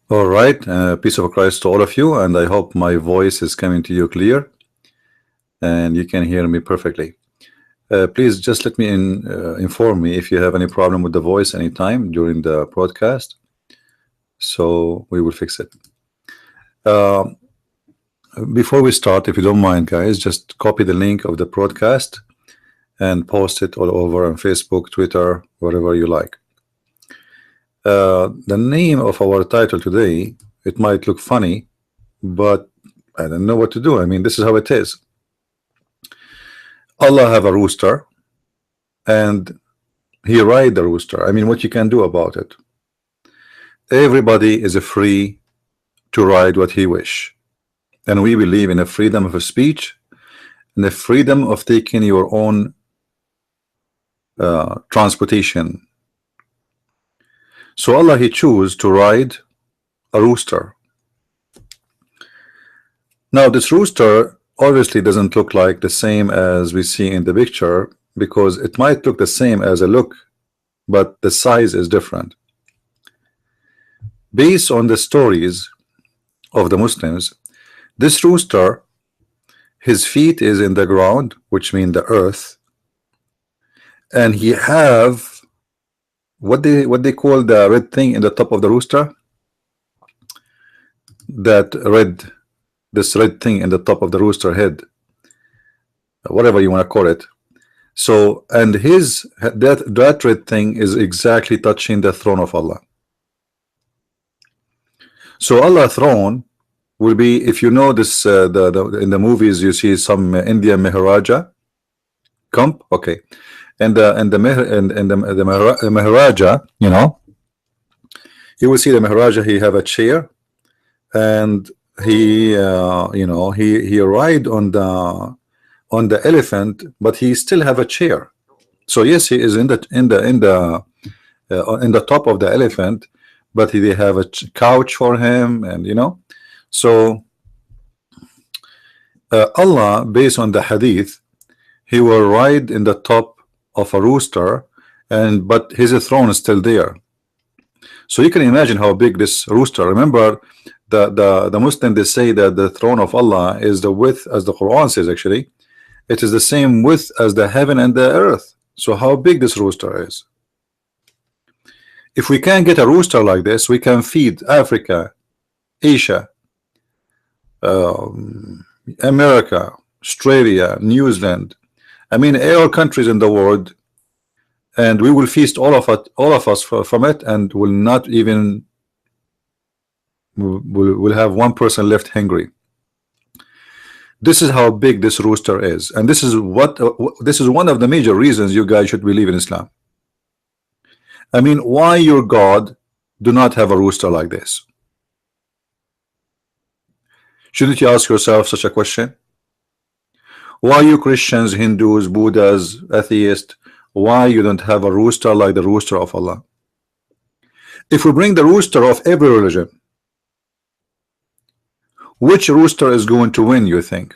All right, peace of Christ to all of you, and I hope my voice is coming to you clear and you can hear me perfectly. Please just let me inform me if you have any problem with the voice anytime during the broadcast, so we will fix it. Before we start, if you don't mind, guys, just copy the link of the broadcast and post it all over on Facebook, Twitter, wherever you like. The name of our title today, it might look funny, but I don't know what to do. I mean, this is how it is. Allah have a rooster and he ride the rooster. I mean, what you can do about it? Everybody is free to ride what he wish, and we believe in a freedom of speech and the freedom of taking your own transportation. So Allah, he chose to ride a rooster. Now this rooster obviously doesn't look like the same as we see in the picture, because it might look the same as a look, but the size is different. Based on the stories of the Muslims, this rooster, his feet is in the ground, which means the earth, and he have what they call the red thing in the top of the rooster. This red thing in the top of the rooster head, whatever you want to call it. So, and that red thing is exactly touching the throne of Allah. So Allah's throne will be, if you know this, in the movies you see some Indian Maharaja come, okay, and the Maharaja, you know, you will see the Maharaja, he have a chair, and he you know, he ride on the elephant, but he still have a chair. So yes, he is in the top of the elephant, but they have a couch for him, and you know. So Allah, based on the hadith, he will ride in the top of a rooster, but his throne is still there. So you can imagine how big this rooster. Remember, the Muslim, they say that the throne of Allah is the width, as the Quran says, actually it is the same width as the heaven and the earth. So how big this rooster is. If we can get a rooster like this, we can feed Africa, Asia, America, Australia, New Zealand, I mean all countries in the world, and we will feast all of us from it, and will not even will have one person left hungry. This is how big this rooster is, and this is one of the major reasons you guys should believe in Islam. I mean, why your God do not have a rooster like this? Shouldn't you ask yourself such a question? Why you Christians, Hindus, Buddhas, atheists, why you don't have a rooster like the rooster of Allah? If we bring the rooster of every religion, which rooster is going to win, you think?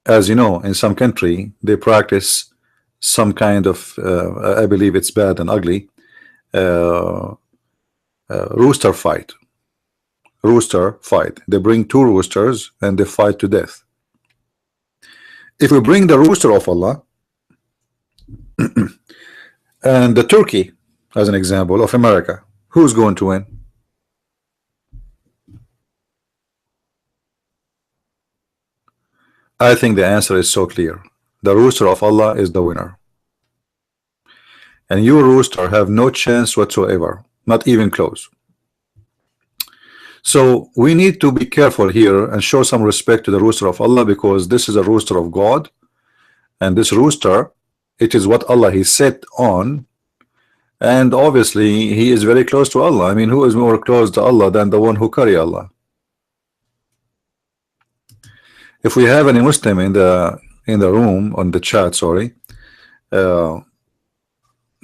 As you know, in some country they practice some kind of I believe it's bad and ugly, rooster fight. They bring two roosters and they fight to death. If we bring the rooster of Allah and the turkey as an example of America, who's going to win? I think the answer is so clear. The rooster of Allah is the winner, and your rooster have no chance whatsoever, not even close. So we need to be careful here and show some respect to the rooster of Allah, because this is a rooster of God, and this rooster, it is what Allah he set on, and obviously he is very close to Allah. I mean, who is more close to Allah than the one who carry Allah? If we have any Muslim in the room, on the chat, sorry,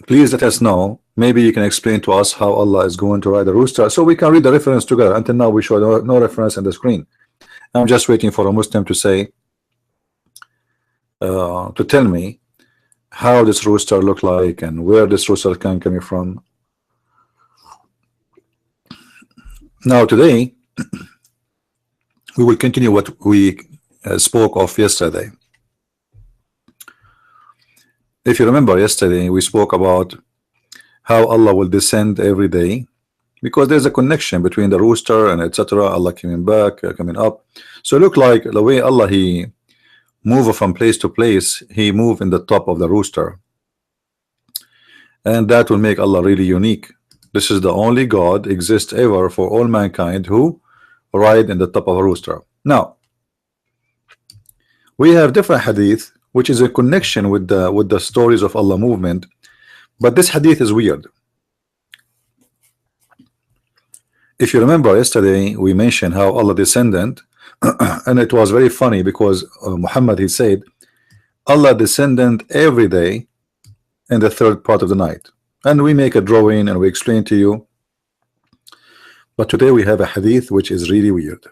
please let us know. Maybe you can explain to us how Allah is going to ride the rooster, so we can read the reference together. Until now we show no reference on the screen. I'm just waiting for a Muslim to say, to tell me how this rooster look like and where this rooster can coming from. Now today we will continue what we spoke of yesterday. If you remember yesterday, we spoke about how Allah will descend every day, because there's a connection between the rooster and etc. Allah coming back, coming up. So look like the way Allah he move from place to place, he move in the top of the rooster, and that will make Allah really unique. This is the only God exists ever for all mankind who ride in the top of a rooster. Now we have different hadith which is a connection with the stories of Allah movement, but this hadith is weird. If you remember yesterday, we mentioned how Allah descended, and it was very funny because Muhammad he said Allah descended every day in the third part of the night, and we make a drawing and we explain to you. But today we have a hadith which is really weird.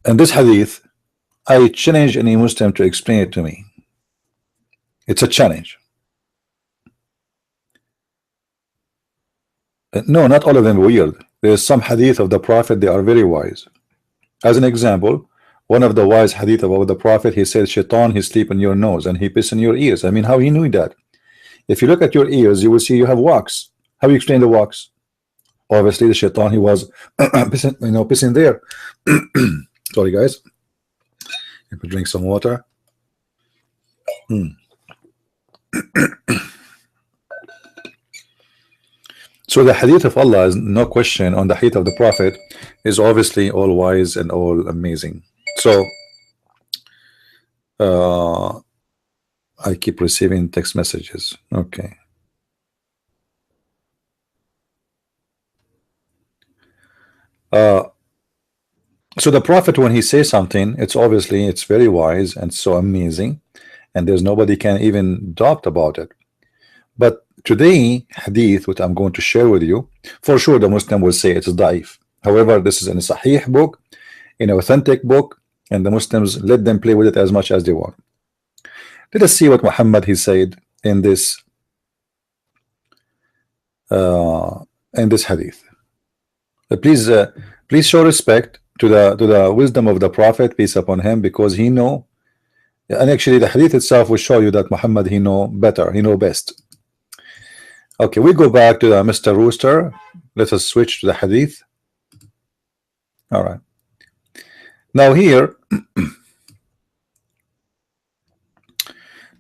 And this hadith, I challenge any Muslim to explain it to me. It's a challenge. No, not all of them weird. There's some hadith of the Prophet, they are very wise. As an example, one of the wise hadith about the Prophet, he said, Shaitan, he sleep in your nose and he piss in your ears. I mean, how he knew that? If you look at your ears, you will see you have wax. How do you explain the wax? Obviously, the Shaitan, he was pissing, pissing there. Sorry, guys. Let me drink some water. So the hadith of Allah is no question on the hadith of the Prophet is obviously all wise and all amazing. So I keep receiving text messages. Okay. So the Prophet, when he says something, it's obviously it's very wise and so amazing, and there's nobody can even doubt about it. But today hadith, what I'm going to share with you, for sure the Muslim will say it's daif. However, this is in a sahih book, in an authentic book, and the Muslims let them play with it as much as they want. Let us see what Muhammad he said in this hadith. Please show respect to the wisdom of the Prophet, peace upon him, because he know, and actually the hadith itself will show you that Muhammad he know better, he know best. Okay, we go back to the Mr. Rooster. Let us switch to the hadith. All right. Now here,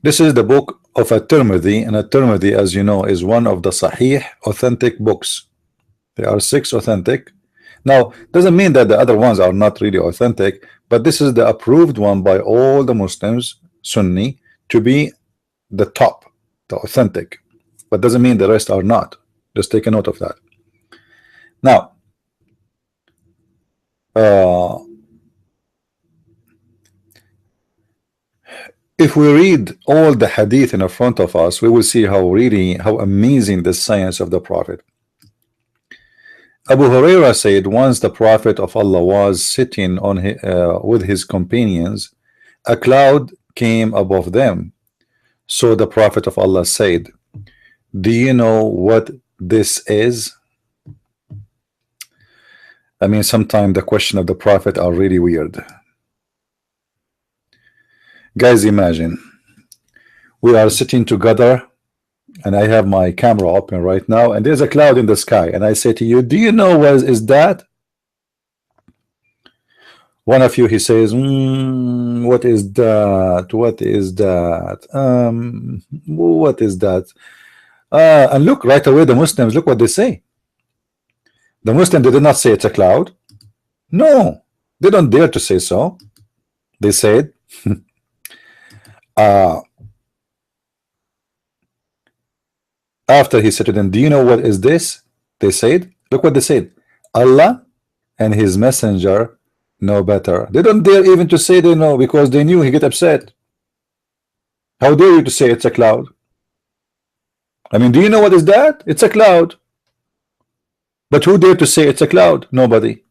this is the book of At-Tirmidhi, and At-Tirmidhi, as you know, is one of the Sahih authentic books. There are 6 authentic. Now, doesn't mean that the other ones are not really authentic, but this is the approved one by all the Muslims, Sunni, to be the top, the authentic. But doesn't mean the rest are not. Just take a note of that. Now, if we read all the hadith in front of us, we will see how amazing the science of the Prophet. Abu Huraira said once the Prophet of Allah was sitting on with his companions, a cloud came above them. So the Prophet of Allah said, do you know what this is? I mean, sometimes the question of the Prophet are really weird. Guys, imagine we are sitting together and I have my camera open right now, and there's a cloud in the sky, and I say to you, do you know what is that? One of you, he says, what is that? What is that? What is that? And look, right away the Muslims, look what they say. The Muslim, they did not say it's a cloud. No, they don't dare to say so. They said after he said to them, do you know what is this? They said, look what they said, Allah and his messenger know better. They don't dare even to say they know, because they knew he get upset. How dare you to say it's a cloud? I mean, do you know what is that? It's a cloud. But who dare to say it's a cloud? Nobody.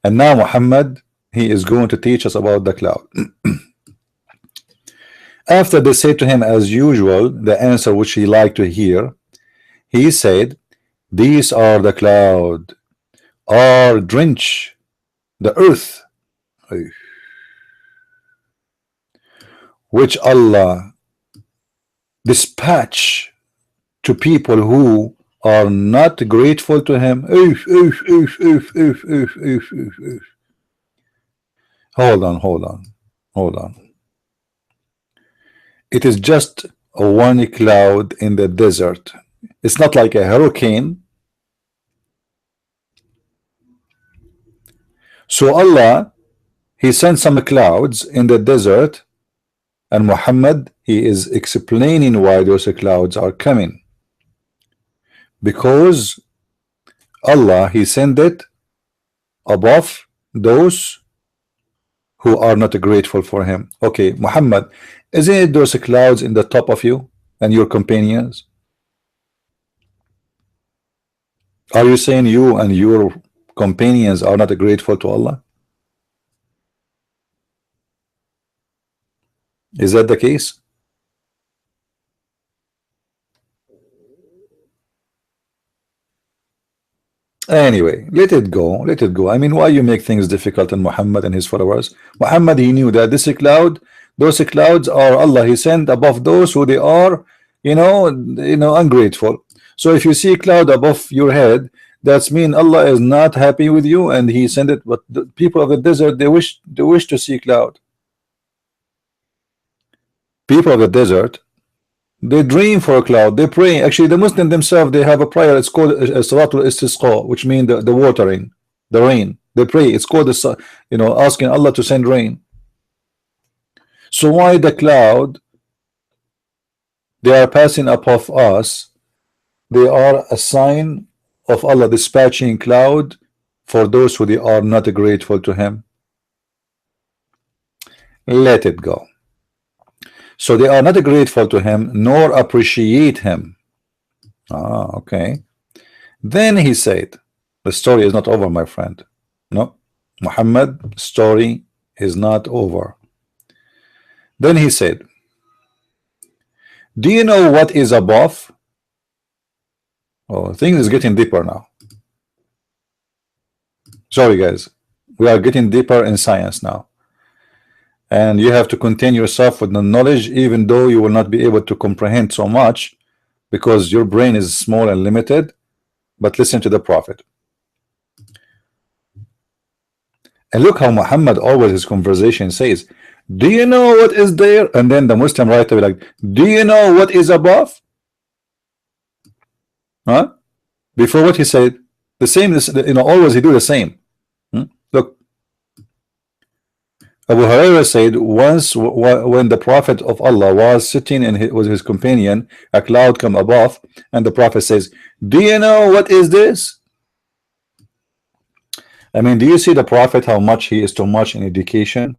And now Muhammad, he is going to teach us about the cloud. After they said to him as usual the answer which he liked to hear, he said, these are the cloud, are drench the earth, which Allah dispatch to people who are not grateful to him. Hold on. It is just one cloud in the desert. It's not like a hurricane. So Allah, he sent some clouds in the desert, and Muhammad, he is explaining why those clouds are coming. Because Allah, he sent it above those who are not grateful for him. Okay, Muhammad, isn't it those clouds in the top of you and your companions? Are you saying you and your companions are not grateful to Allah? Is that the case? Anyway, let it go. I mean, why you make things difficult on Muhammad and his followers? Muhammad, he knew that this cloud, those clouds are Allah, he sent above those who they are, ungrateful. So if you see a cloud above your head, that's mean Allah is not happy with you, and he sent it. But the people of the desert, they wish to see cloud. People of the desert, they dream for a cloud, they pray. Actually, the Muslims themselves, they have a prayer, it's called Salatul Istisqa, which means the watering, the rain. They pray, it's called asking Allah to send rain. So why the cloud, they are passing above us, they are a sign of Allah dispatching cloud for those who they are not grateful to him. Let it go. So they are not grateful to him nor appreciate him. Okay. Then he said, the story is not over, my friend. No, Muhammad story is not over. Then he said, do you know what is above? Oh, things is getting deeper now. Sorry guys, we are getting deeper in science now. And you have to contain yourself with the knowledge, even though you will not be able to comprehend so much because your brain is small and limited. But listen to the Prophet. And look how Muhammad always his conversation says, do you know what is there? And then the Muslim right away like, do you know what is above? Huh? Before what he said, the same, always he do the same. Look. Abu Hurairah said once when the Prophet of Allah was sitting with his companion, a cloud come above, and the Prophet says, do you know what is this? I mean, do you see the Prophet, how much he is too much in education?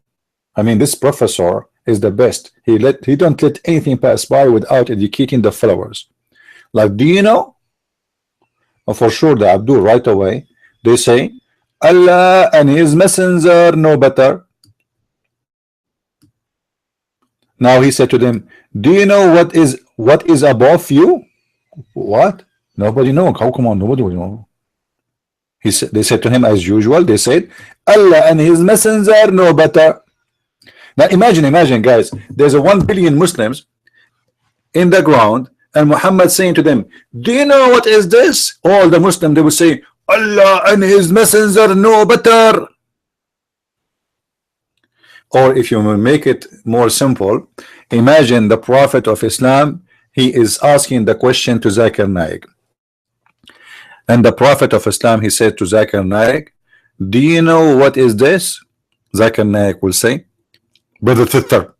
I mean, this professor is the best. He don't let anything pass by without educating the followers. Like, do you know? For sure the Abdul right away, they say, Allah and his messenger know better. Now he said to them, do you know what is above you? What? Nobody knows. How come on? Nobody will know. They said to him as usual, they said, Allah and his messenger know better. Now imagine guys, there's 1 billion Muslims in the ground, and Muhammad saying to them, do you know what is this? All the Muslims, they will say, Allah and his messenger know better. Or if you will make it more simple, imagine the Prophet of Islam, he is asking the question to Zakir Naik. And the Prophet of Islam, he said to Zakir Naik, do you know what is this? Zakir Naik will say, Brother Sister,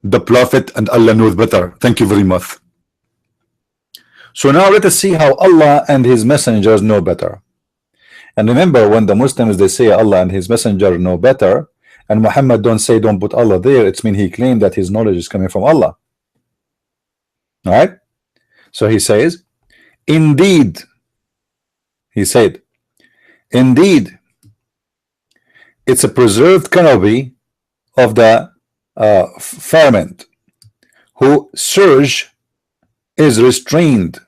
the Prophet and Allah knows better. Thank you very much. So now let us see how Allah and his messengers know better. And remember, when the Muslims, they say Allah and his messenger know better, and Muhammad don't say don't put Allah there, it's mean he claimed that his knowledge is coming from Allah. All right? So he says, indeed, he said, indeed, It's a preserved canopy of the firmament, who surge is restrained.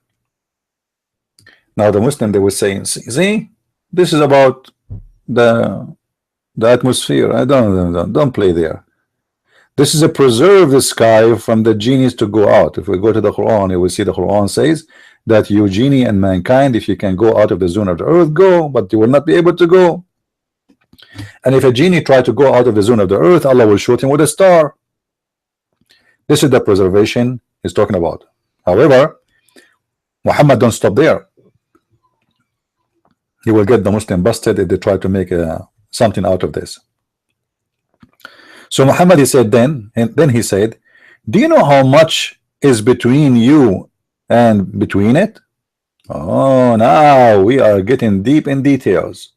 Now the Muslim, they were saying, see, this is about the atmosphere. I don't play there. This is a preserve the sky from the genies to go out. If we go to the Quran, you will see the Quran says that you genie and mankind, if you can go out of the zone of the earth, go, but you will not be able to go. And if a genie try to go out of the zone of the earth, Allah will shoot him with a star. This is the preservation he's talking about. However, Muhammad don't stop there. He will get the Muslim busted if they try to make something out of this. So Muhammad, he said then he said, do you know how much is between you and between it? Oh, now we are getting deep in details.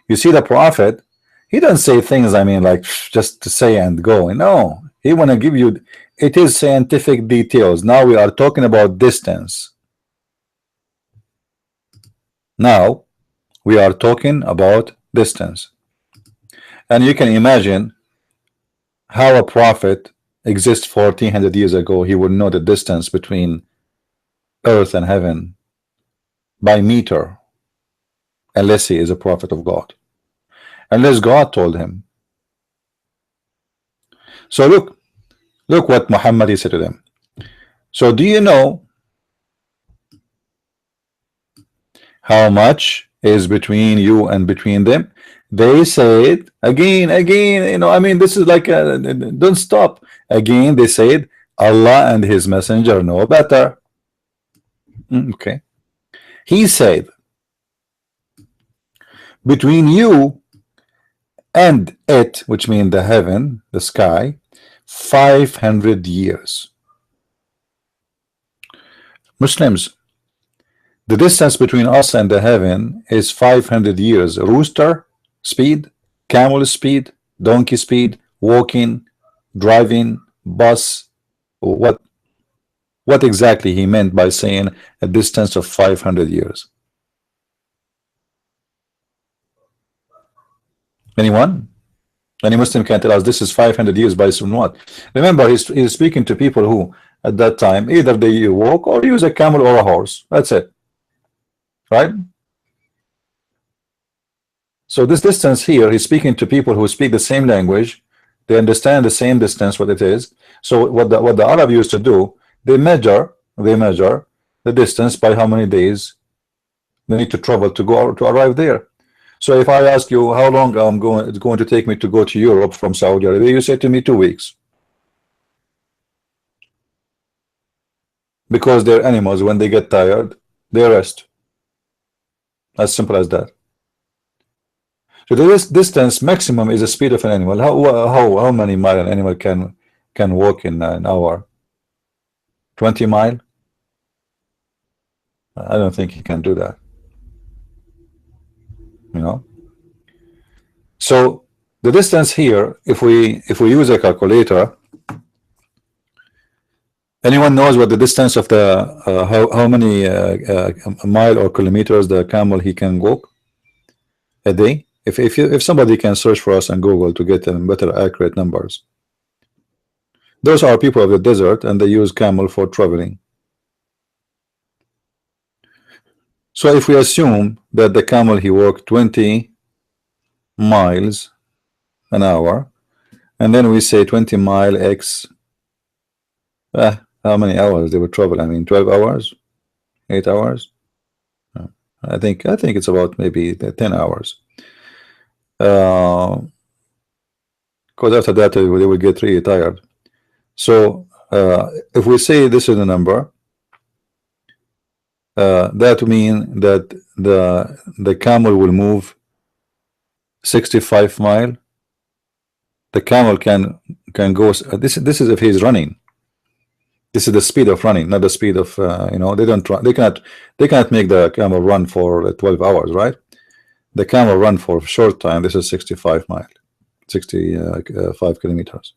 You see, the prophet, he doesn't say things, I mean, like just to say and go. No, he want to give you, it is scientific details. Now we are talking about distance. Now we are talking about distance. And you can imagine how a prophet exists 1400 years ago. He would know the distance between earth and heaven by meter, unless he is a prophet of God, unless God told him. So look what Muhammad, he said to them. So do you know how much is between you and between them? They said again, you know, I mean, this is like don't stop. Again they said, Allah and his messenger know better. Okay. He said, between you and it, which means the heaven, the sky, 500 years. Muslims, the distance between us and the heaven is 500 years. Rooster speed, camel speed, donkey speed, walking, driving, bus. What exactly he meant by saying a distance of 500 years? Anyone? Any Muslim can tell us this is 500 years by some what? Remember, he's speaking to people who at that time either they walk or use a camel or a horse. That's it, right? So this distance here, he's speaking to people who speak the same language. They understand the same distance, what it is. So what the Arab used to do, they measure the distance by how many days they need to travel to go to arrive there. So if I ask you how long it's going to take me to go to Europe from Saudi Arabia, you say to me 2 weeks. Because they're animals, when they get tired, they rest. As simple as that. So this distance maximum is the speed of an animal. How many miles an animal can walk in an hour? 20 miles? I don't think he can do that. You know. So the distance here, if we use a calculator, anyone knows what the distance of the how many mile or kilometers the camel he can walk a day? If somebody can search for us on Google to get better accurate numbers. Those are people of the desert and they use camel for traveling. So if we assume that the camel he walked 20 miles an hour, and then we say 20 mile x, how many hours they would travel? I mean, 12 hours, 8 hours. I think it's about maybe 10 hours. Because after that they will get really tired. So if we say this is the number, that means that the camel will move 65 miles. The camel can go. This is if he's running. This is the speed of running, not the speed of you know. They cannot make the camel run for 12 hours, right? The camel run for a short time. This is 65 miles, 65 kilometers.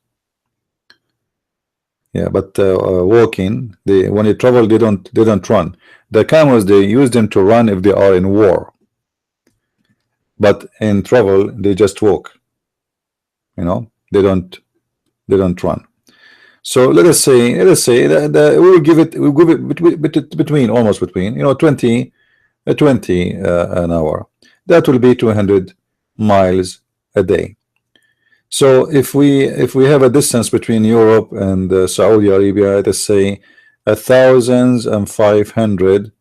Yeah, but walking, when they travel, they don't run. The camels, they use them to run if they are in war. but in travel they just walk. You know, they don't run. So let us say that we'll give it between almost between, you know, 20 an hour. That will be 200 miles a day. So if we have a distance between Europe and Saudi Arabia, let us say 1,500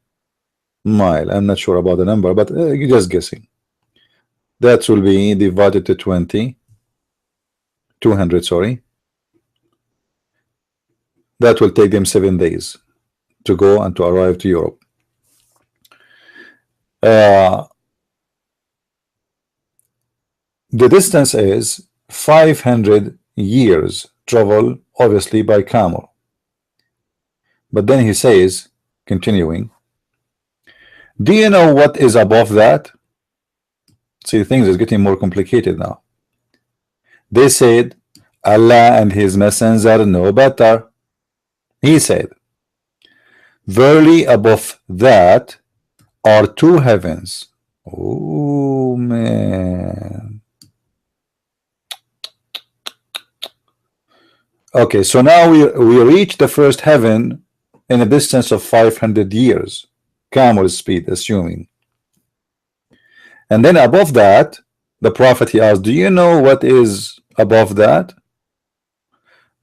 mile. I'm not sure about the number, but you're just guessing. That will be divided to 200, sorry. That will take them 7 days to go and to arrive to Europe. The distance is 500 years travel, obviously by camel. But then he says, continuing, do you know what is above that? See, things is getting more complicated now. They said, Allah and his messenger know better. He said, verily above that are 2 heavens. Oh man. Okay, so now we reach the first heaven in a distance of 500 years, camel speed, assuming. And then above that, the Prophet, he asked, do you know what is above that?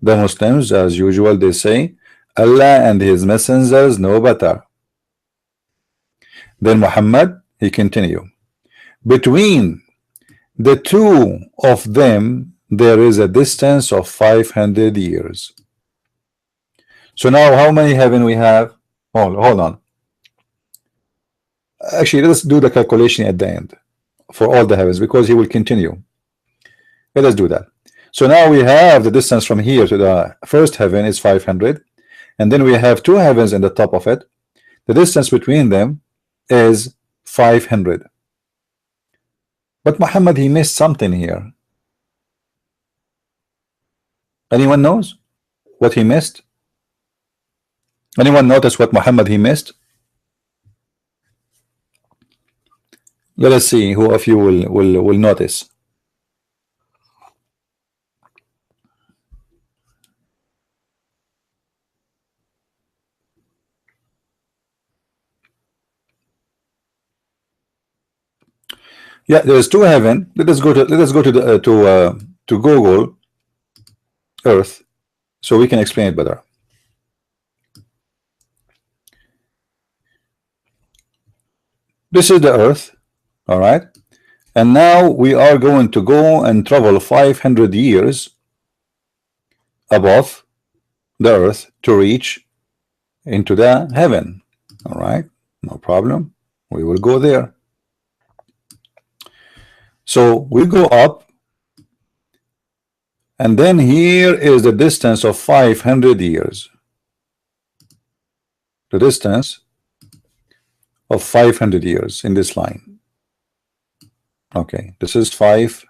The Muslims, as usual, they say, Allah and his messengers know better. Then Muhammad, he continued, between the 2 of them there is a distance of 500 years. So now how many heaven we have? Hold on. Actually, let's do the calculation at the end for all the heavens, because he will continue. Let us do that. So now we have the distance from here to the first heaven is 500, and then we have 2 heavens in the top of it. The distance between them is 500. But Muhammad, he missed something here. Anyone knows what he missed? Anyone notice what Muhammad he missed? Let us see who of you will notice. Yeah, there is 2 heaven. Let us go to Google Earth so we can explain it better. This is the Earth, all right, and now we are going to go and travel 500 years above the Earth to reach into the heaven. All right, no problem, we will go there. So we go up, and then here is the distance of 500 years. The distance of 500 years in this line. Okay, this is 500.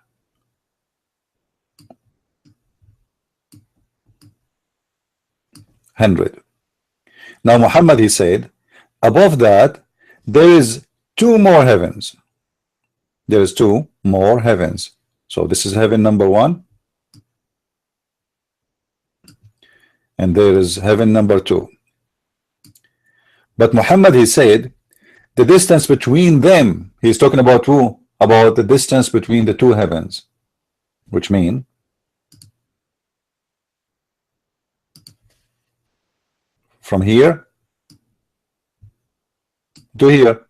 Now Muhammad, he said, above that there is 2 more heavens. There is 2 more heavens. So this is heaven number 1, and there is heaven number 2. But Muhammad, he said, the distance between them, he's talking about who? About the distance between the 2 heavens, which mean from here to here.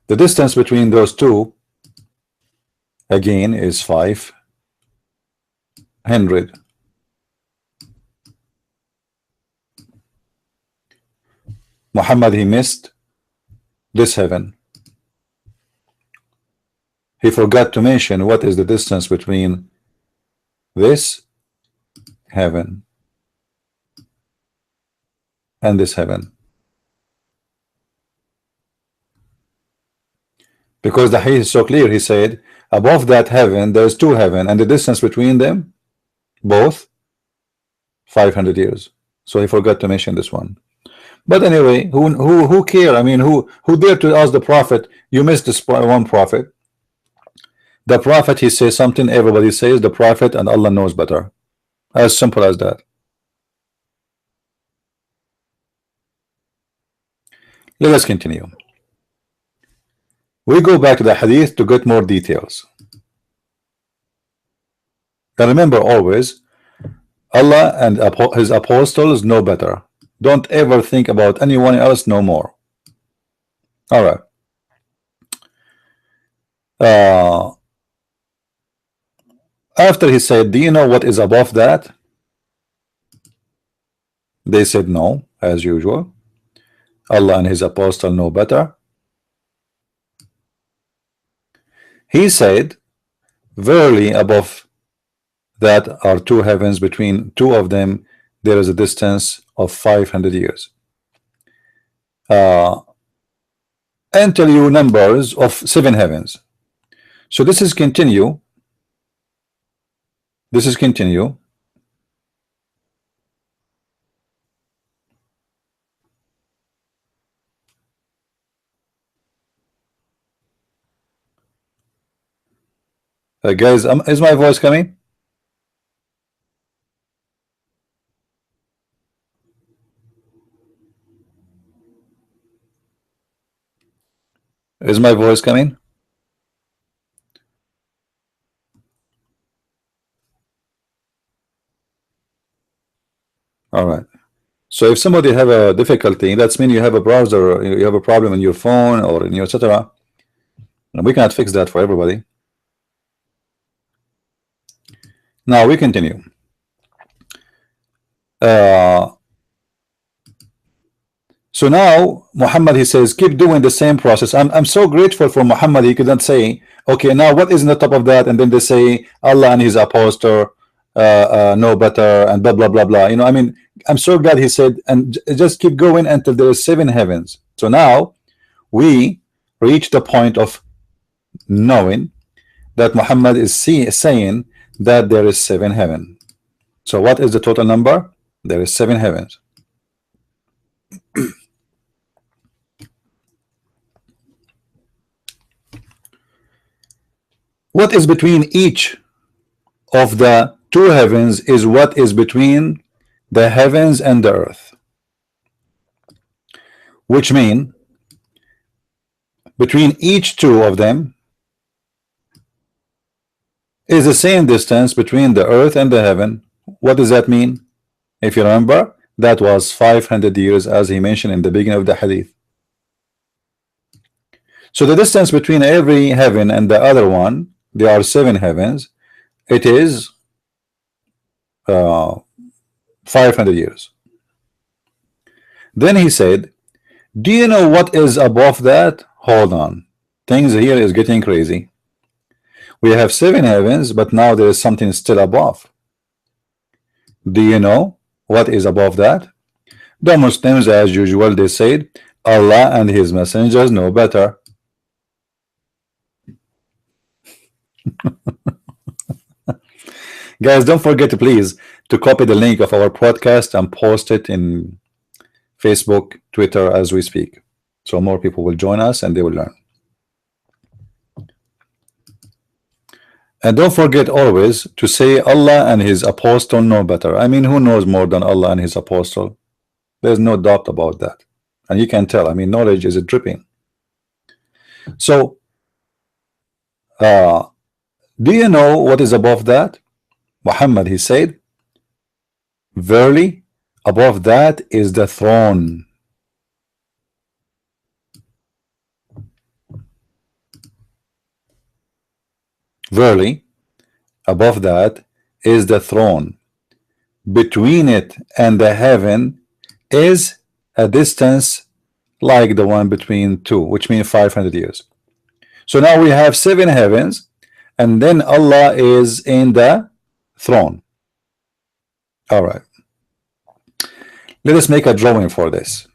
The distance between those 2 again is 500. Muhammad, he missed this heaven. He forgot to mention what is the distance between this heaven and this heaven. Because the hadith is so clear, he said, above that heaven there's 2 heaven, and the distance between them both 500 years. So he forgot to mention this one. But anyway, who care? I mean, who dare to ask the prophet? You missed this one prophet. The prophet, he says something, everybody says the prophet, and Allah knows better. As simple as that. Let us continue. We go back to the hadith to get more details. And remember always, Allah and his apostles know better. Don't ever think about anyone else no more. All right. After he said, do you know what is above that? They said no, as usual. Allah and his apostle know better. He said, verily above that are two heavens, between two of them there is a distance of 500 years. And tell you numbers of 7 heavens. So this is continue. This is continue. Guys, is my voice coming? Is my voice coming? All right. So if somebody have a difficulty, that's mean you have a browser, you have a problem in your phone or in your etc. And we cannot fix that for everybody. Now we continue. So now Muhammad, he says, keep doing the same process. I'm so grateful for Muhammad. He couldn't say, okay, now what is in the top of that? And then they say Allah and his apostle know better and blah blah blah blah. You know, I mean, I'm so glad he said, and just keep going until there is 7 heavens. So now we reach the point of knowing that Muhammad is saying that there is 7 heaven. So what is the total number? There is 7 heavens. What is between each of the 2 heavens is what is between the heavens and the earth, which mean between each 2 of them is the same distance between the earth and the heaven. What does that mean? If you remember, that was 500 years, as he mentioned in the beginning of the hadith. So the distance between every heaven and the other one, there are 7 heavens, it is 500 years. Then he said, do you know what is above that? Hold on, things here is getting crazy. We have 7 heavens, but now there is something still above. Do you know what is above that? The Muslims, as usual, they said Allah and his messengers know better. Guys, don't forget, please, to copy the link of our podcast and post it in Facebook, Twitter as we speak, so more people will join us and they will learn. And don't forget always to say Allah and his apostle know better. I mean, who knows more than Allah and his apostle? There's no doubt about that, and you can tell. I mean, knowledge is dripping. So do you know what is above that? Muhammad, he said, verily above that is the throne. Verily above that is the throne. Between it and the heaven is a distance like the one between 2, which means 500 years. So now we have 7 heavens, and then Allah is in the throne. All right, let us make a drawing for this,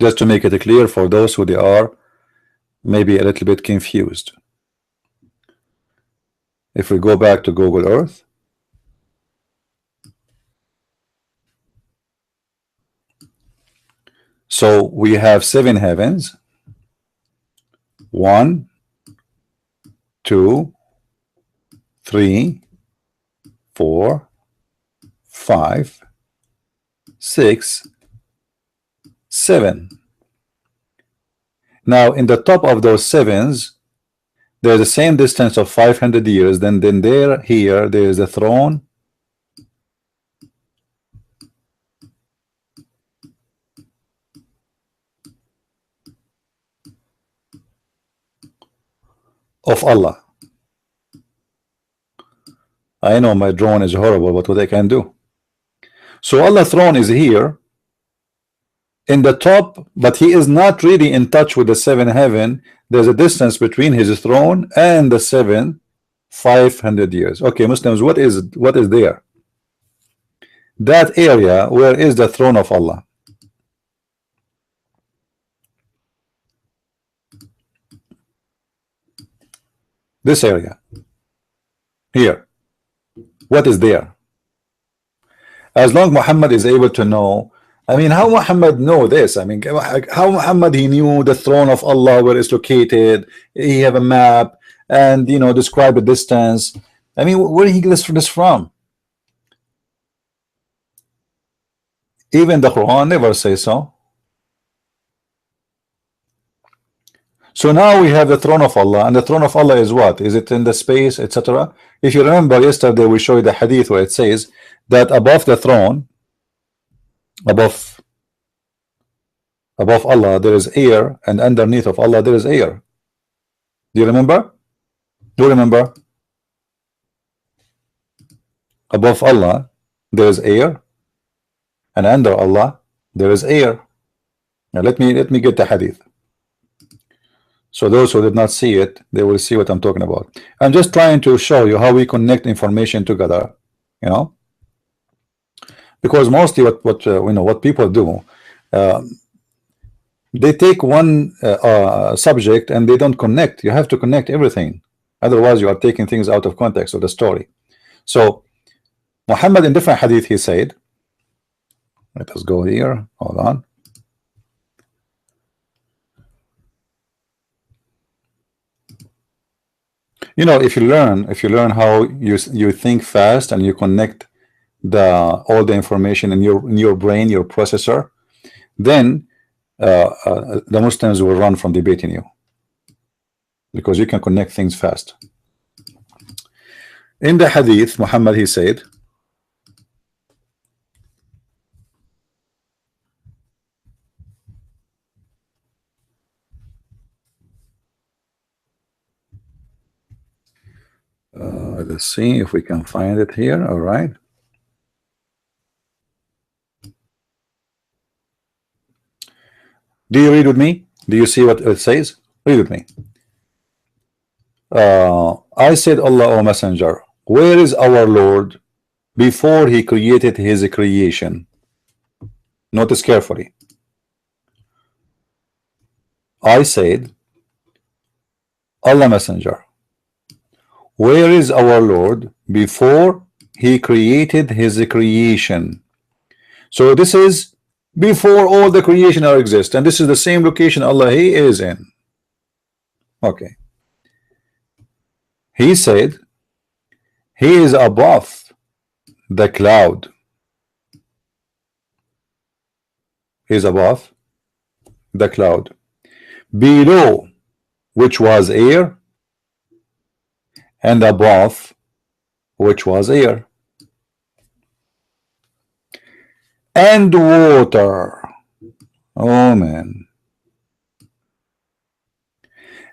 just to make it clear for those who they are maybe a little bit confused. If we go back to Google Earth, So we have 7 heavens. 1, 2, 3, 4, 5, 6, 7. Now in the top of those 7s, there's the same distance of 500 years. Then here there is a throne of Allah. I know my drone is horrible, but what I can do. So Allah's throne is here in the top, but he is not really in touch with the 7 heaven. There's a distance between his throne and the 7, 500 years. Okay, Muslims, what is there? That area, where is the throne of Allah? This area here. What is there? As long Muhammad is able to know, I mean, how Muhammad know this? I mean, how Muhammad he knew the throne of Allah, where it's located? He have a map and, you know, describe the distance. I mean, where did he get this from? Even the Quran never says so. So now we have the throne of Allah, and the throne of Allah is what? Is it in the space, etc.? If you remember, yesterday we showed the hadith where it says that above the throne, above Allah there is air, and underneath of Allah there is air. Do you remember? Do you remember? Above Allah there is air, and under Allah there is air. Now let me get the hadith. So those who did not see it, they will see what I'm talking about. I'm just trying to show you how we connect information together, you know, because mostly what you know, what people do, they take one subject and they don't connect. You have to connect everything, otherwise you are taking things out of context of the story. So Muhammad in different hadith he said, let us go here, hold on. You know, if you learn how you think fast and you connect all the information in your brain, your processor, then the Muslims will run from debating you, because you can connect things fast. In the hadith, Muhammad he said, let's see if we can find it here. All right. Do you read with me? Do you see what it says? Read with me. I said, Allah, O Messenger, where is our Lord before he created his creation? Notice carefully. I said, Allah Messenger, where is our Lord before he created his creation? So this is before all the creation exists, and this is the same location Allah he is in. Okay. He said he is above the cloud. He is above the cloud, below which was air, and above which was air, and water. Oh man.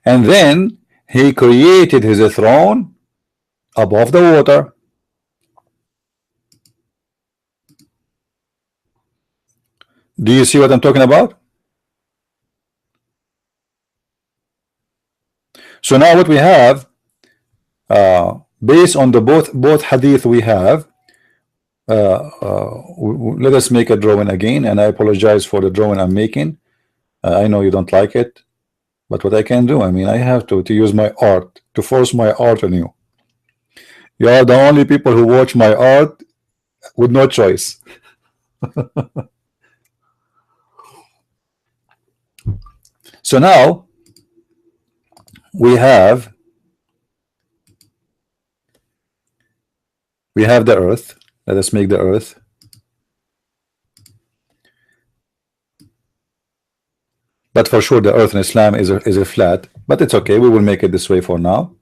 And then he created his throne above the water. Do you see what I'm talking about? So now what we have, based on the both hadith we have, let us make a drawing again, and I apologize for the drawing I'm making. I know you don't like it, but what I can do, I mean, I have to use my art, to force my art on you. You are the only people who watch my art with no choice. So now we have the earth. Let us make the earth. But for sure the earth in Islam is a flat, but it's okay, we will make it this way for now.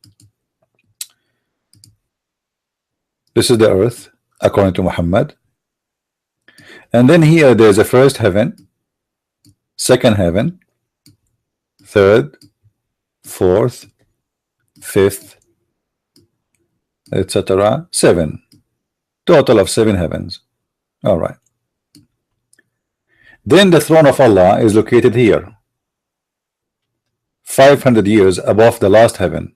This is the earth according to Muhammad. And then here there's a first heaven, second heaven, third, fourth, fifth, etc. 7. Total of 7 heavens. All right. Then the throne of Allah is located here, 500 years above the last heaven.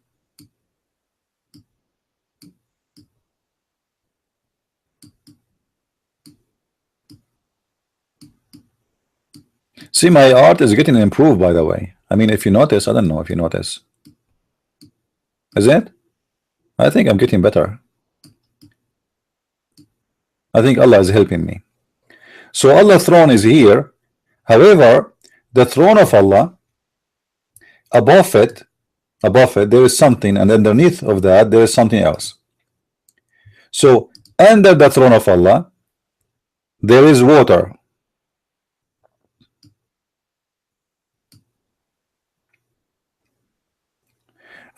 See, my art is getting improved, by the way. I mean, if you notice, I don't know if you notice. Is it? I think I'm getting better. I think Allah is helping me. So Allah's throne is here. However, the throne of Allah, above it, there is something, and underneath of that, there is something else. So under the throne of Allah, there is water.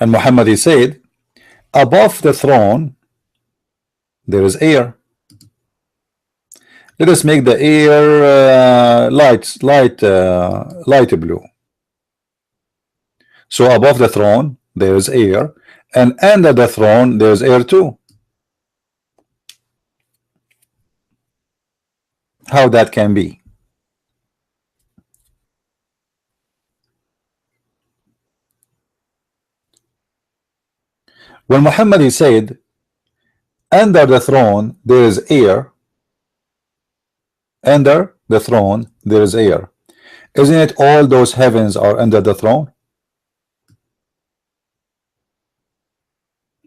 And Muhammad, he said, above the throne there is air. Let us make the air light blue. So above the throne there is air, and under the throne there is air too. How that can be? When Muhammad, he said, under the throne there is air, under the throne there is air, isn't it all those heavens are under the throne?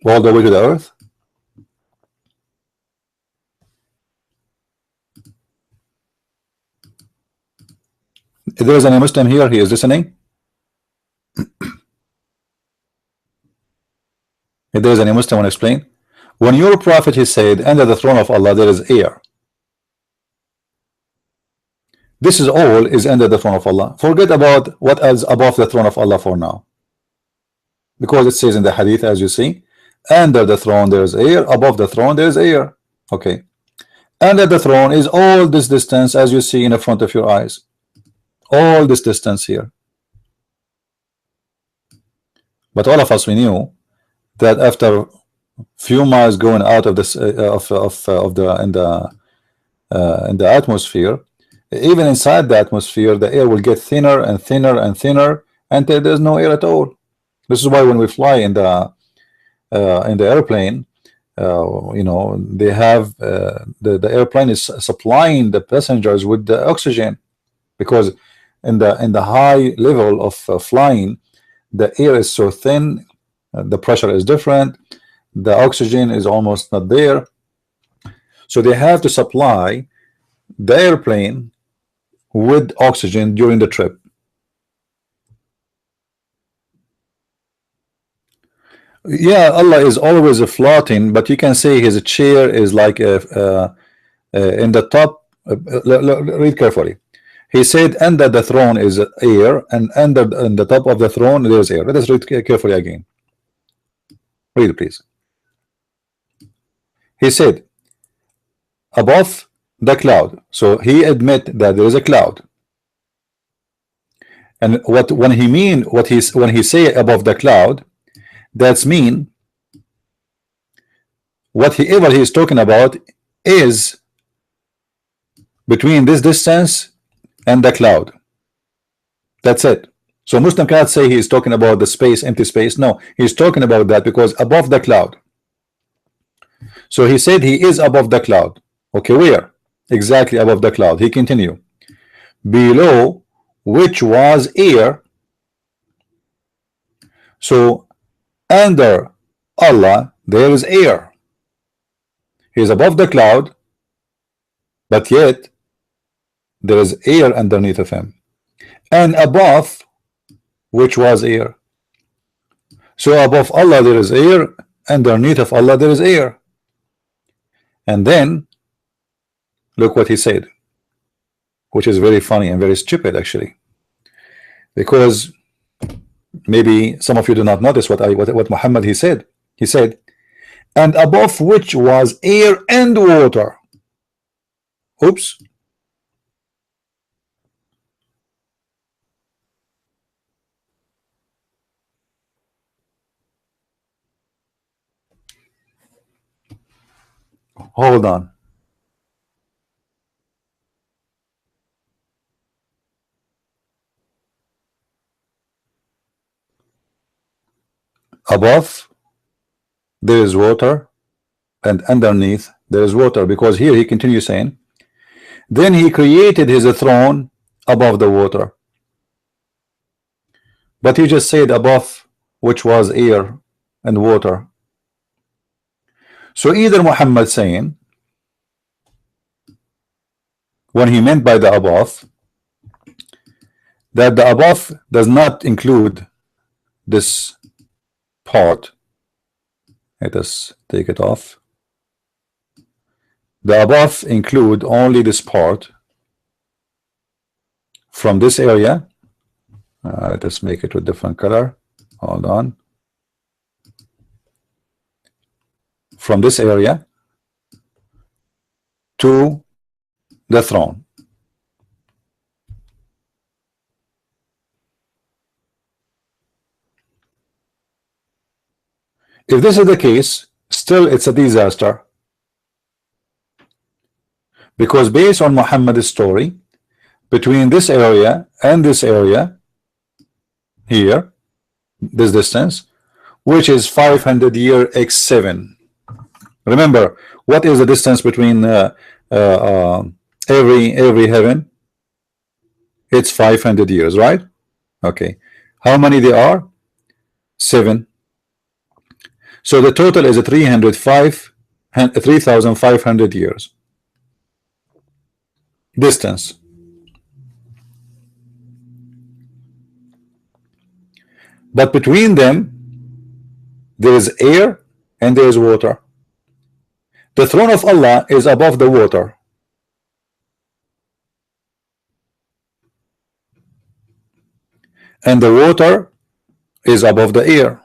All the way to the earth? If there is any Muslim here, he is listening. If there is any Muslim, want to explain? When your prophet, he said, under the throne of Allah there is air, this is all is under the throne of Allah. Forget about what is above the throne of Allah for now, because it says in the hadith, as you see, under the throne there is air, above the throne there is air. Okay, under the throne is all this distance, as you see in the front of your eyes, all this distance here. But all of us, we knew that after few miles going out of this in the atmosphere, even inside the atmosphere, the air will get thinner and thinner and thinner until there's no air at all. This is why when we fly in the airplane, you know, they have the airplane is supplying the passengers with the oxygen, because in the high level of flying, the air is so thin, the pressure is different, the oxygen is almost not there, so they have to supply the airplane with oxygen during the trip. Yeah, Allah is always floating, but you can say his chair is like in the top. Read carefully. He said under the throne is air, and in the top of the throne there is air. Let us read carefully again. Read, please. He said above the cloud, so he admit that there is a cloud. And when he say above the cloud, that's mean whatever he is talking about is between this distance and the cloud. That's it. So Muslim cannot say he is talking about the space, empty space. No, he's talking about that because above the cloud. So he said he is above the cloud. Okay, where? Exactly above the cloud. He continue, below which was air. So under Allah there is air. He is above the cloud, but yet there is air underneath of him. And above which was air. So above Allah there is air, underneath of Allah there is air. And then look what he said, which is very funny and very stupid actually, because maybe some of you do not notice what Muhammad he said. He said, and above which was air and water. Oops. Hold on. Above there is water, and underneath there is water, because here he continues saying, then he created his throne above the water. But he just said above which was air and water. So either Muhammad saying, when he meant by the above, that the above does not include this part. Let us take it off. The above include only this part from this area. Let us make it with different color. Hold on. From this area to the throne. If this is the case, still it's a disaster, because based on Muhammad's story, between this area and this area here, this distance, which is 500 year x7. Remember, what is the distance between every heaven? It's 500 years, right? Okay. How many there are? 7. So the total is 3,500 years distance. But between them there is air and there is water. The throne of Allah is above the water. And the water is above the air.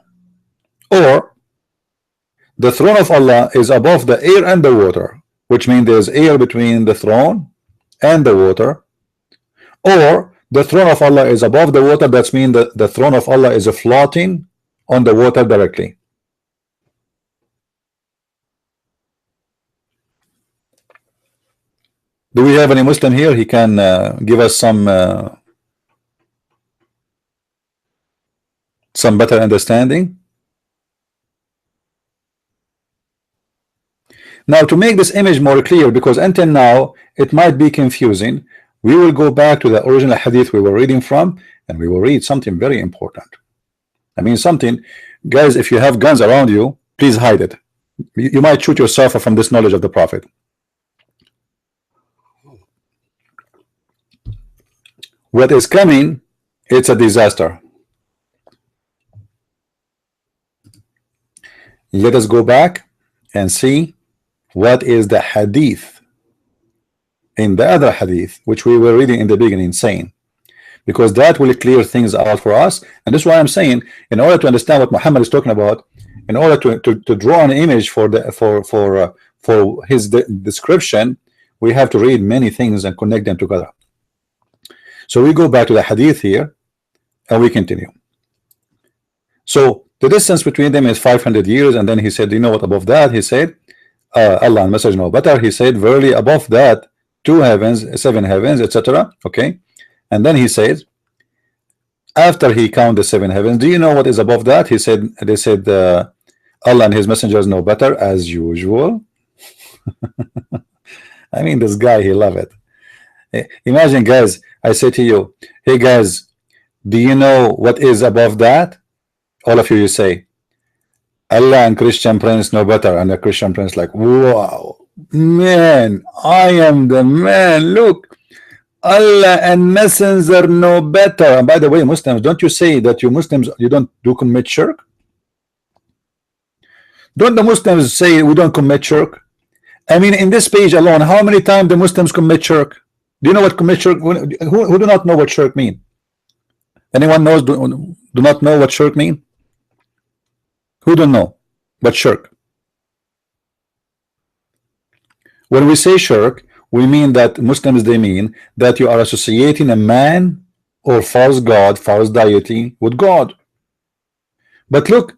Or the throne of Allah is above the air and the water, which means there's air between the throne and the water. Or the throne of Allah is above the water, that means that the throne of Allah is floating on the water directly. Do we have any Muslim here? He can give us some better understanding. Now, to make this image more clear, because until now it might be confusing, we will go back to the original hadith we were reading from, and we will read something very important. I mean something, guys, if you have guns around you, please hide it. You might shoot yourself from this knowledge of the Prophet. What is coming, it's a disaster. Let us go back and see what is the hadith in the other hadith which we were reading in the beginning, saying, because that will clear things out for us. And this is why I'm saying, in order to understand what Muhammad is talking about, in order to draw an image for his description, we have to read many things and connect them together. So we go back to the hadith here and we continue. So the distance between them is 500 years, and then he said, you know what, above that, he said, Allah and Messenger know better, he said, verily above that 2 heavens, 7 heavens, etc. Okay. And then he says, after he counted the 7 heavens, do you know what is above that? He said, they said, Allah and his messengers know better, as usual. I mean, this guy, he love it. Imagine, guys, I say to you, hey guys, do you know what is above that? All of you, you say, Allah and ChristianPrince know better. And the ChristianPrince like, wow, man, I am the man. Look, Allah and messenger know better. And by the way, Muslims, don't you say that you Muslims, you don't do commit shirk? Don't the Muslims say we don't commit shirk? I mean, in this page alone, how many times the Muslims commit shirk? Do you know what commit shirk? Who do not know what shirk mean? Anyone knows? Do not know what shirk mean? Who don't know what shirk? When we say shirk, we mean that Muslims, they mean that you are associating a man or false god, false deity with God. But look,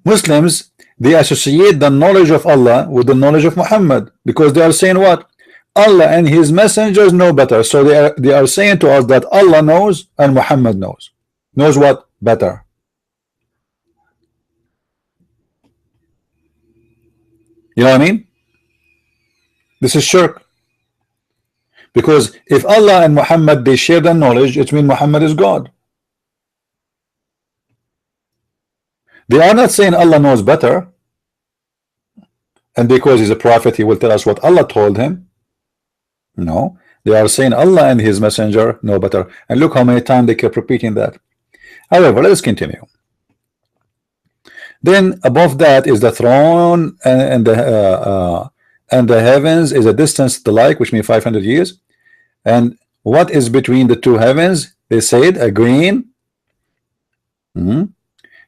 Muslims, they associate the knowledge of Allah with the knowledge of Muhammad, because they are saying what? Allah and his messengers know better. So they are saying to us that Allah knows and Muhammad knows. Knows what? Better. You know what I mean? This is shirk. Because if Allah and Muhammad, they share the knowledge, it means Muhammad is God. They are not saying Allah knows better, and because he's a prophet, he will tell us what Allah told him. No, they are saying Allah and his messenger know better. And look how many times they kept repeating that. However, let us continue. Then above that is the throne, and the heavens is a distance the like, which means 500 years. And what is between the two heavens? They said a green. Do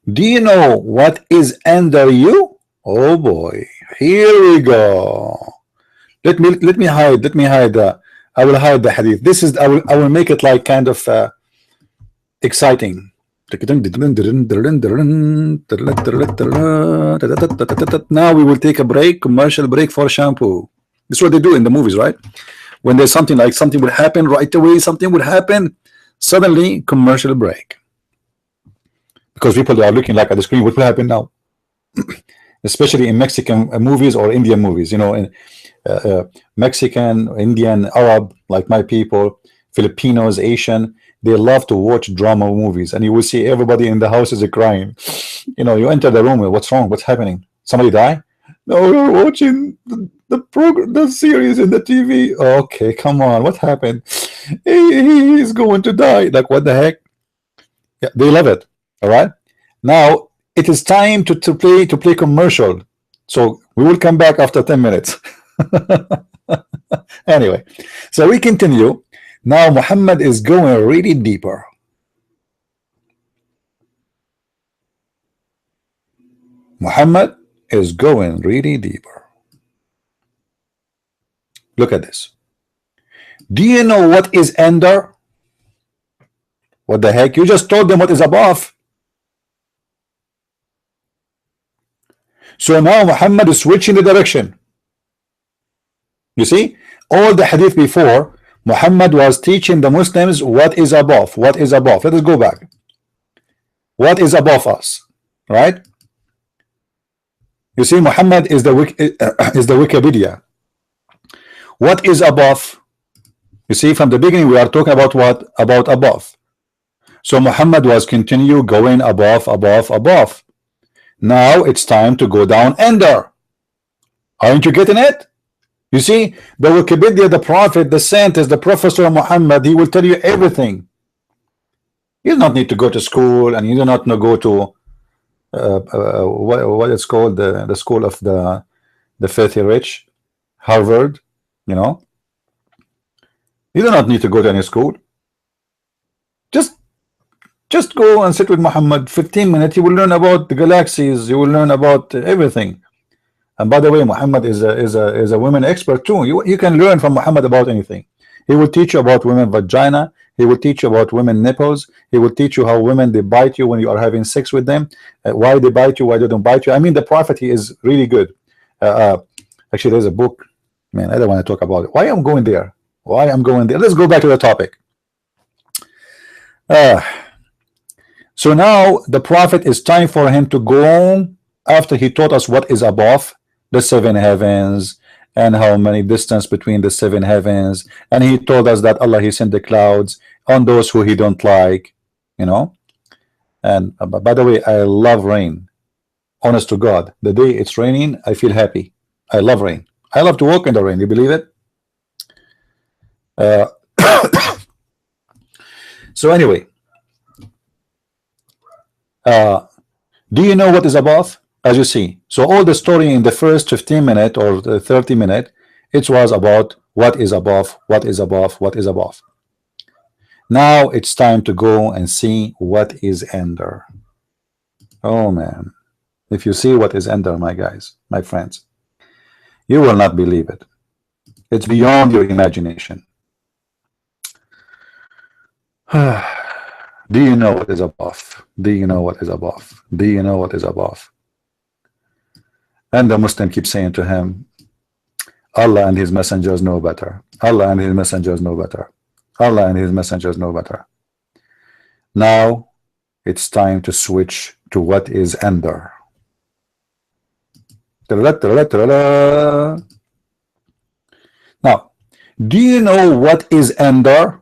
you know what is under you? Oh boy, here we go. Let me hide. I will hide the hadith. This is I will make it like kind of exciting. Now we will take a break, commercial break for shampoo. This is what they do in the movies, right? When there's something like something will happen right away, something would happen, suddenly commercial break. Because people are looking like at the screen, what will happen now? Especially in Mexican movies or Indian movies, you know, in Mexican, Indian, Arab, like my people, Filipinos, Asian, they love to watch drama movies, and you will see everybody in the house is crying. You know, you enter the room, what's wrong? What's happening? Somebody die? No, we're watching the program, the series in the TV. Okay, come on, what happened? He's going to die. Like, what the heck? Yeah, they love it. All right. Now it is time to play commercial. So we will come back after 10 minutes. Anyway, so we continue. Now Muhammad is going really deeper. Muhammad is going really deeper. Look at this. Do you know what is under? What the heck? You just told them what is above. So now Muhammad is switching the direction. You see, all the hadith before, Muhammad was teaching the Muslims what is above. What is above? Let us go back. What is above us, right? You see, Muhammad is the Wikipedia. What is above? You see, from the beginning we are talking about what? About above. So Muhammad was continue going above. Now it's time to go down under. Aren't you getting it? You see, the Wikipedia, the prophet, the scientist, the professor Muhammad, he will tell you everything. You do not need to go to school, and you do not go to what it's called, the school of the filthy rich, Harvard. You know, you do not need to go to any school. Just go and sit with Muhammad 15 minutes. You will learn about the galaxies. You will learn about everything. And by the way, Muhammad is a women expert too. You can learn from Muhammad about anything. He will teach you about women vagina. He will teach you about women nipples. He will teach you how women, they bite you when you are having sex with them. Why they bite you, why they don't bite you. I mean, the prophet, he is really good. Actually, there's a book. Man, I don't want to talk about it. Why I'm going there? Why I'm going there? Let's go back to the topic. So now the prophet, is time for him to go after he taught us what is above the 7 heavens and how many distance between the 7 heavens, and he told us that Allah, he sent the clouds on those who he don't like, you know. And by the way, I love rain. Honest to God, the day it's raining, I feel happy. I love rain. I love to walk in the rain. You believe it? So anyway, do you know what is above? As you see, so all the story in the first 15 minutes or the 30 minutes, it was about what is above, what is above, what is above. Now it's time to go and see what is under. Oh man, if you see what is under, my guys, my friends, you will not believe it. It's beyond your imagination. Do you know what is above? Do you know what is above? Do you know what is above? And the Muslim keeps saying to him, Allah and his messengers know better. Allah and his messengers know better. Allah and his messengers know better. Now it's time to switch to what is under. Now, do you know what is under?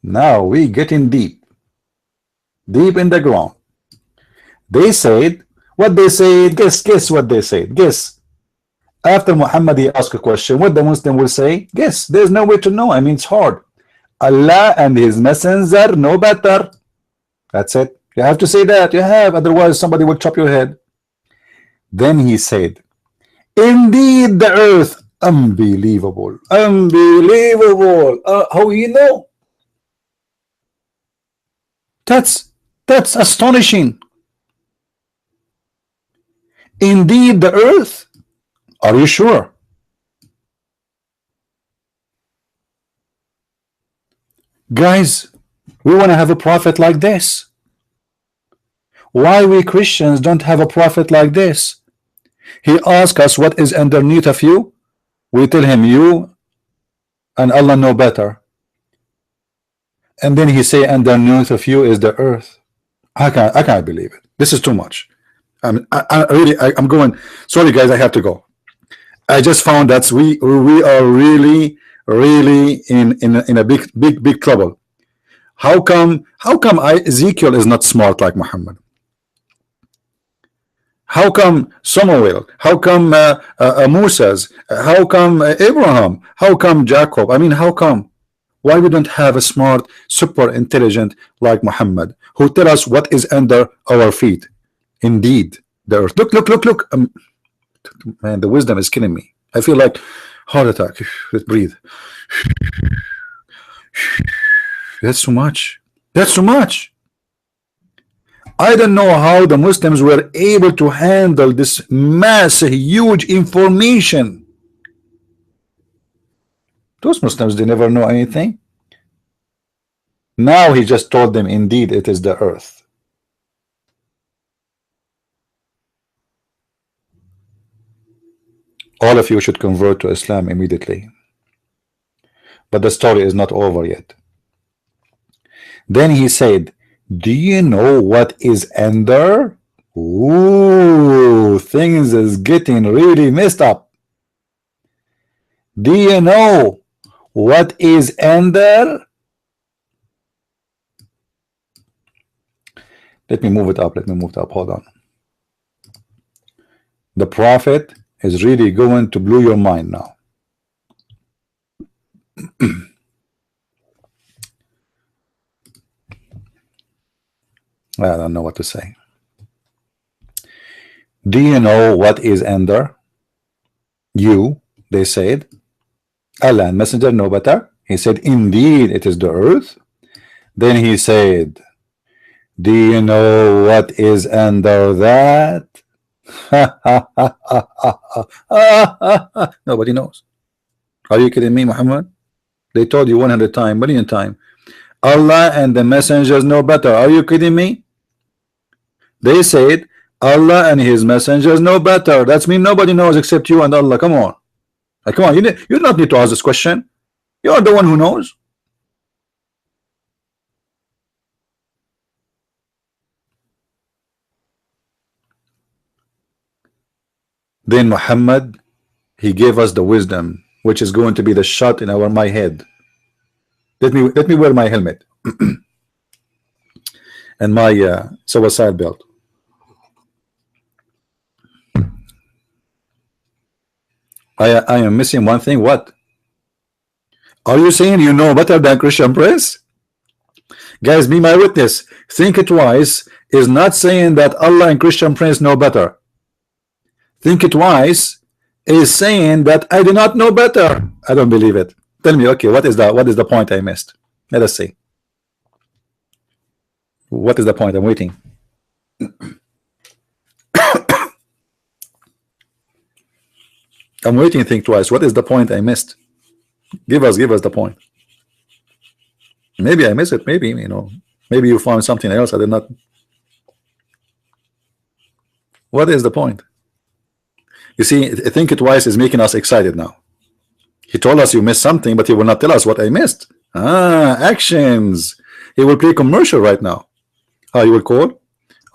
Now we getting deep in the ground. They said what they said. Guess what they said. Guess. After Muhammad he asked a question, what the Muslim will say? Guess. There's no way to know. I mean, it's hard. Allah and his messenger know better. That's it. You have to say that. You have, otherwise somebody will chop your head. Then he said, indeed the earth. Unbelievable. Unbelievable. How you know? That's astonishing. Indeed the earth. Are you sure? Guys, we want to have a prophet like this. Why we Christians don't have a prophet like this? He asks us what is underneath of you. We tell him you and Allah know better. And then he say underneath of you is the earth. I can't believe it. This is too much. I'm going. Sorry guys, I have to go. I just found that we are really in a big trouble. How come Ezekiel is not smart like Muhammad? How come Samuel? How come Moses? How come Abraham? How come Jacob? I mean, how come? Why we don't have a smart, super intelligent like Muhammad who tell us what is under our feet? Indeed, the earth. Look. Man, the wisdom is killing me. I feel like heart attack. Let's breathe. That's too much. That's too much. I don't know how the Muslims were able to handle this massive, huge information. Those Muslims, they never know anything. Now he just told them, indeed, it is the earth. All of you should convert to Islam immediately. But the story is not over yet. Then he said, do you know what is under? Ooh, things is getting really messed up. Do you know what is under? Let me move it up. Hold on. The prophet is really going to blow your mind now. I don't know what to say. Do you know what is under? You, they said. Allah and messenger know better. He said, indeed it is the earth. Then he said, do you know what is under that? Nobody knows. Are you kidding me, Muhammad? They told you 100 times, million times. Allah and the messengers know better. Are you kidding me? They said Allah and his messengers know better. That's mean nobody knows except you and Allah. Come on. Come on. You do not need to ask this question. You are the one who knows. Then Muhammad, he gave us the wisdom, which is going to be the shot in my head. Let me wear my helmet and my suicide belt. I am missing one thing. What? Are you saying you know better than Christian Prince? Guys, be my witness. Think it twice is not saying that Allah and Christian Prince know better. Think it twice is saying that I do not know better. I don't believe it. Tell me, okay, what is that? What is the point I missed? Let us see. What is the point? I'm waiting. I'm waiting. Think twice. What is the point I missed? Give us the point. Maybe I miss it. Maybe, you know, maybe you found something else I did not. What is the point? You see, think it twice is making us excited now. He told us you missed something, but he will not tell us what I missed. Actions. He will play commercial right now. You will call?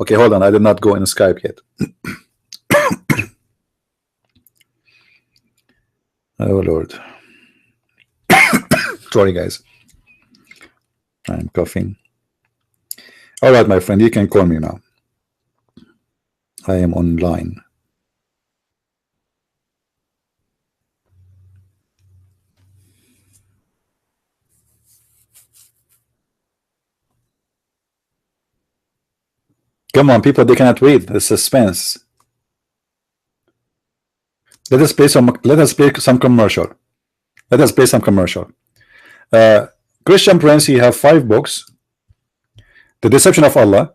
Okay, hold on. I did not go in Skype yet. Oh Lord. Sorry guys, I'm coughing. All right, my friend, you can call me now. I am online. Come on, people, they cannot wait. The suspense. Let us play some commercial. Let us play some commercial. Christian Prince, he have 5 books. The Deception of Allah.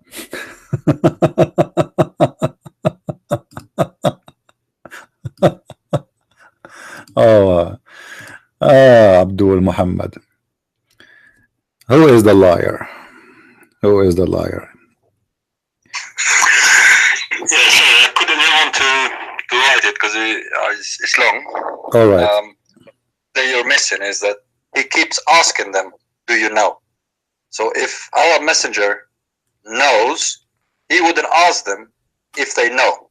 Abdul Muhammad. Who is the liar? Who is the liar? Yes, I couldn't want to write it because it's long. All right. That you're missing is that he keeps asking them, do you know? So if our messenger knows, he wouldn't ask them if they know.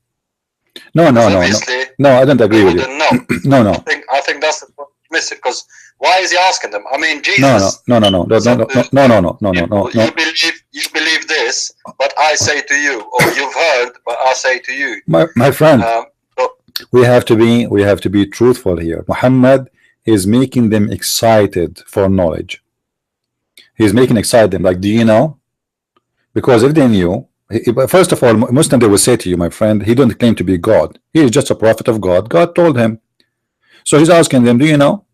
No, I don't agree with you. No. I think that's the point missing, because why is he asking them? I mean, Jesus. No. You believe this, but I say to you, or you've heard, but I say to you. My friend, we have to be truthful here. Muhammad is making them excited for knowledge. He's making excited, like, do you know? Because if they knew, first of all, Muslim, they will say to you, my friend, he don't claim to be God. He is just a prophet of God. God told him. So he's asking them, do you know?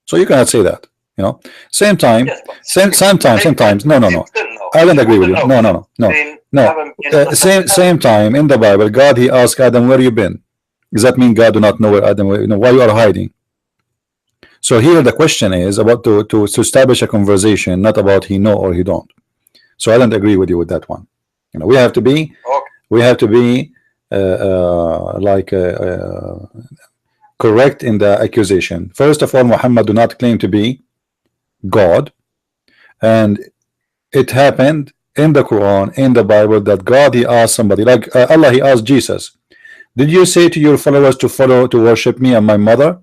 So you cannot say that, you know. Same time, sometimes. No. I don't agree with you. No. Same time in the Bible, God, he asked Adam, where you been? Does that mean God do not know where Adam, you know, why you are hiding? So here the question is about to establish a conversation, not about he know or he don't. So I don't agree with you with that one. You know, we have to be correct in the accusation. First of all, Muhammad do not claim to be God, and it happened in the Quran, in the Bible, that God, he asked somebody, like Allah, he asked Jesus, did you say to your followers to worship me and my mother?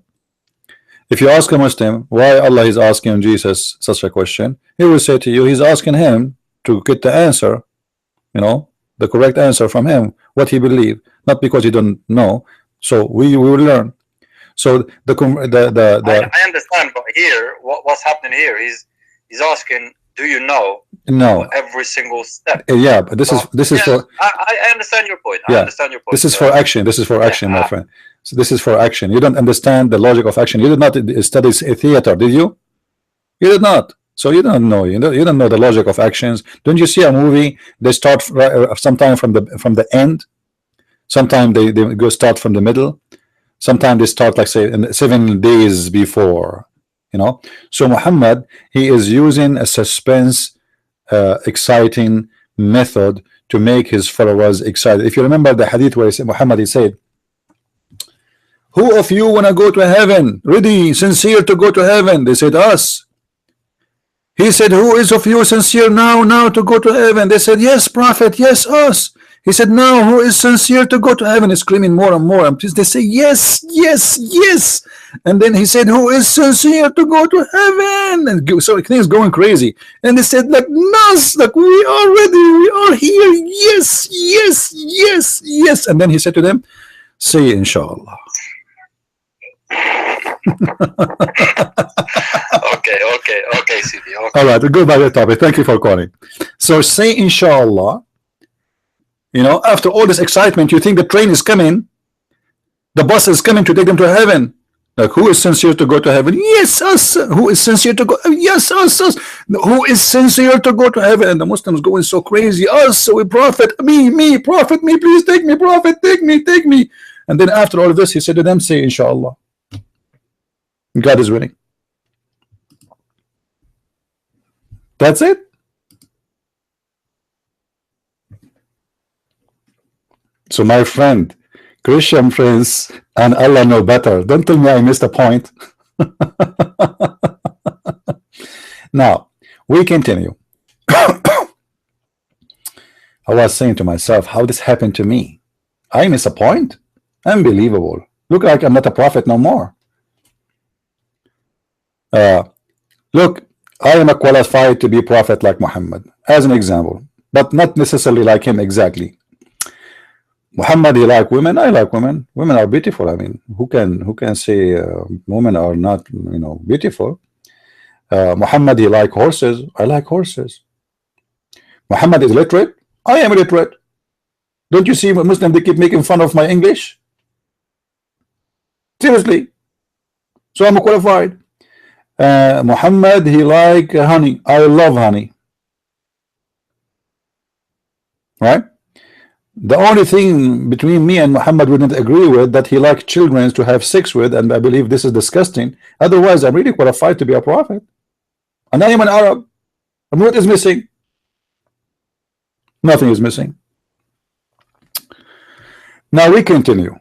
If you ask a Muslim why Allah is asking Jesus such a question, he will say to you, he's asking him to get the answer, you know, the correct answer from him, what he believe, not because he don't know. So we will learn. So I understand, but here, what's happening here is he's asking, do you know? No. Every single step. Yeah, but this is for. I understand your point. Yeah, I understand your point. This is for action. This is for action, my friend. So this is for action. You don't understand the logic of action. You did not study theater, did you? You did not. So you don't know. You don't know the logic of actions. Don't you see a movie? They start sometime from the end. Sometimes they go start from the middle. Sometimes they start, like, say, in 7 days before. You know. So Muhammad, he is using a suspense, exciting method to make his followers excited. If you remember the hadith where Muhammad, he said, who of you wanna go to heaven? Ready, sincere to go to heaven? They said, us. He said, who is of you sincere now to go to heaven? They said, yes, prophet, yes, us. He said, now who is sincere to go to heaven? He's screaming more and more. And they say, yes. And then he said, who is sincere to go to heaven? And so things going crazy. And they said, like us, like we are ready, we are here. Yes. And then he said to them, say inshallah. Okay, CD. Okay. All right, we'll go back to the topic. Thank you for calling. So say inshallah, you know, after all this excitement, you think the train is coming, the bus is coming to take them to heaven. Like, who is sincere to go to heaven? Yes, us. Who is sincere to go? Yes, us. Who is sincere to go to heaven? And the Muslims going so crazy. Us, we prophet, me, prophet, me, please take me, prophet, take me. And then after all of this, he said to them, say inshallah. God is winning. That's it. So my friend, Christian Prince and Allah know better. Don't tell me I missed a point. Now, we continue. I was saying to myself, how this happened to me? I miss a point? Unbelievable. Look like I'm not a prophet no more. Look, I am qualified to be a prophet like Muhammad, as an example, but not necessarily like him exactly. Muhammad, he like women, I like women. Women are beautiful. I mean, who can say women are not, you know, beautiful? Muhammad, he like horses, I like horses. Muhammad is literate, I am illiterate. Don't you see Muslims, they keep making fun of my English? Seriously. So I'm qualified. Muhammad, he like honey, I love honey. Right? The only thing between me and Muhammad wouldn't agree with that he liked children to have sex with, and I believe this is disgusting. Otherwise, I'm really qualified to be a prophet. And I am an Arab. And what is missing? Nothing is missing. Now we continue.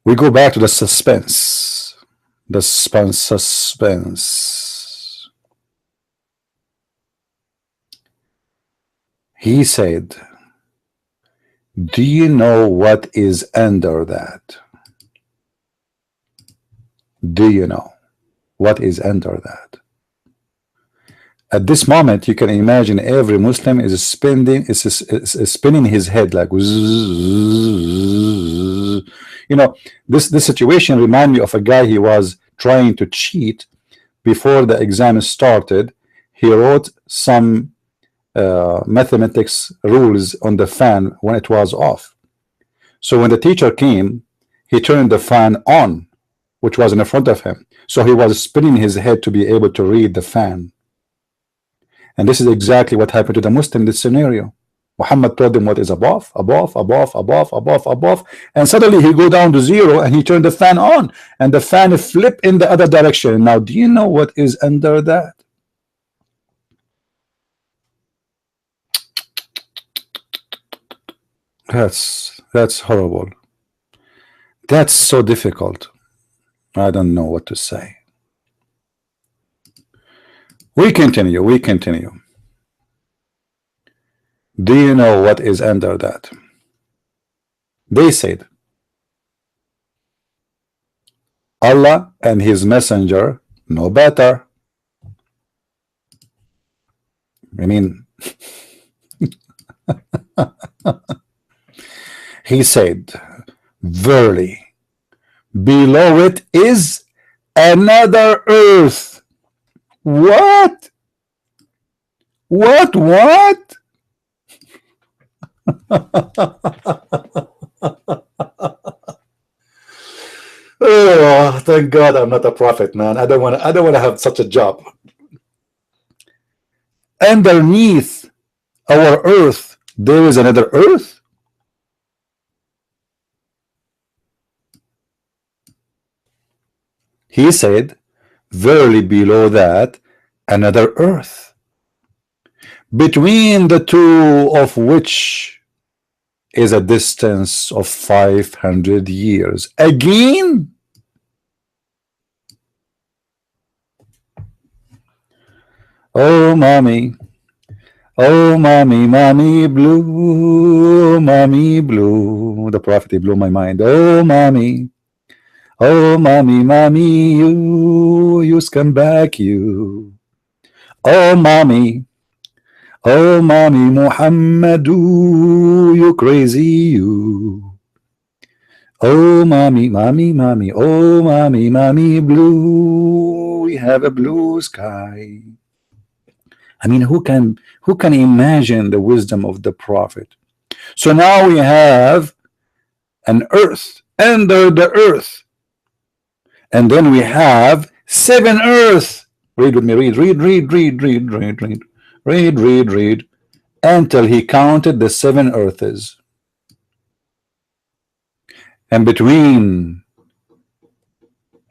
We go back to the suspense. The suspense. He said, do you know what is under that? Do you know what is under that? At this moment, you can imagine every Muslim is spinning his head like, you know, this situation reminds me of a guy. He was trying to cheat before the exam started. He wrote some mathematics rules on the fan when it was off. So when the teacher came, he turned the fan on, which was in front of him. So he was spinning his head to be able to read the fan. And this is exactly what happened to the Muslim in this scenario. Muhammad told him what is above, and suddenly he go down to zero and he turned the fan on, and the fan flip in the other direction. Now, do you know what is under that? That's horrible. That's so difficult. I don't know what to say. We continue. Do you know what is under that? They said, Allah and his messenger know better. I mean, he said, verily, below it is another earth. What? Oh, thank God I'm not a prophet, man. I don't want to have such a job. Underneath our earth, there is another earth. He said, verily below that another earth, between the two of which is a distance of 500 years. Again? Oh mommy, mommy blue, the prophet, he blew my mind. Oh mommy, you scumbag, you. Oh mommy, Muhammadu, you crazy, you. Oh, mommy, mommy, mommy, oh, mommy, mommy, blue. We have a blue sky. I mean, who can imagine the wisdom of the prophet? So now we have an earth under the earth, and then we have 7 earths. Read with me, read until he counted the 7 earths, and between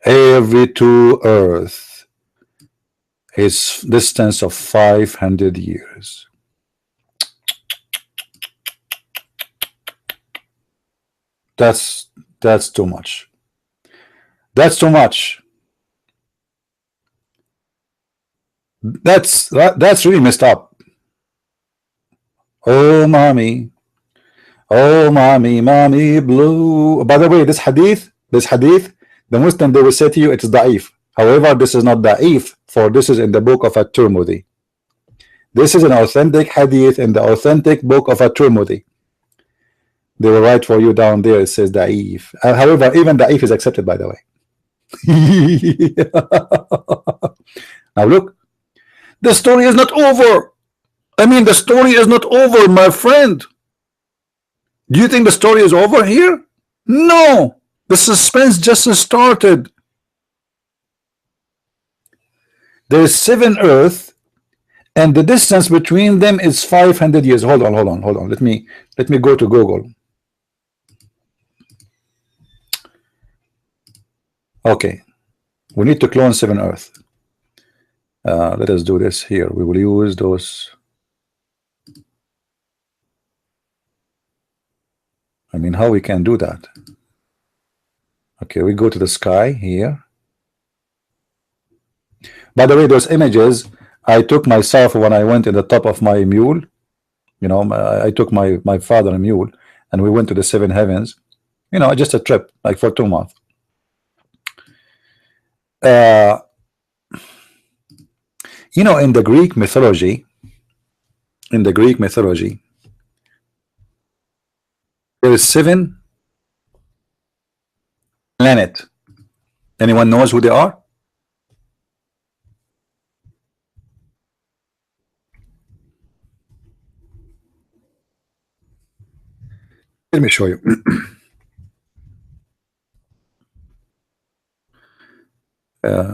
every 2 earths is distance of 500 years. That's too much. That's too much. That's really messed up. Oh, mommy, mommy blue. By the way, this hadith, the Muslim, they will say to you it's da'if. However, this is not da'if, for this is in the book of At-Tirmidhi. This is an authentic hadith in the authentic book of At-Tirmidhi. They will write for you down there, it says da'if. However, even da'if is accepted, by the way. Now look, the story is not over. I mean, the story is not over, my friend. Do you think the story is over here? No, the suspense just started. There is 7 earth, and the distance between them is 500 years. Hold on. Let me go to Google. Okay, we need to clone 7 earth. Let us do this here. We will use those. I mean, how we can do that? Okay, we go to the sky here. By the way, those images I took myself when I went in the top of my mule. You know, I took my father a mule, and we went to the 7 heavens. You know, just a trip, like for 2 months. You know, in the Greek mythology, there is 7 planets. Anyone knows who they are? Let me show you.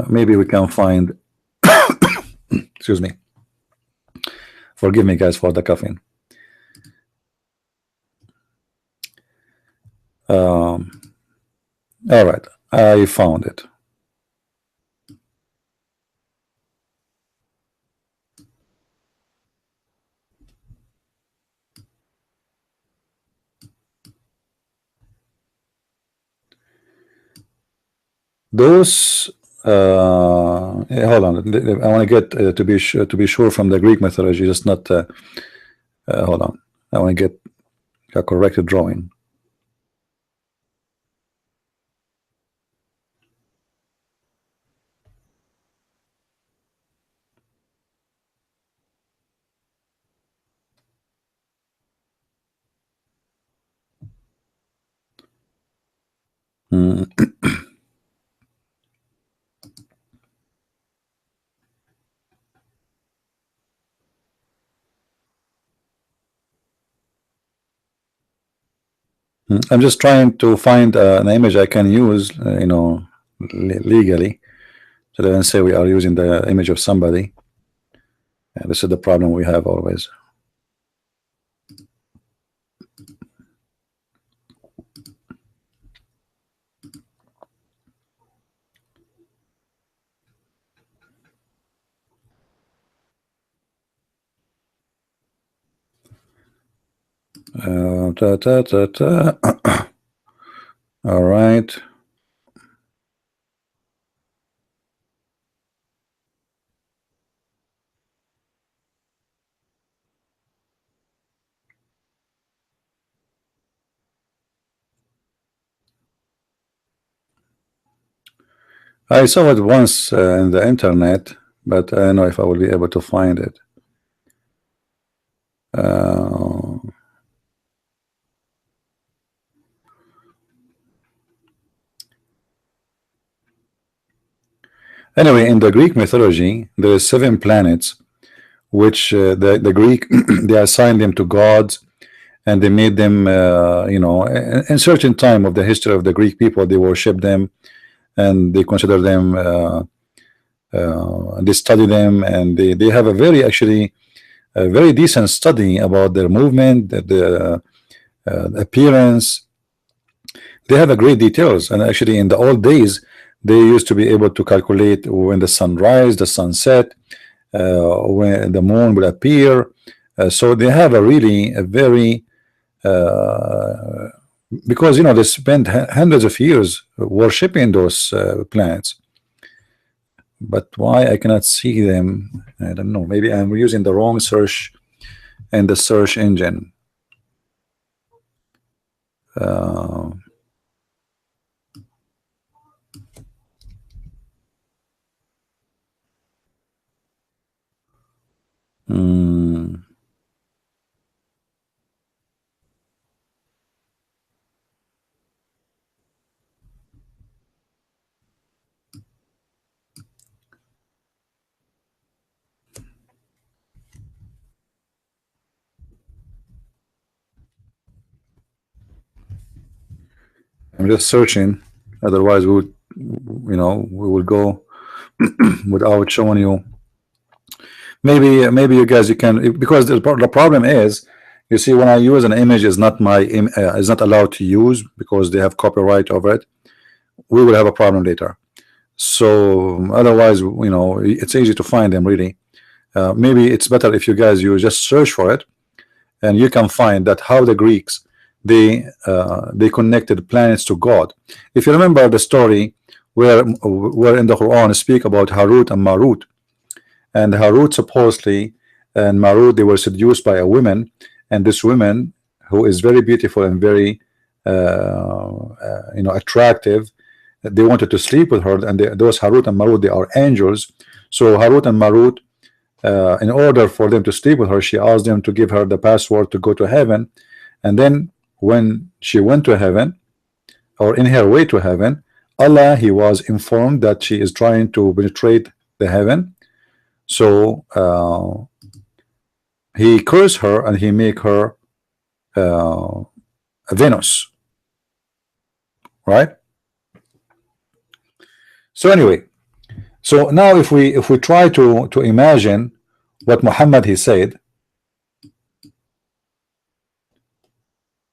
Maybe we can find. Excuse me. Forgive me, guys, for the coughing. All right, I found it. Those hold on, I want to get to be sure from the Greek mythology, just not hold on, I want to get a corrected drawing. I'm just trying to find an image I can use, you know, legally, so they don't say we are using the image of somebody. And this is the problem we have always. All right. I saw it once in the internet, but I don't know if I will be able to find it. Anyway, in the Greek mythology, there are 7 planets which the Greek they assigned them to gods, and they made them you know, in certain time of the history of the Greek people, they worship them and they consider them they study them, and they have a very actually a very decent study about their movement, the appearance. They have a great details, and actually in the old days they used to be able to calculate when the sun rise, the sunset, when the moon will appear. So they have a really a very because you know they spent hundreds of years worshiping those planets. But why I cannot see them? I don't know. Maybe I'm using the wrong search in the search engine. I'm just searching. Otherwise, we would, you know, we will go without showing you. Maybe you guys you can, because the problem is, you see, when I use an image is not my is not allowed to use because they have copyright over it. We will have a problem later. So otherwise, you know, it's easy to find them really. Maybe it's better if you guys you just search for it, and you can find that how the Greeks they connected planets to God. If you remember the story where in the Quran speak about Harut and Marut, and Harut supposedly and Marut, they were seduced by a woman, and this woman who is very beautiful and very you know, attractive, they wanted to sleep with her, and those Harut and Marut, they are angels. So Harut and Marut, in order for them to sleep with her, she asked them to give her the password to go to heaven. And then when she went to heaven, or in her way to heaven, Allah, he was informed that she is trying to penetrate the heaven. So he cursed her and he make her a Venus, right? So anyway, so now if we try to imagine what Muhammad he said,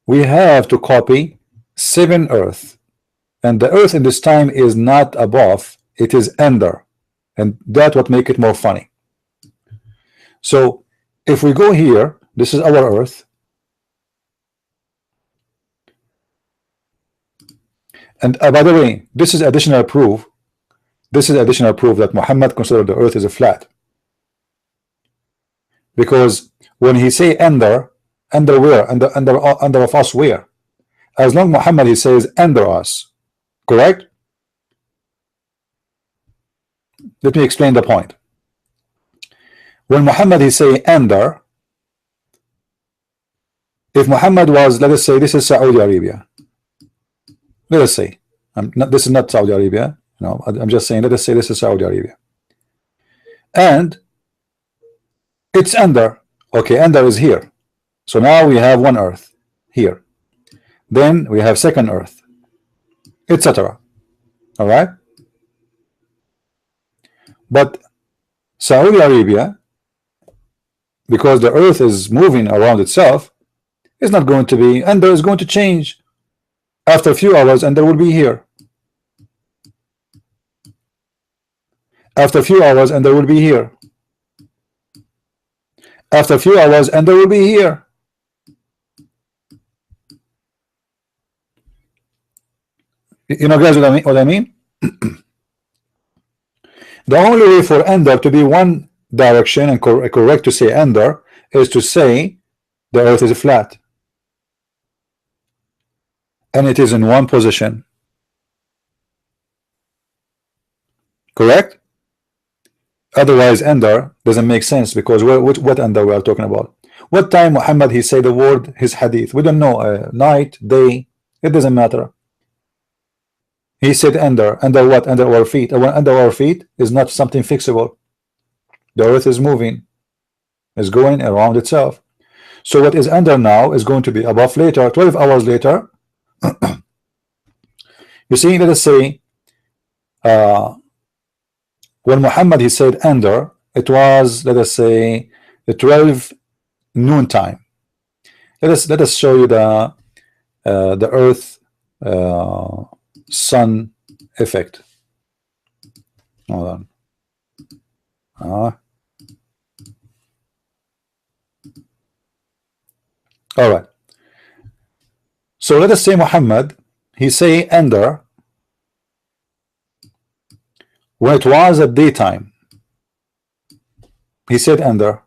we have to copy 7 earth, and the earth in this time is not above, it is under, and that's what make it more funny. So if we go here, this is our earth, and by the way, this is additional proof. This is additional proof that Muhammad considered the earth is a flat, because when he say under where, under of us where? As long Muhammad he says under us, correct? Let me explain the point. When Muhammad he say under, if Muhammad was, let us say this is Saudi Arabia, let us say, this is not Saudi Arabia, no, I'm just saying, let us say this is Saudi Arabia, and it's under, okay, under is here. So now we have one earth here, then we have second earth, etc. All right, but Saudi Arabia, because the earth is moving around itself, is not going to be, and there is going to change after a few hours, and there will be here. After a few hours, and there will be here. After a few hours, and there will be here. You know, guys, what I mean? The only way for under to be one direction and correct to say under is to say the earth is flat and it is in one position, correct? Otherwise under doesn't make sense, because what under we are talking about? What time Muhammad he say the word, his hadith? We don't know, night, day, it doesn't matter. He said under what? Under our feet. Under our feet is not something fixable. The earth is moving, is going around itself. So what is under now is going to be above later, 12 hours later. You see, let us say when Muhammad he said under, it was, let us say, the 12 noon time. Let us show you the earth sun effect. Hold on. All right. So let us say Muhammad he say under when it was at daytime. He said under,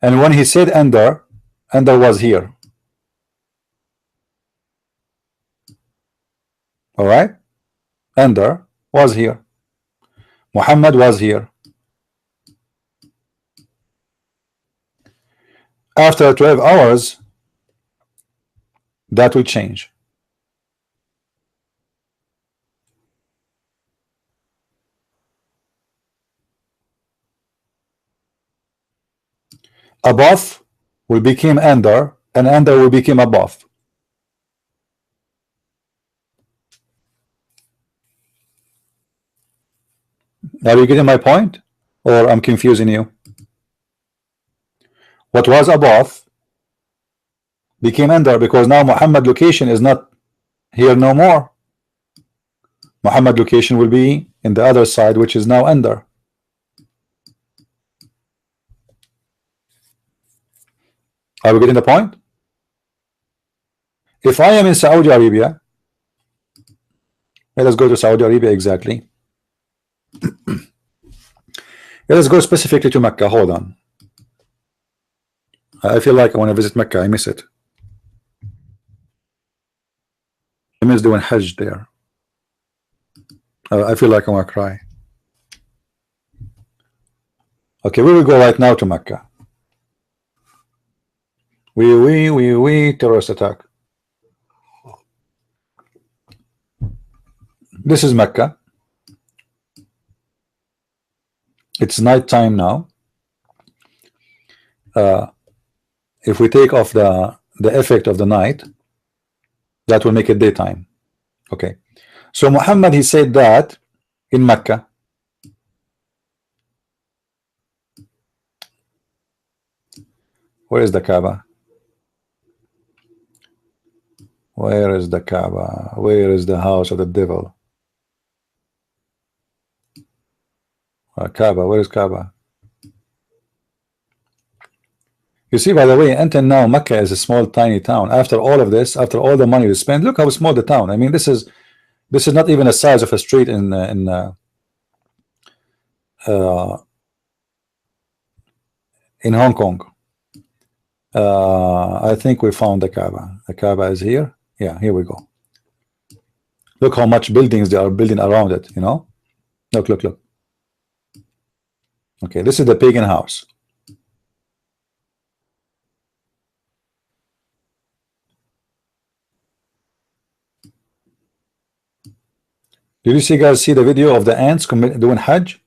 and when he said under was here. All right, under was here. Muhammad was here. After 12 hours, that will change. Above will become under, and under will become above. Are you getting my point, or I'm confusing you? What was above became under, because now Muhammad location is not here no more. Muhammad location will be in the other side, which is now under. Are we getting the point? If I am in Saudi Arabia, let us go to Saudi Arabia exactly. Let us go specifically to Mecca. Hold on. I feel like I want to visit Mecca. I miss it. I miss doing Hajj there. I feel like I want to cry. Okay, we will go right now to Mecca. Terrorist attack. This is Mecca. It's night time now. If we take off the effect of the night, that will make it daytime. Okay, so Muhammad he said that in Mecca. Where is the Kaaba? Where is the Kaaba? Where is the house of the devil? Kaaba, where is Kaaba? You see, by the way, until now Mecca is a small tiny town. After all of this, after all the money we spent, look how small the town. I mean, this is not even the size of a street in Hong Kong. I think we found the Kaaba. The Kaaba is here. Yeah, here we go. Look how much buildings they are building around it, you know. Look. Okay, this is the pagan house. Did you guys see the video of the ants doing Hajj?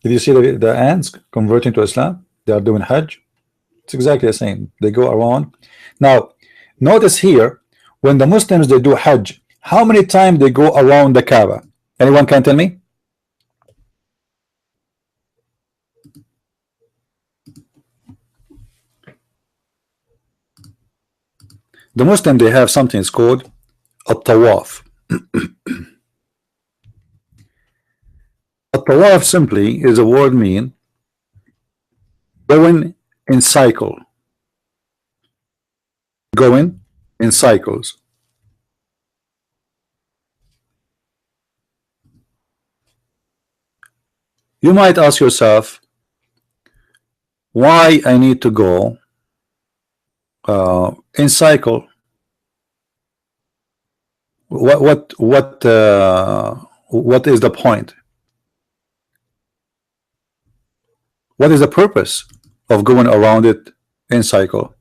Did you see the ants converting to Islam? They are doing Hajj. It's exactly the same. They go around. Now, notice here, when the Muslims they do Hajj, how many times they go around the Kaaba? Anyone can tell me? The Muslim they have something it's called a tawaf. A tawaf simply is a word mean going in cycle. Going in cycles. You might ask yourself why I need to go in cycle. What is the point? What is the purpose of going around it in cycle?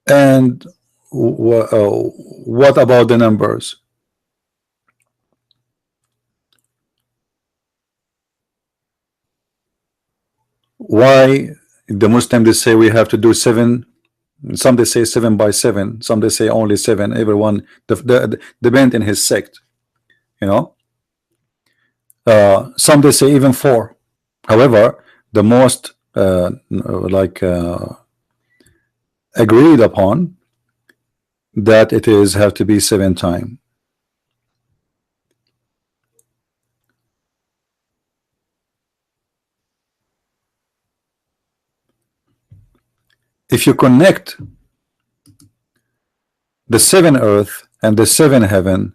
And what about the numbers? Why the Muslims they say we have to do 7? Some they say 7 by 7, some they say only 7. Everyone depend in his sect, you know. Some they say even 4. However, the most agreed upon that it is have to be 7 times. If you connect the 7 earth and the 7 heaven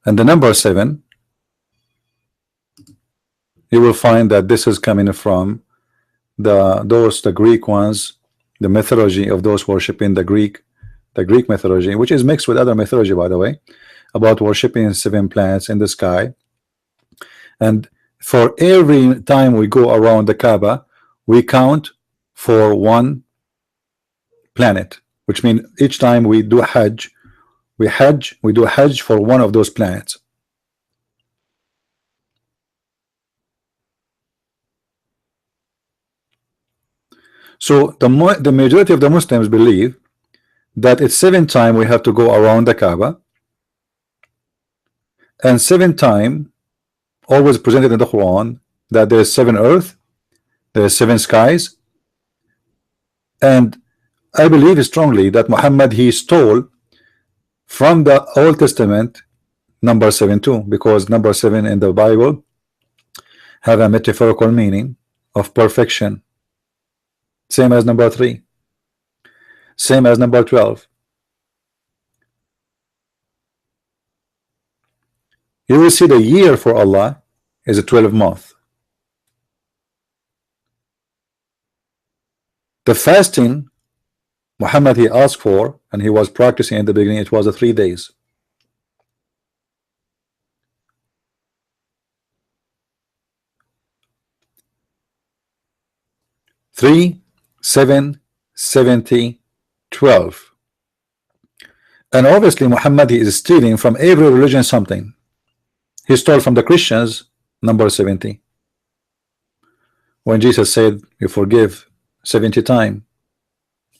and the number 7, you will find that this is coming from the Greek ones, the mythology of those worshiping the Greek mythology, which is mixed with other mythology, by the way, about worshiping 7 planets in the sky. And for every time we go around the Kaaba, we count for 1 planet, which means each time we do Hajj, we do Hajj for 1 of those planets. So the majority of the Muslims believe that it's 7 times we have to go around the Kaaba, and 7 times always presented in the Quran that there is 7 earth, there is 7 skies. And I believe strongly that Muhammad, he stole from the Old Testament number 7 too, because number 7 in the Bible have a metaphorical meaning of perfection, same as number 3, same as number 12. You will see the year for Allah is a 12 month. The fasting Muhammad he asked for and he was practicing in the beginning, it was 3 days. Three, 7, 70, 12. And obviously Muhammad he is stealing from every religion something. He stole from the Christians number 70. When Jesus said you forgive 70 times,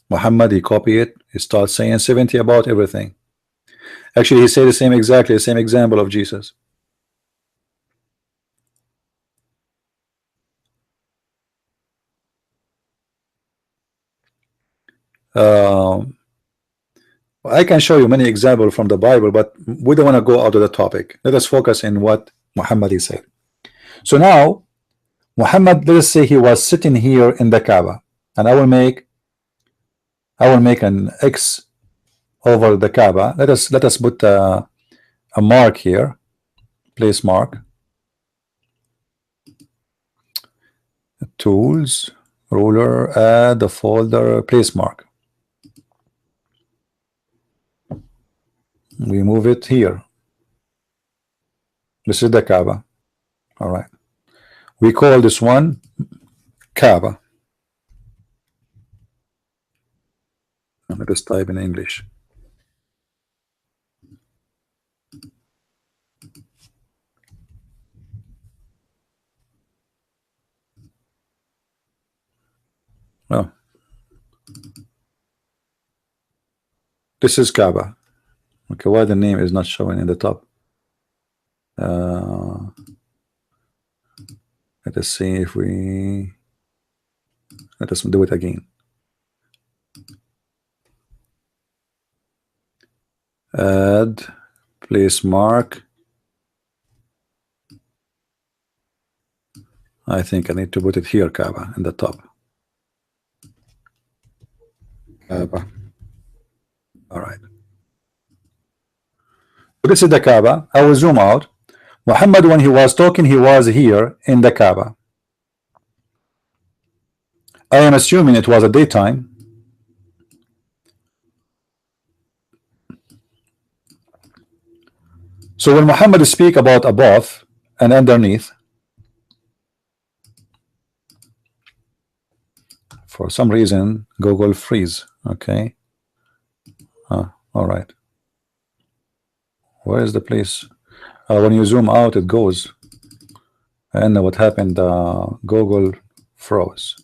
Muhammad he copied it. He starts saying 70 about everything. Actually he said the same, exactly the same example of Jesus. I can show you many examples from the Bible, but we don't want to go out of the topic. Let us focus in what Muhammad he said. So now Muhammad, let us say he was sitting here in the Kaaba, and I will make an X over the Kaaba. Let us put a mark here, place mark, tools, ruler, add the folder, place mark. We move it here. This is the Kaaba. All right. We call this one Kaaba. Let us type in English. Oh. This is Kaaba. Okay, why the name is not showing in the top? Let us see if we let us do it again. Add place mark. I think I need to put it here, Kaaba, in the top. Kaaba. All right. So this is the Kaaba. I will zoom out. Muhammad, when he was talking, he was here in the Kaaba. I am assuming it was a daytime. So when Muhammad speak about above and underneath, for some reason Google freeze. Okay. All right. Where is the place? When you zoom out, it goes. And what happened? Google froze.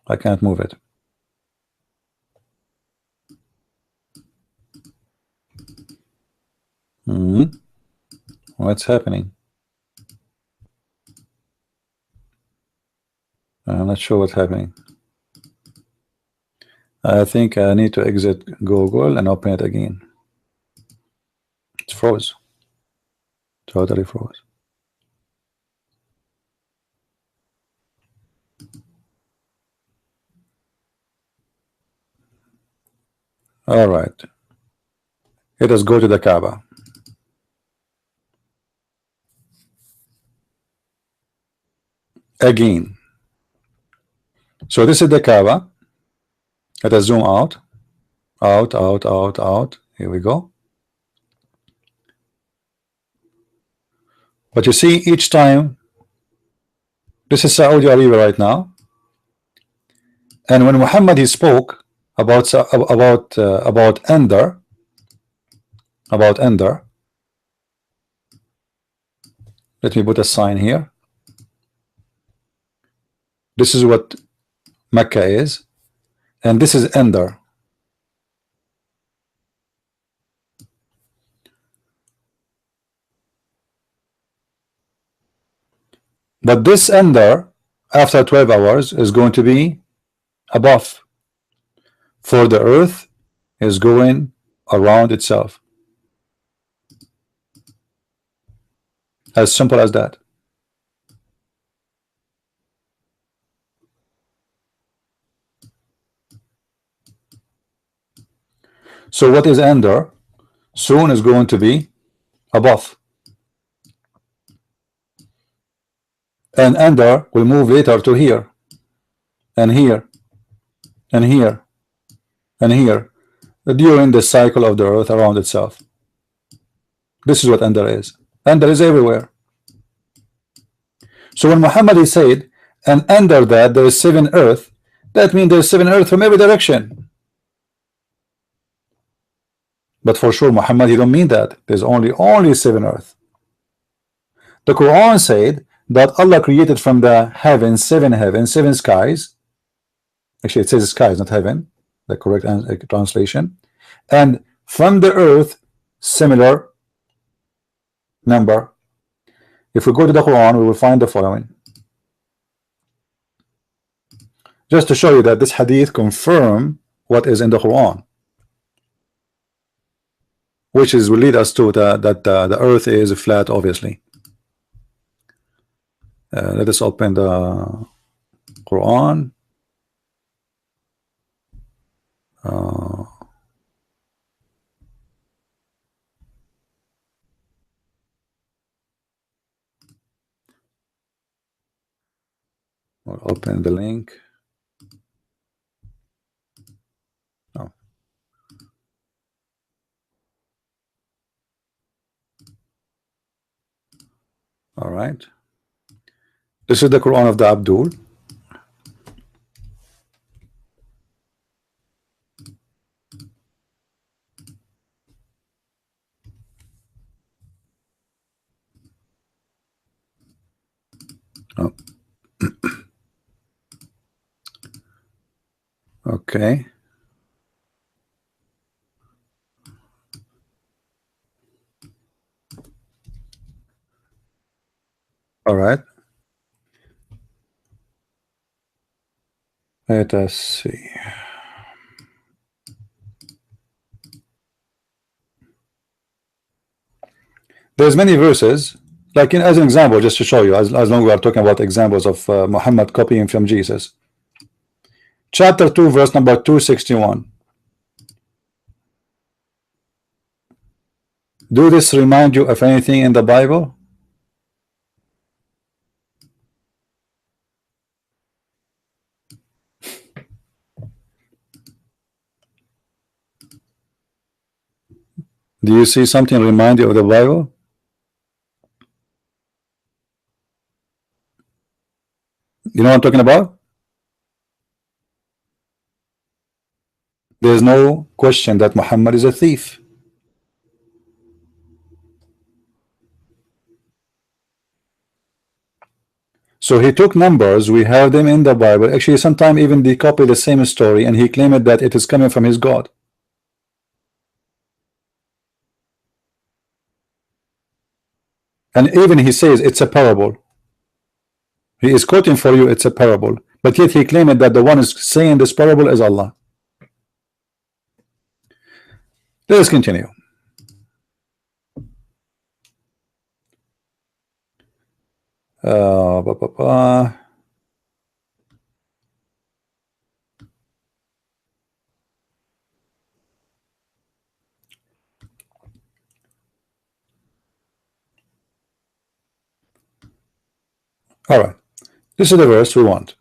I can't move it. What's happening? I'm not sure what's happening. I think I need to exit Google and open it again. It's froze. Totally froze. All right. Let us go to the Kaaba. Again. So this is the Kaaba. Let us zoom out. Out, out, out, out. Here we go. But you see, each time, this is Saudi Arabia right now. And when Muhammad he spoke about Ender, let me put a sign here. This is what Mecca is, and this is Ender. But this Ender, after 12 hours, is going to be above, for the earth is going around itself. As simple as that. So what is Ender? Soon is going to be above. And Ender will move later to here, and here, and here, and here, during the cycle of the earth around itself. This is what Ender is. Ender is everywhere. So when Muhammad he said, and under that there is 7 earth, that means there is 7 earth from every direction. But for sure Muhammad he don't mean that. There's only 7 earth. The Quran said that Allah created from the heavens 7 heavens, 7 skies. Actually it says skies, not heaven, the correct translation. And from the earth similar number. If we go to the Quran, we will find the following. Just to show you that this hadith confirm what is in the Quran, which is will lead us to that the earth is flat, obviously. Let us open the Quran. We'll open the link. Oh. All right. This is the Quran of the Abdul. Oh. Okay. All right. Let us see. There's many verses, like as an example, just to show you, as long as we are talking about examples of Muhammad copying from Jesus. Chapter 2, verse number 261. Do this remind you of anything in the Bible? Do you see something remind you of the Bible? You know what I'm talking about? There is no question that Muhammad is a thief. So he took numbers, we have them in the Bible. Actually, sometimes even they copy the same story and he claimed that it is coming from his God. And even he says it's a parable. He is quoting for you, it's a parable. But yet he claimed that the one is saying this parable is Allah. Let us continue. All right. This is the verse we want.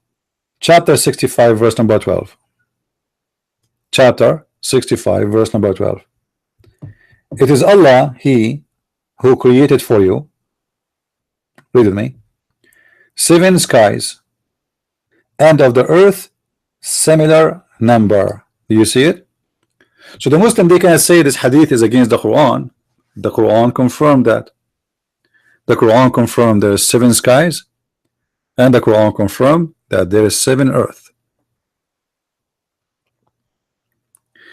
Chapter 65, verse number 12. Chapter 65, verse number 12. It is Allah, He, who created for you, read with me, 7 skies, and of the earth, similar number. Do you see it? So the Muslim, they can say this hadith is against the Quran. The Quran confirmed that. The Quran confirmed there is 7 skies, and the Quran confirmed that there is 7 earth.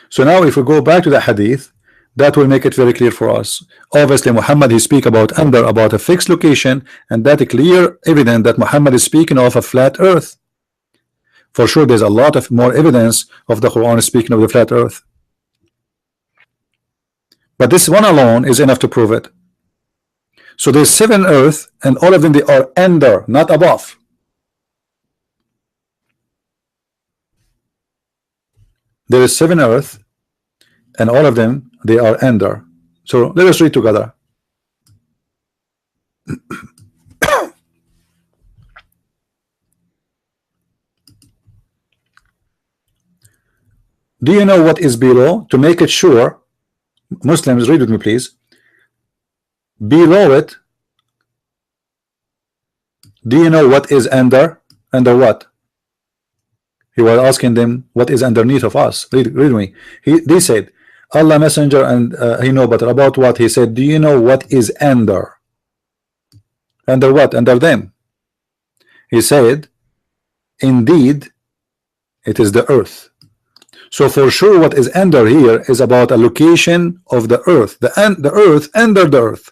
So now if we go back to the hadith, that will make it very clear for us. Obviously Muhammad, he speak about under, about a fixed location, and that is clear evidence that Muhammad is speaking of a flat earth. For sure there's a lot of more evidence of the Quran speaking of the flat earth. But this one alone is enough to prove it. So there's 7 earth, and all of them they are under, not above. There is 7 earth, and all of them they are under. So let us read together. Do you know what is below? To make it sure, Muslims, read with me please. Below it, do you know what is under? Under what? He was asking them what is underneath of us. Read me. They said Allah Messenger, and he know, but about what? He said, do you know what is under? Under what? Under them. He said, indeed it is the earth. So for sure what is under here is about a location of the earth, the earth under the earth.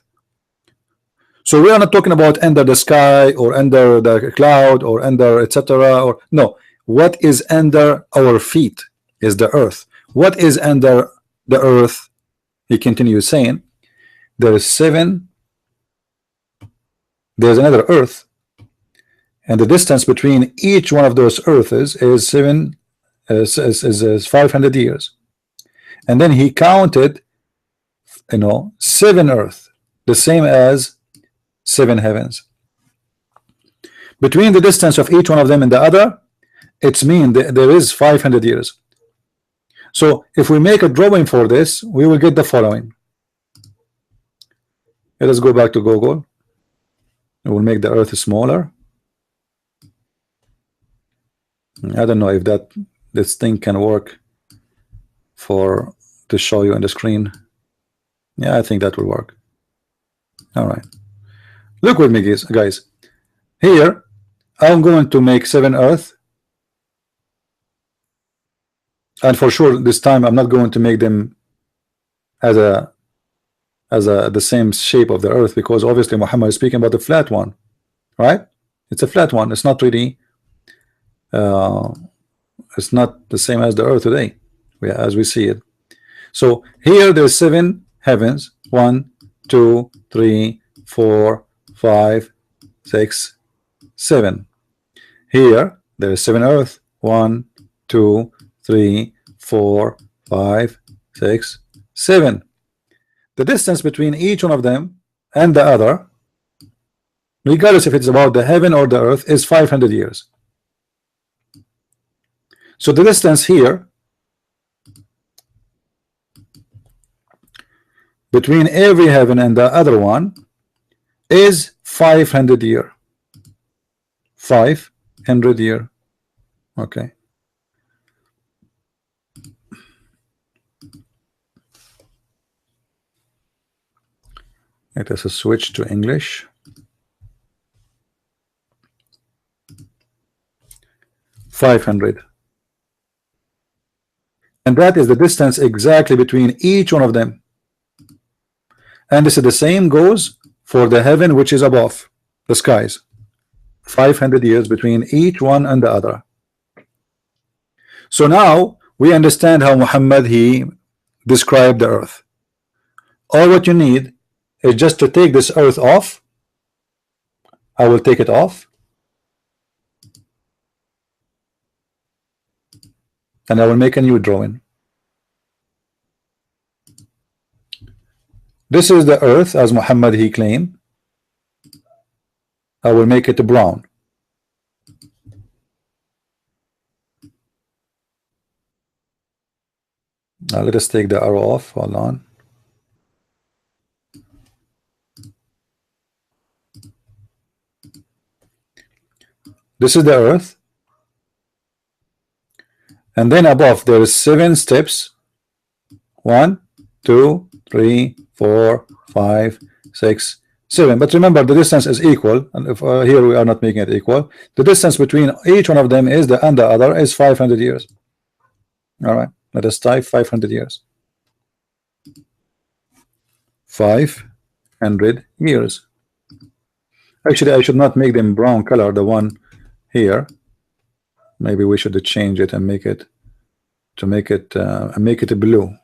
So we are not talking about under the sky or under the cloud or under etc. or no. What is under our feet is the earth. What is under the earth? He continues saying, there is 7. There's another earth, and the distance between each one of those earths is 7. Is 500 years, and then he counted, 7 earth, the same as 7 heavens. Between the distance of each one of them and the other, it's mean that there is 500 years. So if we make a drawing for this, we will get the following. Let us go back to Google. We will make the earth smaller. I don't know if this thing can work to show you on the screen. Yeah, I think that will work. All right, look with me guys. Here I'm going to make 7 earth, and for sure this time I'm not going to make them as the same shape of the earth, because obviously Muhammad is speaking about the flat one, right? It's a flat one. It's not really it's not the same as the earth today as we see it. So here there's 7 heavens, 1 2 3 4 5 6 7. Here there is 7 earth, 1 2 3 4 5 6 7. The distance between each one of them and the other, regardless if it's about the heaven or the earth, is 500 years. So the distance here between every heaven and the other one is 500 year. 500 year. Okay. Let us switch to English. 500. And that is the distance exactly between each one of them. And this is the same goes for the heaven which is above the skies. 500 years between each one and the other. So now we understand how Muhammad he described the earth. All what you need is just to take this earth off. I will take it off. And I will make a new drawing. This is the earth as Muhammad he claimed. I will make it brown. Now let us take the arrow off. Hold on. This is the earth. And then above there is 7 steps. 1, 2, 3, 4, 5, 6, 7. But remember the distance is equal. And if here we are not making it equal. The distance between each one of them is the and the other is 500 years. All right. Let us type 500 years. 500 years. Actually, I should not make them brown color. The one here. Maybe we should change it and make it blue.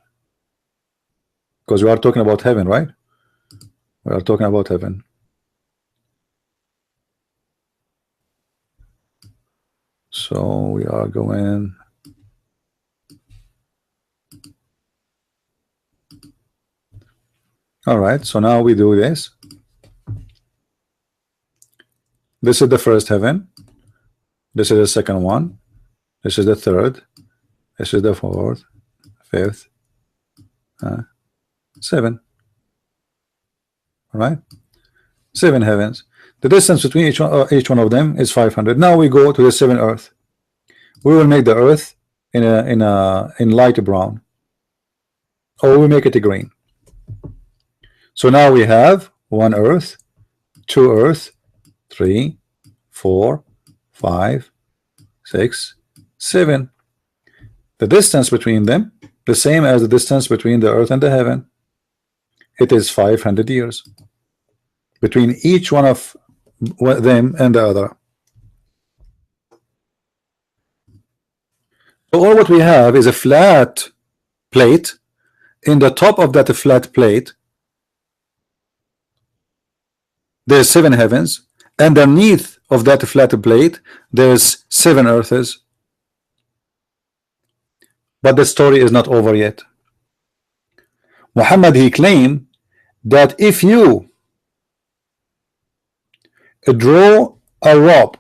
Because we are talking about heaven, right? We are talking about heaven. So we are going. All right, so now we do this. This is the first heaven. This is the second one. This is the third. This is the fourth, fifth, 7. All right, 7 heavens. The distance between each one of them is 500. Now we go to the 7th earth. We will make the earth in light brown, or we make it a green. So now we have 1 earth, 2 earth, 3, 4, 5, 6, 7. The distance between them the same as the distance between the earth and the heaven. It is 500 years between each one of them and the other. So all what we have is a flat plate. In the top of that flat plate there's 7 heavens. Underneath of that flat plate there's 7 earths. But the story is not over yet. Muhammad he claimed that if you draw a rope,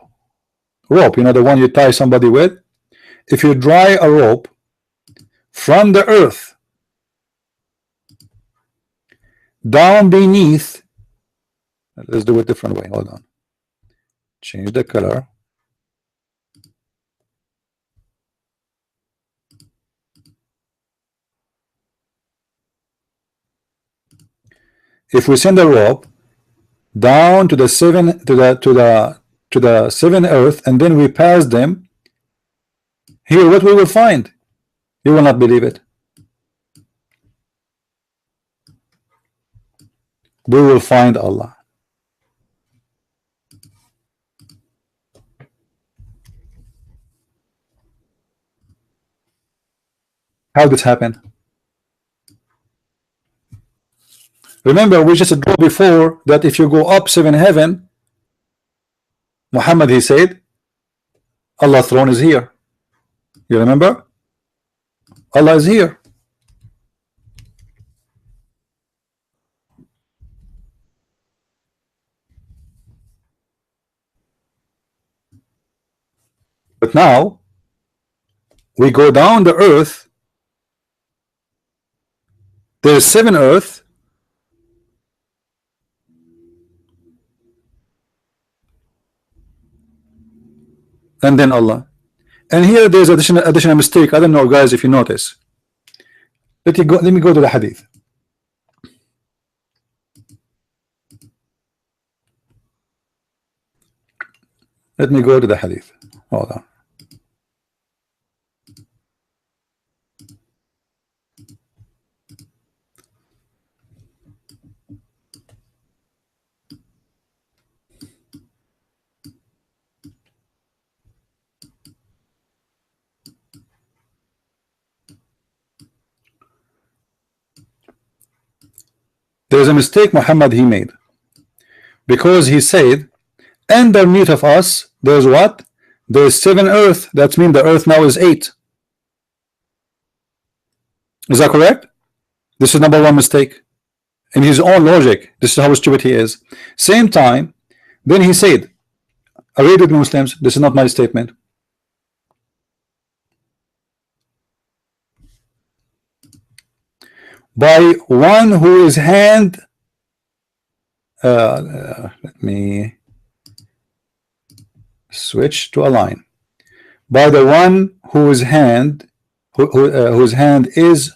you know, the one you tie somebody with, if you draw a rope from the earth down beneath, let's do it different way. Hold on. Change the color. If we send a rope down to the 7 to the 7 earth, and then we pass them here, what we will find, you will not believe it. We will find Allah. How did this happen? Remember, we just drew before that if you go up 7 heaven, Muhammad he said, Allah's throne is here. You remember? Allah is here. But now we go down the earth. There's 7 earth. And then Allah. And here there's additional mistake. I don't know, guys, if you notice. Let me go to the hadith. Let me go to the hadith. Hold on. There's a mistake Muhammad he made, because he said underneath of us there's what? There's 7 earth. That means the earth now is 8. Is that correct? This is number 1 mistake in his own logic. This is how stupid he is. Same time, then he said, I read it, Muslims, this is not my statement. By one who is hand, let me switch to a line. By the one whose hand, whose hand is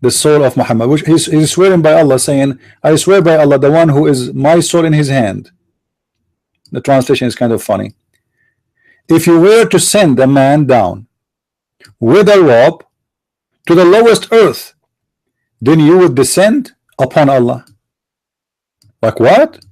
the soul of Muhammad, which he's swearing by Allah, saying, I swear by Allah, the one who is my soul in his hand. The translation is kind of funny. If you were to send a man down with a rope to the lowest earth, then you would descend upon Allah. Like what?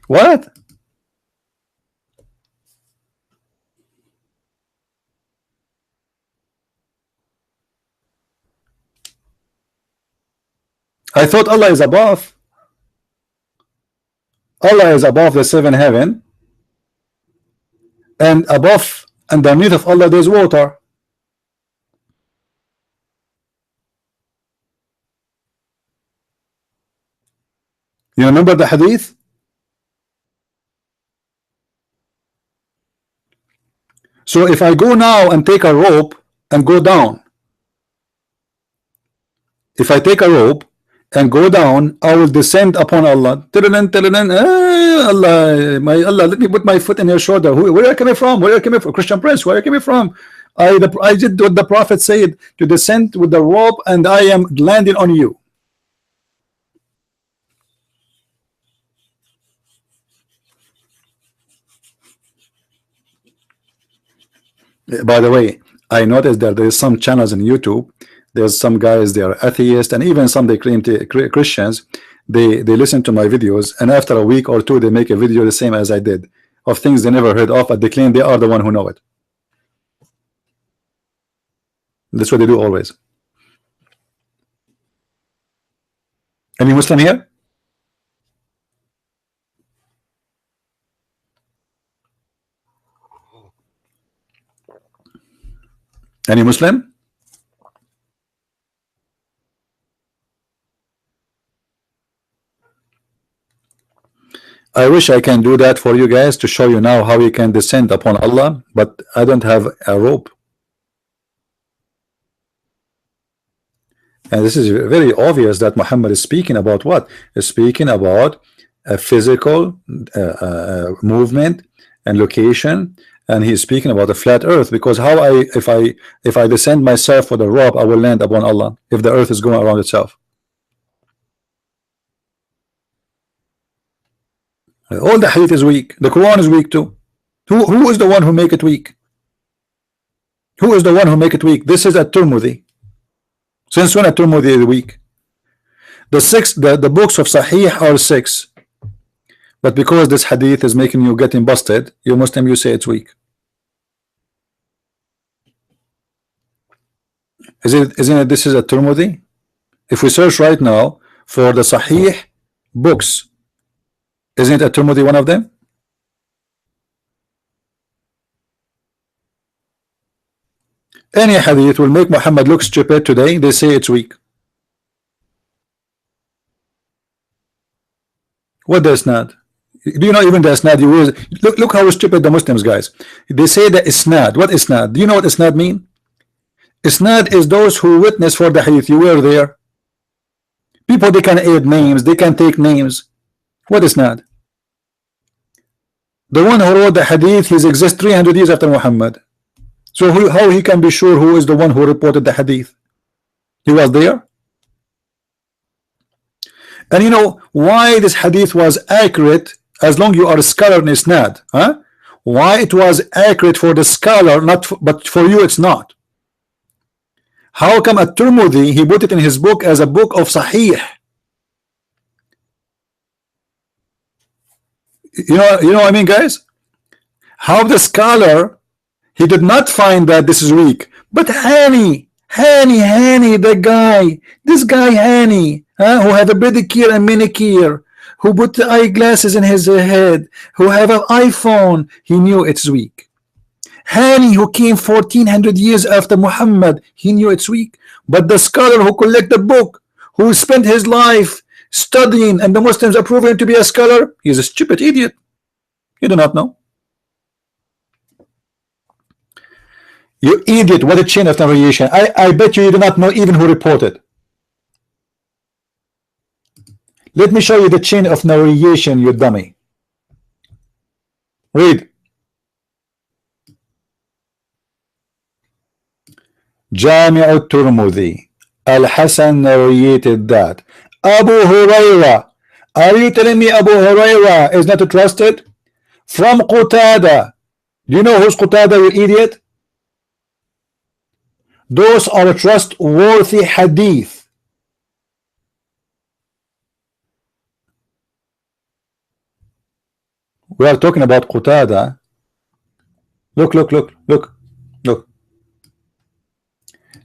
What? I thought Allah is above. Allah is above the 7 heaven, and above, underneath of Allah there's water. You remember the hadith? So if I go now and take a rope and go down, if I take a rope and go down, I will descend upon Allah. Allah, my Allah, let me put my foot in your shoulder. Where are you coming from? Where are you coming from? Christian Prince, where are you coming from? I did what the Prophet said, to descend with the rope, and I am landing on you. By the way, I noticed that there is some channels on YouTube. There's some guys, they are atheists, and even some they claim to Christians. They listen to my videos, and after a week or two they make a video the same as I did, of things they never heard of, but they claim they are the one who know it. That's what they do always. Any Muslim here? Any Muslim? I wish I can do that for you guys, to show you now how you can descend upon Allah, but I don't have a rope. And this is very obvious that Muhammad is speaking about what? He's speaking about a physical movement and location, and he's speaking about a flat earth, because how if I descend myself with a rope, I will land upon Allah if the earth is going around itself. All the hadith is weak. The Quran is weak too. Who is the one who make it weak? Who is the one who make it weak? This is a Tirmidhi. Since when a Tirmidhi is weak? The books of Sahih are 6, but because this hadith is making you getting busted, you Muslim, you say it's weak. Isn't it this is a Tirmidhi? If we search right now for the Sahih books, isn't it a Tirmidhi one of them? Any hadith will make Muhammad look stupid today. They say it's weak. What the isnad? Do you know even the isnad? Look how stupid the Muslims, guys. They say the isnad. What isnad? Do you know what isnad mean? Isnad is those who witness for the hadith. You were there. People, they can add names. They can take names. What isnad? The one who wrote the hadith, he exists 300 years after Muhammad. So how he can be sure who is the one who reported the hadith? He was there. And you know why this hadith was accurate, as long you are a scholar in Isnad, huh? Why it was accurate for the scholar, but for you it's not. How come at-Tirmidhi he put it in his book as a book of Sahih? You know what I mean, guys? How the scholar, he did not find that this is weak, but Hani, this guy Hani, who had a pedicure and manicure, who put the eyeglasses in his head, who have an iPhone, he knew it's weak. Hani, who came 1400 years after Muhammad, he knew it's weak. But the scholar who collected the book, who spent his life studying, and the Muslims approve him to be a scholar, he's a stupid idiot. You do not know. You idiot, what a chain of narration. I bet you do not know even who reported. Let me show you the chain of narration, you dummy. Read. Jami' al-Tirmidhi. Al-Hasan narrated that Abu Huraira. Are you telling me Abu Huraira is not trusted? From Qatada. Do you know who's Qatada, you idiot? Those are trustworthy hadith. We are talking about Qatada. Look.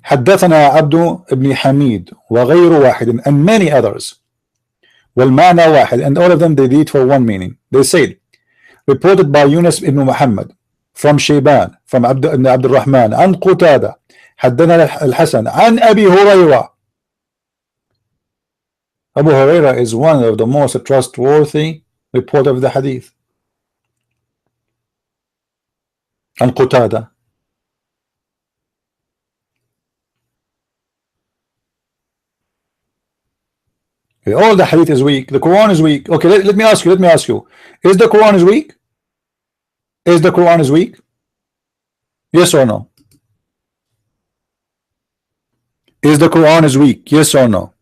حدثنا عبد بن حميد وغير واحد and many others. والمعنى واحد, and all of them they did for one meaning. They said, reported by Yunus ibn Muhammad from Shayban from Abd ibn Abd al-Rahman عن قتادة حدثنا الحسن عن أبي هريرة. Abu Huraira is one of the most trustworthy reporter of the hadith. عن قتادة. All the hadith is weak. The Quran is weak. Okay, let me ask you. Is the Quran is weak? Is the Quran is weak? Yes or no? Is the Quran is weak? Yes or no?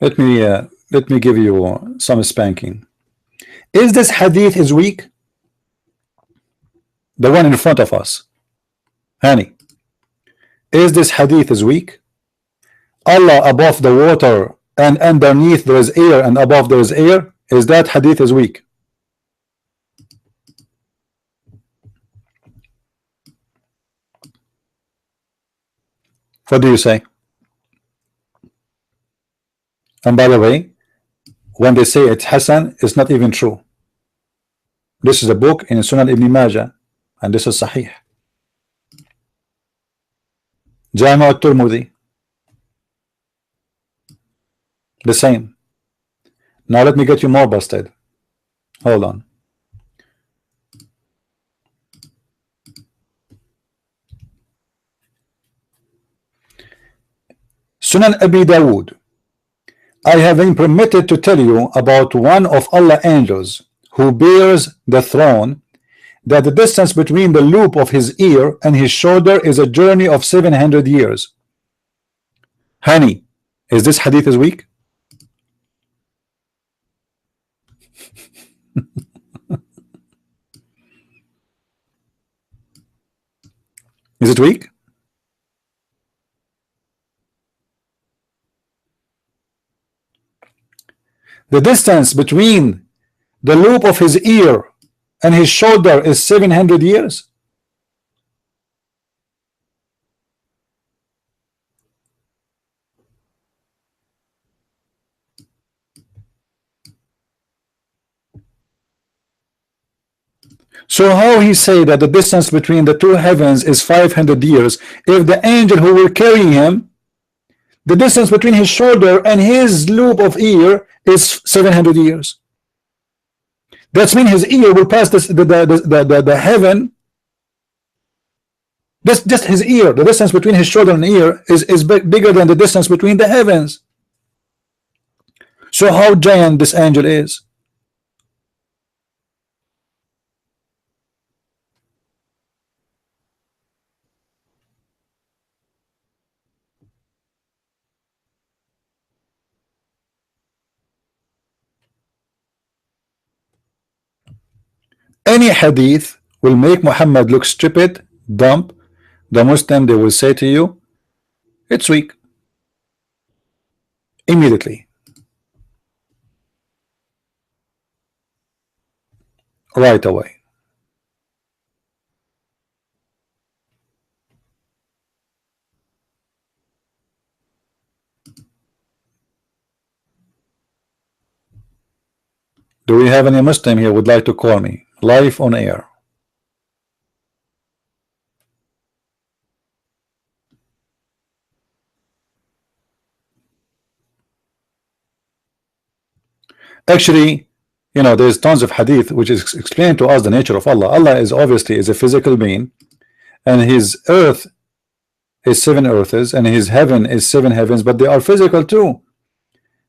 Let me give you some spanking. Is this hadith is weak? The one in front of us, Hani. Is this hadith is weak? Allah above the water and underneath there is air and above there is air. Is that hadith is weak? What do you say? And by the way, when they say it's Hassan, it's not even true. This is a book in Sunan Ibn Majah, and this is Sahih. Jami' al-Tirmidhi, the same. Now let me get you more busted. Hold on. Sunan Abi Dawood. I have been permitted to tell you about one of Allah's angels who bears the throne, that the distance between the loop of his ear and his shoulder is a journey of 700 years. Hani, is this hadith is weak? Is it weak? The distance between the loop of his ear and his shoulder is 700 years. So how he say that the distance between the two heavens is 500 years if the angel who will carry him, the distance between his shoulder and his loop of ear is 700 years? That means his ear will pass this, the heaven. This just his ear, the distance between his shoulder and ear is bigger than the distance between the heavens. So how giant this angel is? Any hadith will make Muhammad look stupid, dumb. The Muslim, they will say to you, it's weak. Immediately. Right away. Do we have any Muslim here would like to call me live on air? Actually, you know, there's tons of hadith which is explained to us the nature of Allah. Allah is obviously is a physical being, and his earth is 7 earths, and his heaven is 7 heavens, but they are physical too.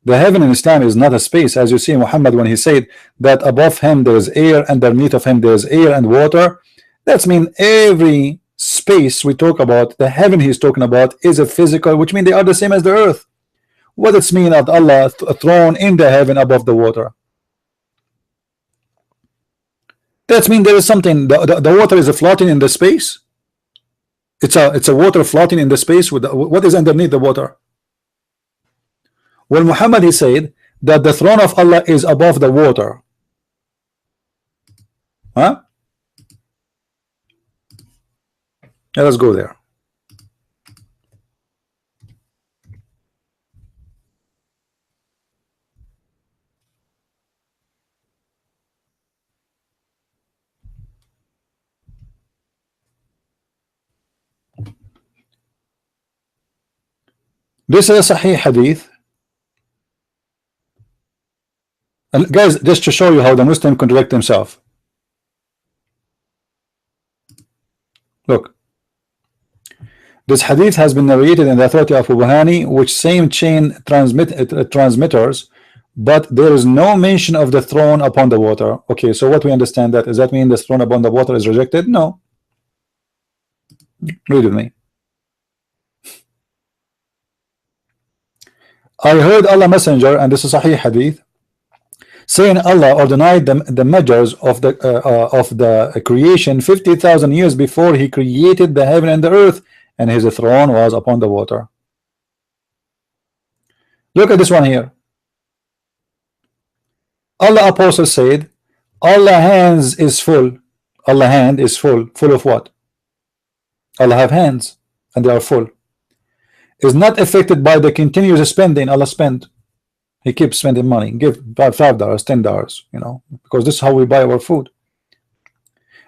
The heaven in Islam is not a space, as you see Muhammad when he said that above him there is air, and underneath of him there is air and water. That's mean every space we talk about, the heaven he's talking about is a physical, which means they are the same as the earth. What it's mean that Allah a throne in the heaven above the water? That means there is something. The water is floating in the space. It's a water floating in the space with what is underneath the water. Well, Muhammad he said that the throne of Allah is above the water. Huh? Yeah, let's go there. This is a Sahih hadith, and guys, just to show you how the Muslim contradict himself. Look, this hadith has been narrated in the authority of Buhani, which same chain transmitters, but there is no mention of the throne upon the water. Okay, so what we understand that, does that mean the throne upon the water is rejected? No. Read with me. I heard Allah Messenger, and this is Sahih Hadith, saying Allah ordained the measures of the creation 50,000 years before He created the heaven and the earth, and His throne was upon the water. Look at this one here. Allah Apostle said, Allah hands is full. Allah hand is full. Full of what? Allah have hands, and they are full. Is not affected by the continuous spending. Allah spent. He keeps spending money. Give $5, $10, you know, because this is how we buy our food.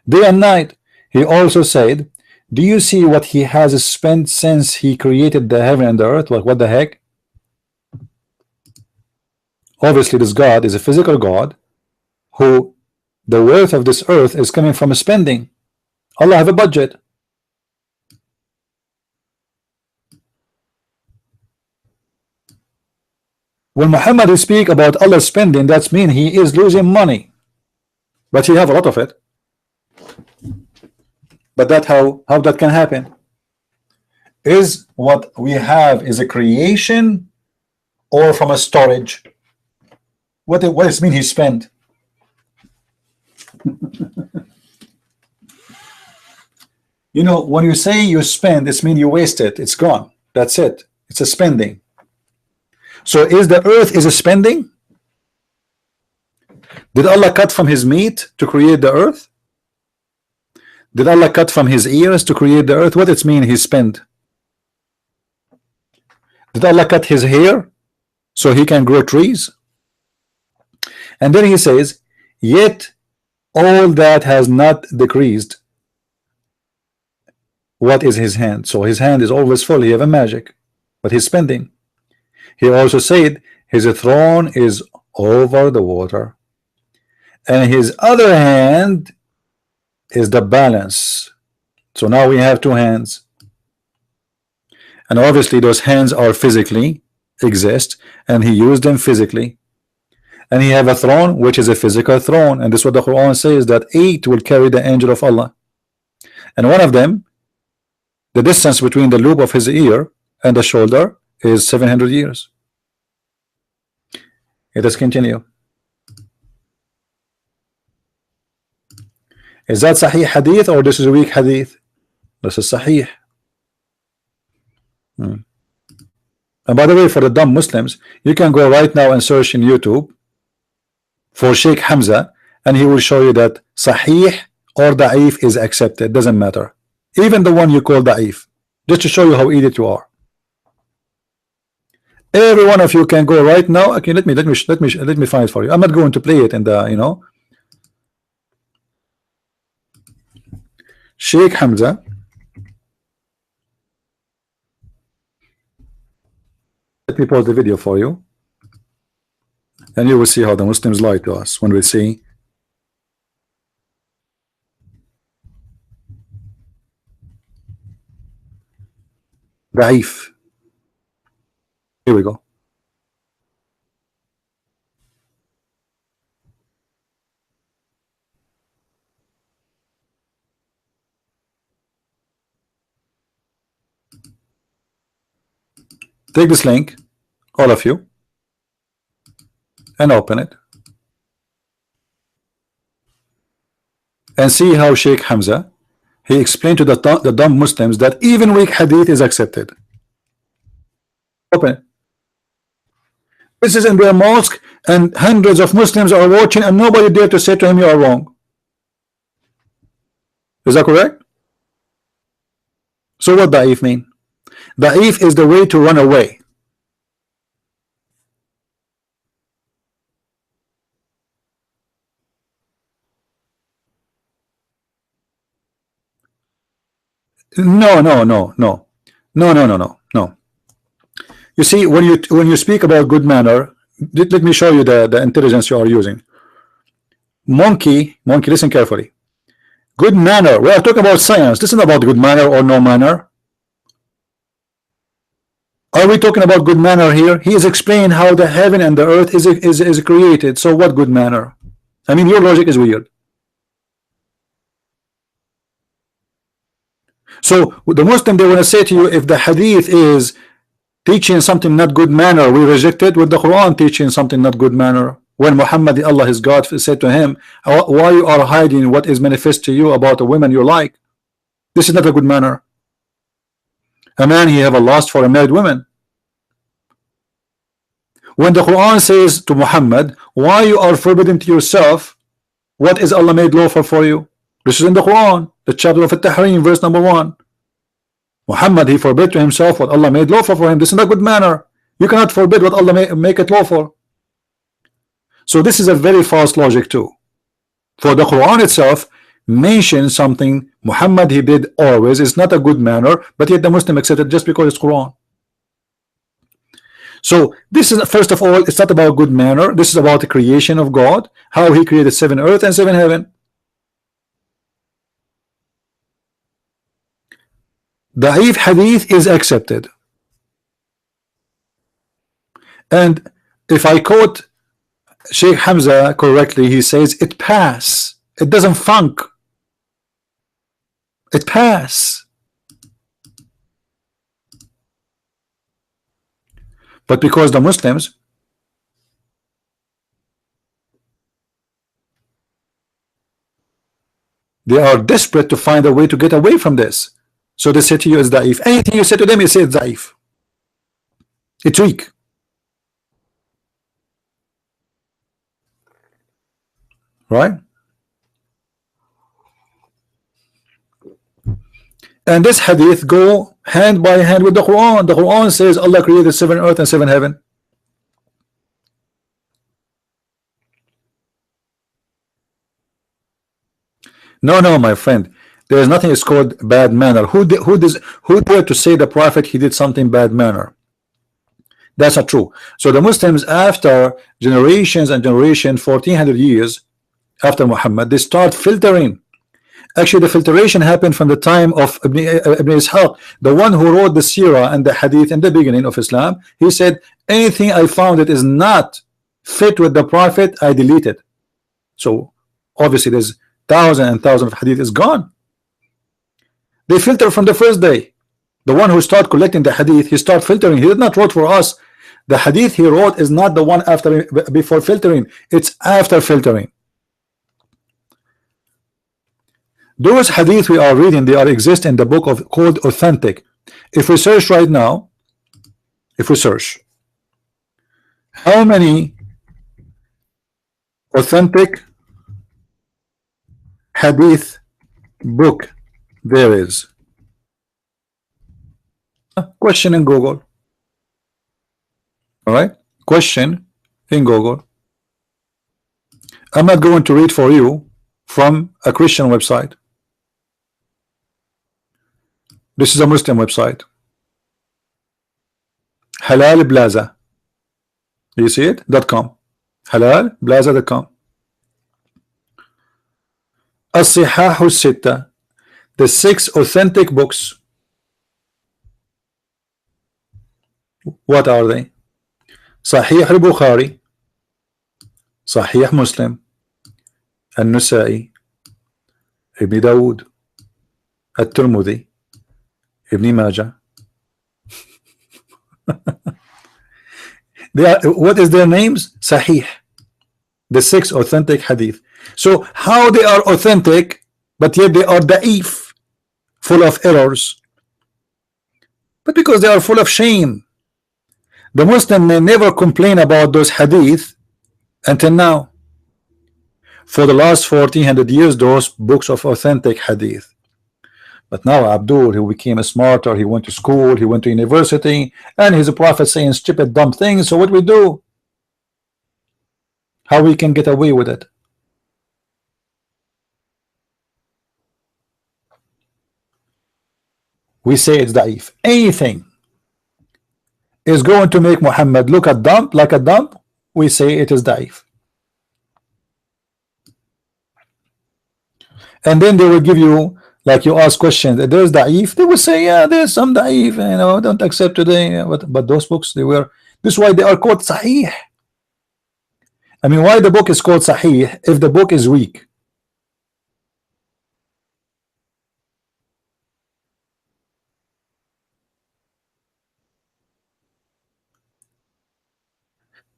Day and night. He also said, do you see what He has spent since He created the heaven and the earth? What the heck? Obviously this God is a physical God who the wealth of this earth is coming from spending. Allah have a budget. When Muhammad speak about Allah spending, that means he is losing money, but he have a lot of it. But that how that can happen? Is what we have is a creation or from a storage? What does it mean he spent? You know, when you say you spend, this means you waste it. It's gone. That's it. It's a spending. So is the earth is a spending? Did Allah cut from His meat to create the earth? Did Allah cut from His ears to create the earth? What does it mean He spent? Did Allah cut His hair so He can grow trees? And then He says, yet all that has not decreased. What is His hand? So His hand is always full. He have a magic, but He's spending. He also said His throne is over the water. and his other hand is the balance. So now we have two hands, and obviously those hands are physically exist, and he used them physically. And he have a throne, which is a physical throne, and this is what the Quran says, that 8 will carry the angel of Allah, and one of them, the distance between the lobe of his ear and the shoulder is 700 years. Let us continue. Is that Sahih Hadith or this is a weak Hadith? This is Sahih. And by the way, for the dumb Muslims, you can go right now and search in YouTube for Sheikh Hamza, and he will show you that Sahih or Da'if is accepted. Doesn't matter. Even the one you call Da'if, just to show you how idiot you are. Every one of you can go right now. Okay, let me find it for you. I'm not going to play it in the, you know. Sheikh Hamza. Let me pause the video for you, and you will see how the Muslims lie to us when we see Da'if. Here we go. Take this link, all of you, and open it, and see how Sheikh Hamza, he explained to the dumb Muslims that even weak hadith is accepted. Open it. This is in their mosque, and hundreds of Muslims are watching, and nobody dare to say to him you are wrong. Is that correct? So what Da'if mean? Da'if is the way to run away. No. You see, when you speak about good manner, let me show you the intelligence you are using. Monkey, listen carefully. Good manner. We are talking about science. This isn't about good manner or no manner. Are we talking about good manner here? He is explaining how the heaven and the earth is created. So what good manner? I mean, your logic is weird. So the Muslim, they want to say to you, if the hadith is teaching something not good manner, we reject it, with the Quran teaching something not good manner. When Muhammad, Allah his God, said to him, why you are hiding what is manifest to you about a woman you like? This is not a good manner. A man, he have a lust for a married woman. When the Quran says to Muhammad, why you are forbidden to yourself what is Allah made lawful for you? This is in the Quran, the chapter of At-Tahrim, verse number 1. Muhammad, he forbid to himself what Allah made lawful for him. This is not good manner. You cannot forbid what Allah make it lawful. So this is a very false logic too. For the Quran itself mentions something Muhammad he did always is not a good manner, but yet the Muslim accepted just because it's Quran. So this is, first of all, it's not about good manner. This is about the creation of God, how he created 7 earth and 7 heaven. Da'if hadith is accepted. And if I quote Sheikh Hamza correctly, he says it pass. It doesn't funk. It pass. But because the Muslims, they are desperate to find a way to get away from this. So they say to you it's da'if. Anything you say to them, you say it's da'if. It's weak. Right? And this hadith go hand by hand with the Quran. The Quran says Allah created 7 earth and 7 heaven. No, my friend. There is nothing is called bad manner. Who dared to say the Prophet he did something bad manner? That's not true. So the Muslims, after generations and generations, 1400 years, after Muhammad, they start filtering. Actually, the filtration happened from the time of Ibn Ishaq, the one who wrote the Sirah and the Hadith in the beginning of Islam. He said, anything I found that is not fit with the Prophet, I delete it. So obviously there's thousands and thousands of Hadith is gone. They filter from the first day. The one who start collecting the Hadith, he start filtering. He did not wrote for us. The Hadith he wrote is not the one after before filtering. It's after filtering. Those Hadith we are reading, they are exist in the book of called authentic. If we search right now, if we search how many authentic Hadith book there is, question in Google. All right, question in Google. I'm not going to read for you from a Christian website. This is a Muslim website. Halal Plaza. You see it? .com. halalplaza.com. الصحاح الستة, the 6 authentic books. What are they? صحيح البخاري, صحيح مسلم, النسائي, ابن داود, الترمذي, Ibn Majah. They are, what is their names? Sahih, the 6 authentic hadith. So how they are authentic, but yet they are da'if, full of errors? But because they are full of shame. The Muslim may never complain about those hadith until now. For the last 1400 years, those books of authentic hadith. But now Abdul, who became smarter, he went to school, he went to university, and he's a prophet saying stupid, dumb things. So what we do? How we can get away with it? We say it's da'if. Anything is going to make Muhammad look a dump, like a dump, we say it is da'if. And then they will give you, like you ask questions, there's da'if, they will say, yeah, there's some da'if, you know, don't accept today. But those books, they were, this is why they are called sahih. I mean, why the book is called sahih if the book is weak?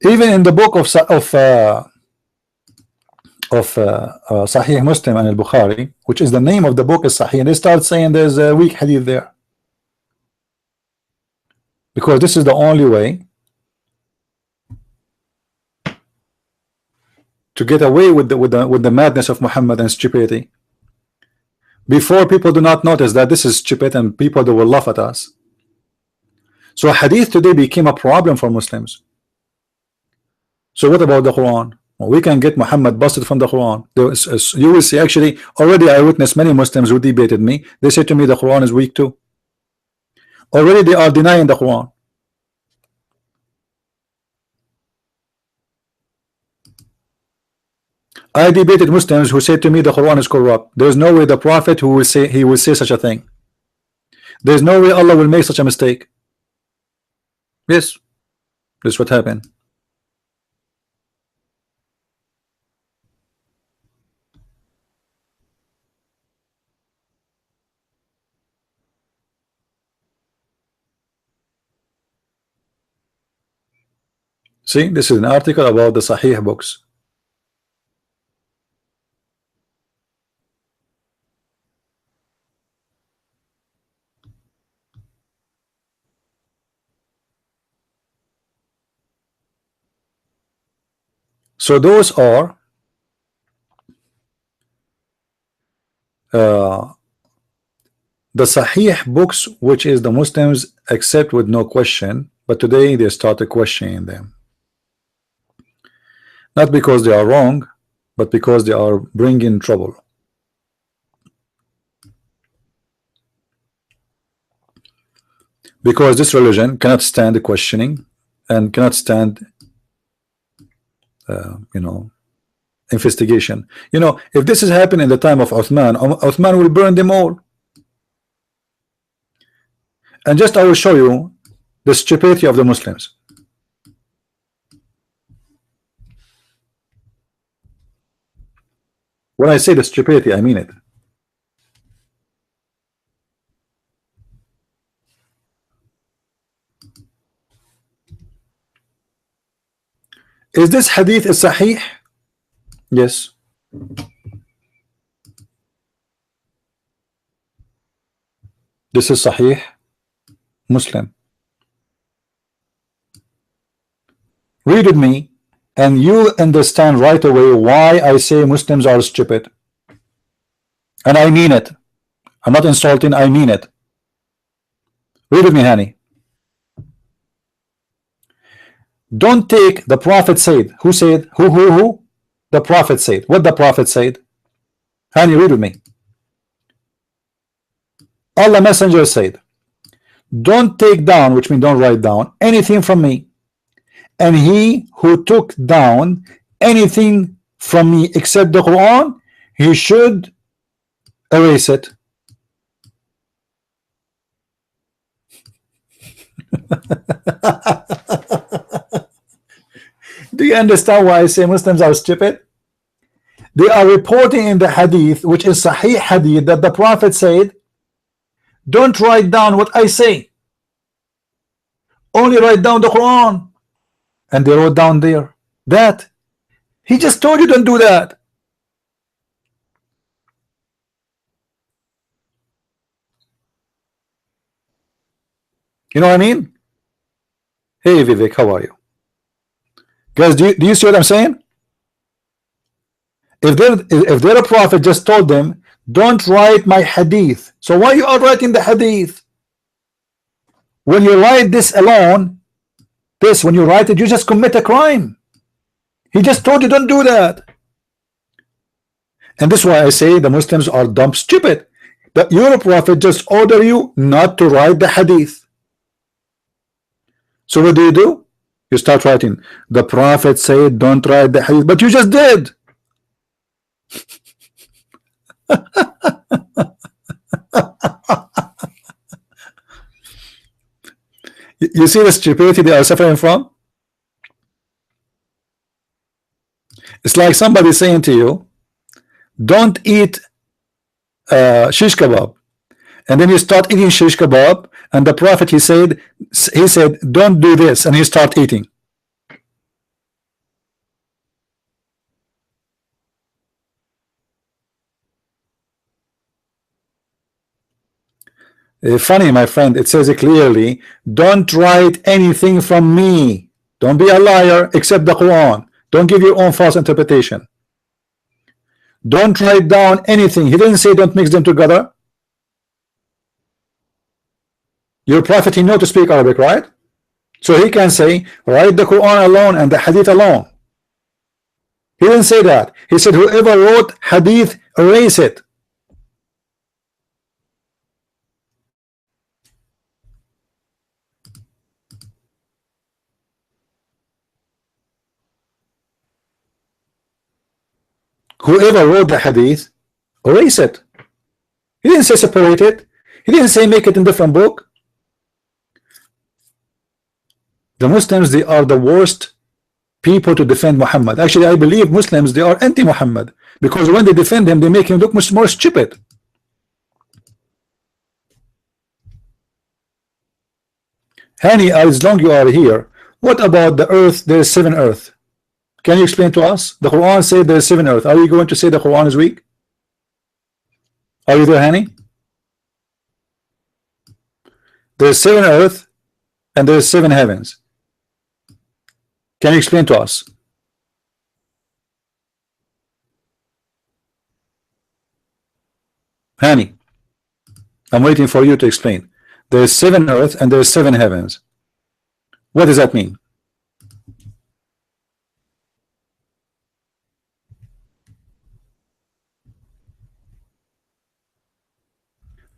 Even in the book of Sahih Muslim and Al-Bukhari, which is the name of the book is Sahih, they start saying there's a weak hadith there, because this is the only way to get away with the madness of Muhammad and stupidity. Before, people do not notice that this is stupid, and people, they will laugh at us. So hadith today became a problem for Muslims. So what about the Quran? Well, we can get Muhammad busted from the Quran. You will see, actually, already I witnessed many Muslims who debated me. They said to me the Quran is weak too. Already they are denying the Quran. I debated Muslims who said to me the Quran is corrupt. There's no way the Prophet who will say such a thing. There's no way Allah will make such a mistake. Yes, this is what happened. See, this is an article about the Sahih books. So those are the Sahih books, which is the Muslims accept with no question, but today they started questioning them. Not because they are wrong, but because they are bringing trouble. Because this religion cannot stand the questioning and cannot stand, you know, investigation. You know, if this is happening in the time of Uthman, Uthman will burn them all. And just I will show you the stupidity of the Muslims. When I say the stupidity, I mean it. Is this hadith a sahih? Yes. This is sahih Muslim. Read with me and you understand right away why I say Muslims are stupid. And I mean it. I'm not insulting, I mean it. Read with me, Hani. Don't take the Prophet said. Who said? Who? The Prophet said. What the Prophet said? Hani, read with me. Allah Messenger said, don't take down, which means don't write down, anything from me. And he who took down anything from me except the Quran, he should erase it. Do you understand why I say Muslims are stupid? They are reporting in the hadith, which is Sahih hadith, that the Prophet said, don't write down what I say, only write down the Quran. And they wrote down there that he just told you don't do that. You know what I mean? Hey Vivek, how are you? Guys, do you see what I'm saying? If their prophet just told them, don't write my hadith, so why you are writing the hadith? When you write this alone, when you write it, you just commit a crime. He just told you don't do that. And this is why I say the Muslims are dumb stupid. That your prophet just order you not to write the hadith. So what do? You start writing, the Prophet said don't write the hadith, but you just did. You see the stupidity they are suffering from? It's like somebody saying to you, don't eat shish kebab, and then you start eating shish kebab, and the Prophet he said don't do this, and you start eating. Funny, my friend, it says it clearly, don't write anything from me, don't be a liar, except the Quran, don't give your own false interpretation, don't write down anything. He didn't say don't mix them together. Your prophet, he knows to speak Arabic, right? So he can say write the Quran alone and the hadith alone. He didn't say that. He said whoever wrote hadith, erase it. Whoever wrote the hadith, erase it. He didn't say separate it. He didn't say make it in different book. The Muslims, they are the worst people to defend Muhammad. Actually, I believe Muslims, they are anti-Muhammad, because when they defend him, they make him look much more stupid. Hani, as long you are here, what about the earth? There is 7 earth. Can you explain to us? The Quran said there is 7 earth. Are you going to say the Quran is weak? Are you there, Hani? There is 7 earth and there is 7 heavens. Can you explain to us? Hani, I'm waiting for you to explain. There is 7 earth and there is 7 heavens. What does that mean?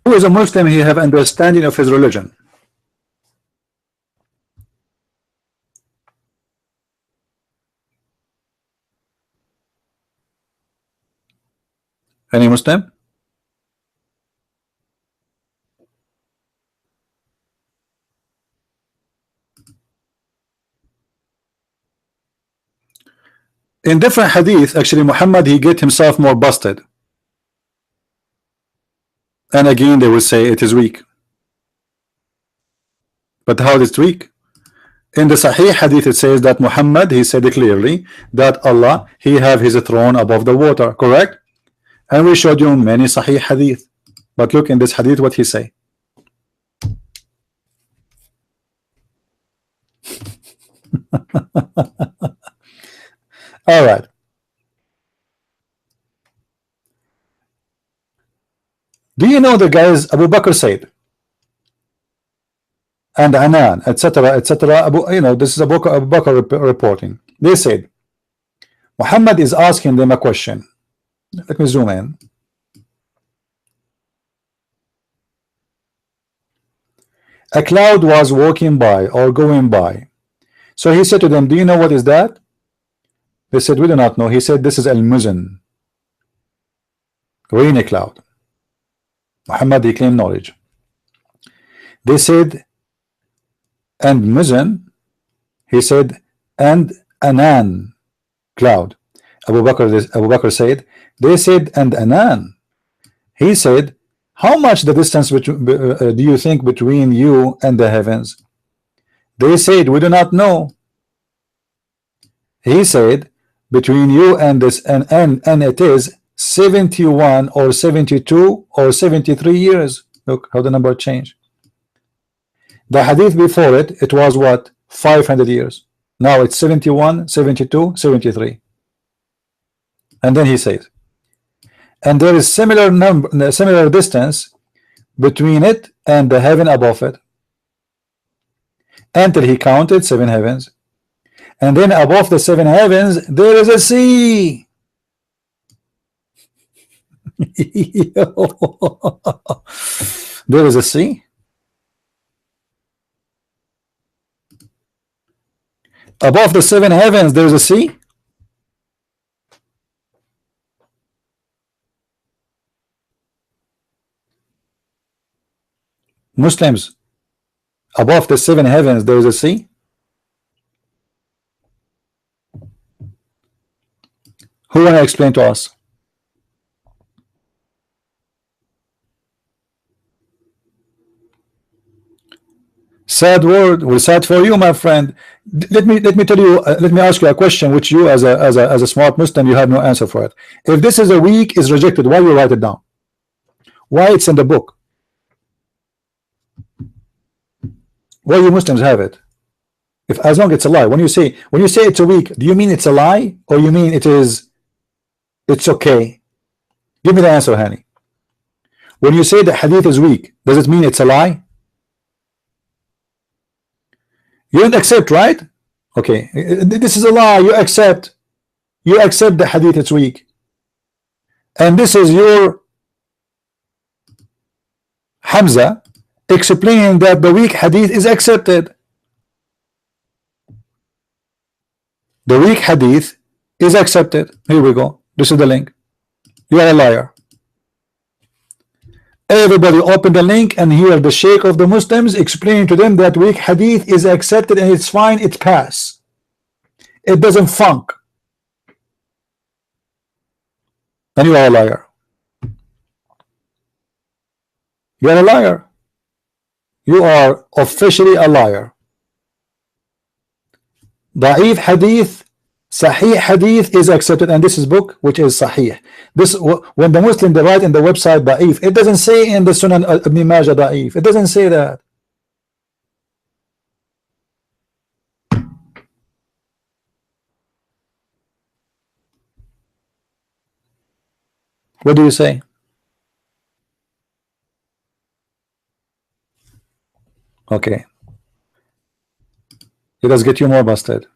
Who is a Muslim? He have understanding of his religion. Any Muslim? In different hadith, actually Muhammad, he get himself more busted, and again they will say it is weak. But how is it weak? In the Sahih hadith it says that Muhammad, he said clearly that Allah, he have his throne above the water, correct? And we showed you many Sahih hadith, but look in this hadith what he say. All right. Do you know the guys Abu Bakr said, and Anan, etc., etc. You know, this is Abu Bakr reporting. They said Muhammad is asking them a question. Let me zoom in. A cloud was walking by or going by. So he said to them, do you know what is that? They said, we do not know. He said, this is al-muzan, rainy cloud. Muhammad, he claimed knowledge. They said, and muzan, he said, and anan, cloud. Abu Bakr said, they said, and anan. He said, how much the distance do you think between you and the heavens? They said, we do not know. He said, between you and this, and it is 71 or 72 or 73 years. Look how the number changed. The hadith before it, it was what? 500 years. Now it's 71, 72, 73. And then he says, and there is similar distance between it and the heaven above it, until he counted 7 heavens. And then above the 7 heavens there is a sea. There is a sea. Above the 7 heavens there is a sea. Muslims, above the 7 heavens there is a sea. Who want to explain to us? Sad word. Well, sad for you, my friend. Let me tell you. Let me ask you a question, which you, as a smart Muslim, you have no answer for it. If this is a weak is rejected, why you write it down? Why it's in the book? Why you Muslims have it? If as long as it's a lie. When you say it's a weak, do you mean it's a lie, or you mean it's okay? Give me the answer, Hani. When you say the hadith is weak, does it mean it's a lie? You don't accept, right? Okay, this is a lie. You accept the hadith it's weak, and this is your Hamza explaining that the weak hadith is accepted. The weak hadith is accepted. Here we go. This is the link. You are a liar. Everybody open the link and hear the Sheikh of the Muslims explaining to them that weak hadith is accepted and it's fine, it pass. It doesn't funk. And you are a liar. You are a liar. You are officially a liar. Da'if hadith, Sahih hadith is accepted, and this is book which is Sahih. This, when the Muslim they write in the website Da'if, it doesn't say in the Sunan Ibn Majah Da'if. It doesn't say that. What do you say? Okay. It does get you more busted.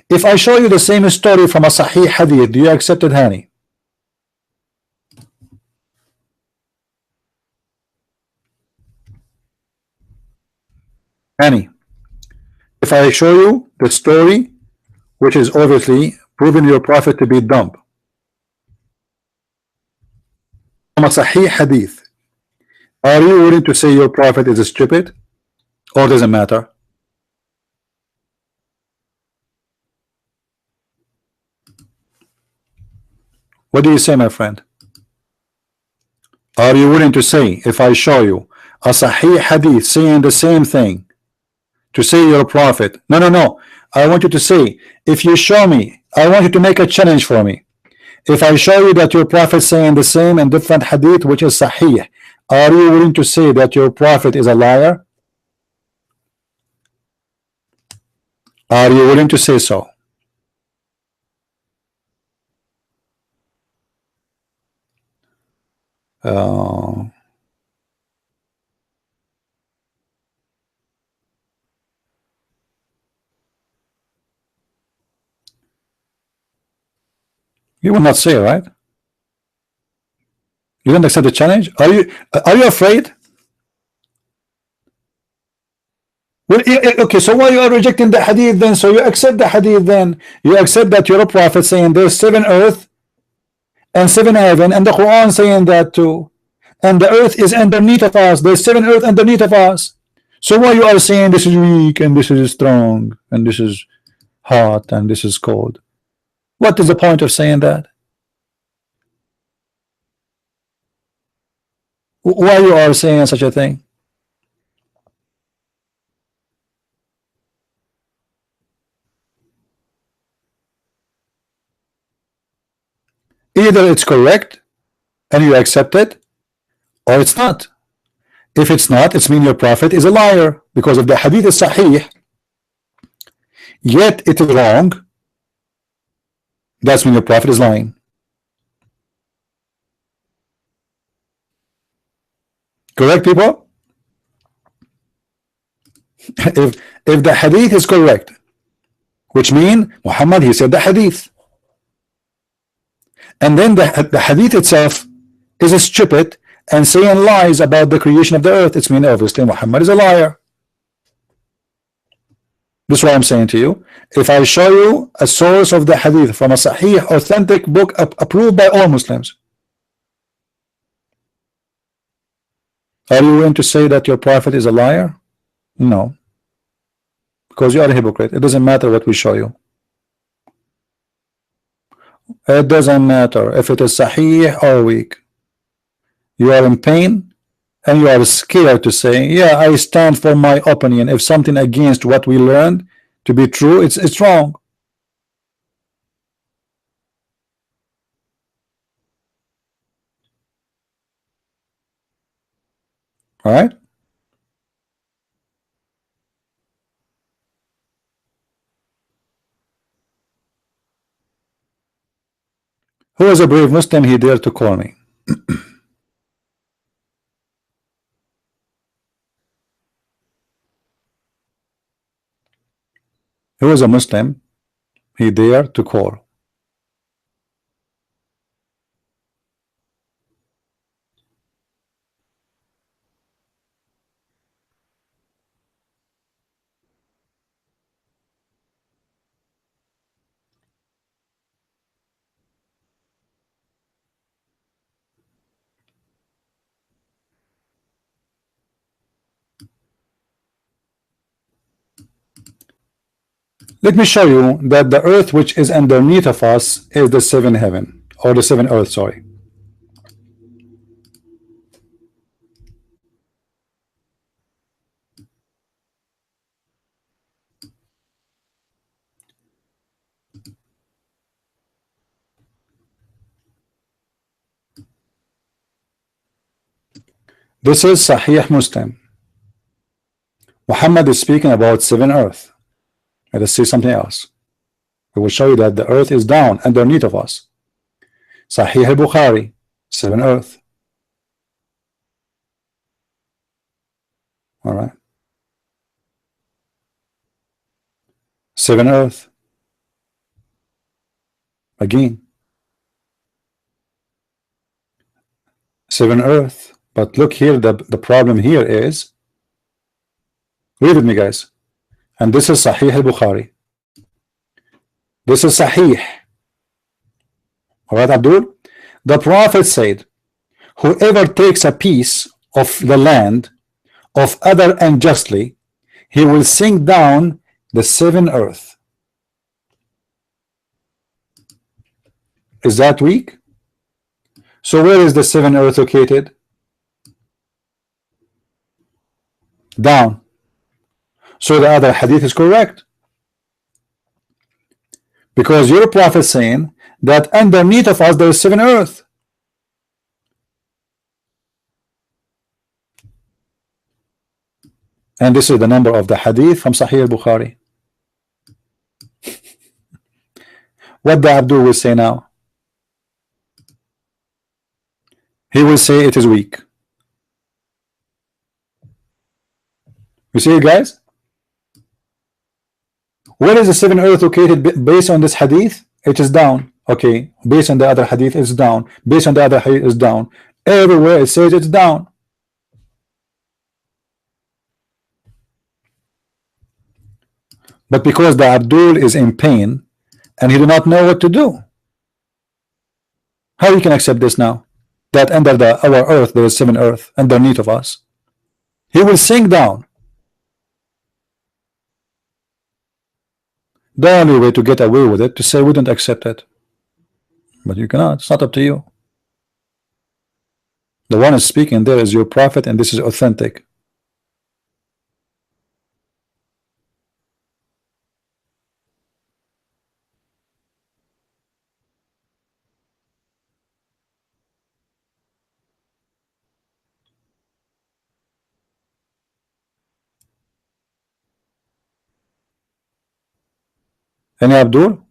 If I show you the same story from a Sahih hadith, do you accept it, Hani? Hani, if I show you the story which is obviously proving your prophet to be dumb, a Sahih hadith, are you willing to say your prophet is stupid, or doesn't matter? What do you say, my friend? Are you willing to say, if I show you a Sahih hadith saying the same thing, to say you're a prophet? No, no, no. I want you to say, if you show me, I want you to make a challenge for me. If I show you that your prophet saying the same in different hadith, which is Sahih, are you willing to say that your prophet is a liar? Are you willing to say so? You will not say, right? You don't accept the challenge? Are you afraid? Well, okay, so why you are rejecting the hadith then? So you accept the hadith then? You accept that you're a prophet saying there's 7 earth and 7 heaven, and the Quran saying that too, and the earth is underneath of us. There's 7 earth underneath of us. So why you are saying this is weak and this is strong and this is hot and this is cold? What is the point of saying that? Why you are saying such a thing? Either it's correct and you accept it, or it's not. If it's not, it's mean your prophet is a liar, because if the hadith is sahih yet it is wrong, that's when your prophet is lying. Correct, people? If the hadith is correct, which mean Muhammad, he said the hadith, and then the hadith itself is stupid and saying lies about the creation of the earth, it's mean obviously Muhammad is a liar. This is what I'm saying to you. If I show you a source of the hadith from a sahih authentic book approved by all Muslims, are you willing to say that your prophet is a liar? No, because you are a hypocrite. It doesn't matter what we show you. It doesn't matter if it is sahih or weak. You are in pain and you are scared to say, yeah, I stand for my opinion. If something against what we learned to be true, it's wrong. All right? Who is a brave Muslim? He dared to call me. Who is a Muslim? He dared to call. Let me show you that the earth which is underneath of us is the 7 heaven, or the 7 earth, sorry. This is Sahih Muslim. Muhammad is speaking about 7 earth. Let us see something else. We will show you that the earth is down underneath of us. Sahih al-Bukhari, 7 earth. All right. 7 earth. Again. 7 earth. But look here, the problem here is, read with me, guys. And this is Sahih al-Bukhari. This is Sahih. All right, Abdul? The Prophet said, whoever takes a piece of the land of other unjustly, he will sink down the seven earth. Is that weak? So where is the seven earth located? Down. So the other hadith is correct, because your prophet is saying that underneath of us there is seven earth. And this is the number of the hadith from Sahih al-Bukhari. What the Abdul will say now? He will say it is weak. You see it, guys? Where is the seven earth located based on this hadith? It is down. Okay, based on the other hadith it's down. Based on the other hadith it's down. Everywhere it says it's down. But because the Abdul is in pain and he do not know what to do, how he can accept this now? That under our earth there is seven earth underneath of us. He will sink down. The only way to get away with it to say we don't accept it, but you cannot. It's not up to you. The one is speaking there is your prophet, and this is authentic. Any Abdul?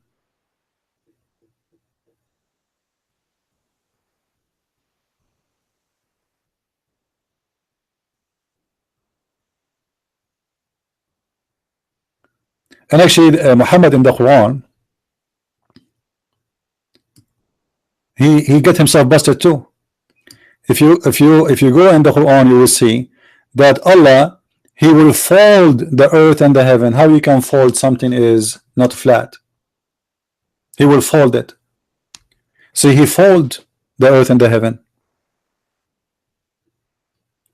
And actually Muhammad in the Quran, he get himself busted too. If you go in the Quran, you will see that Allah, he will fold the earth and the heaven. How you can fold something is not flat? He will fold it. See, he fold the earth and the heaven,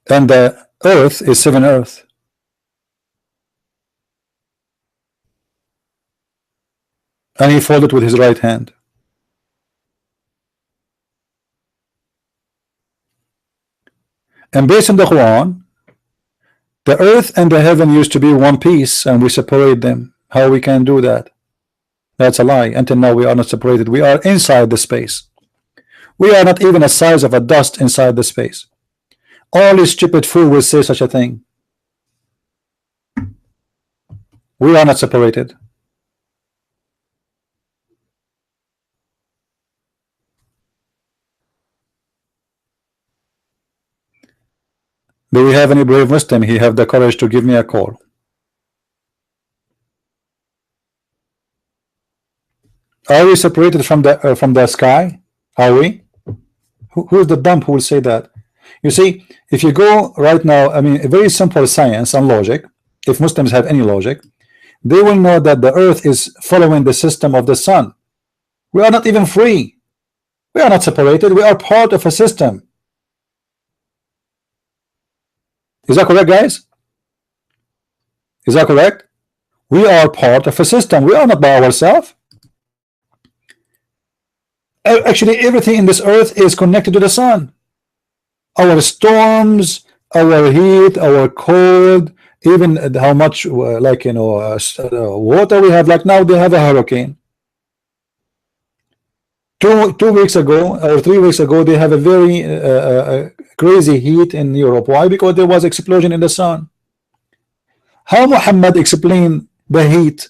and the earth is seven earth. And he folded with his right hand. And based on the Quran, the earth and the heaven used to be one piece, and we separate them. How we can do that? That's a lie. Until now we are not separated. We are inside the space. We are not even the size of a dust inside the space. Only stupid fool will say such a thing. We are not separated. Do we have any brave Muslim? He have the courage to give me a call. Are we separated from the sky? Are we? Who is the dumb who will say that? You see, if you go right now, I mean, a very simple science and logic, if Muslims have any logic, they will know that the earth is following the system of the sun. We are not even free. We are not separated. We are part of a system. Is that correct, guys? Is that correct? We are part of a system. We are not by ourselves. Actually, everything in this earth is connected to the sun. Our storms, our heat, our cold, even how much like water we have. Like now they have a hurricane. Two weeks ago or 3 weeks ago they have a very crazy heat in Europe. Why? Because there was explosion in the sun. How Muhammad explained the heat?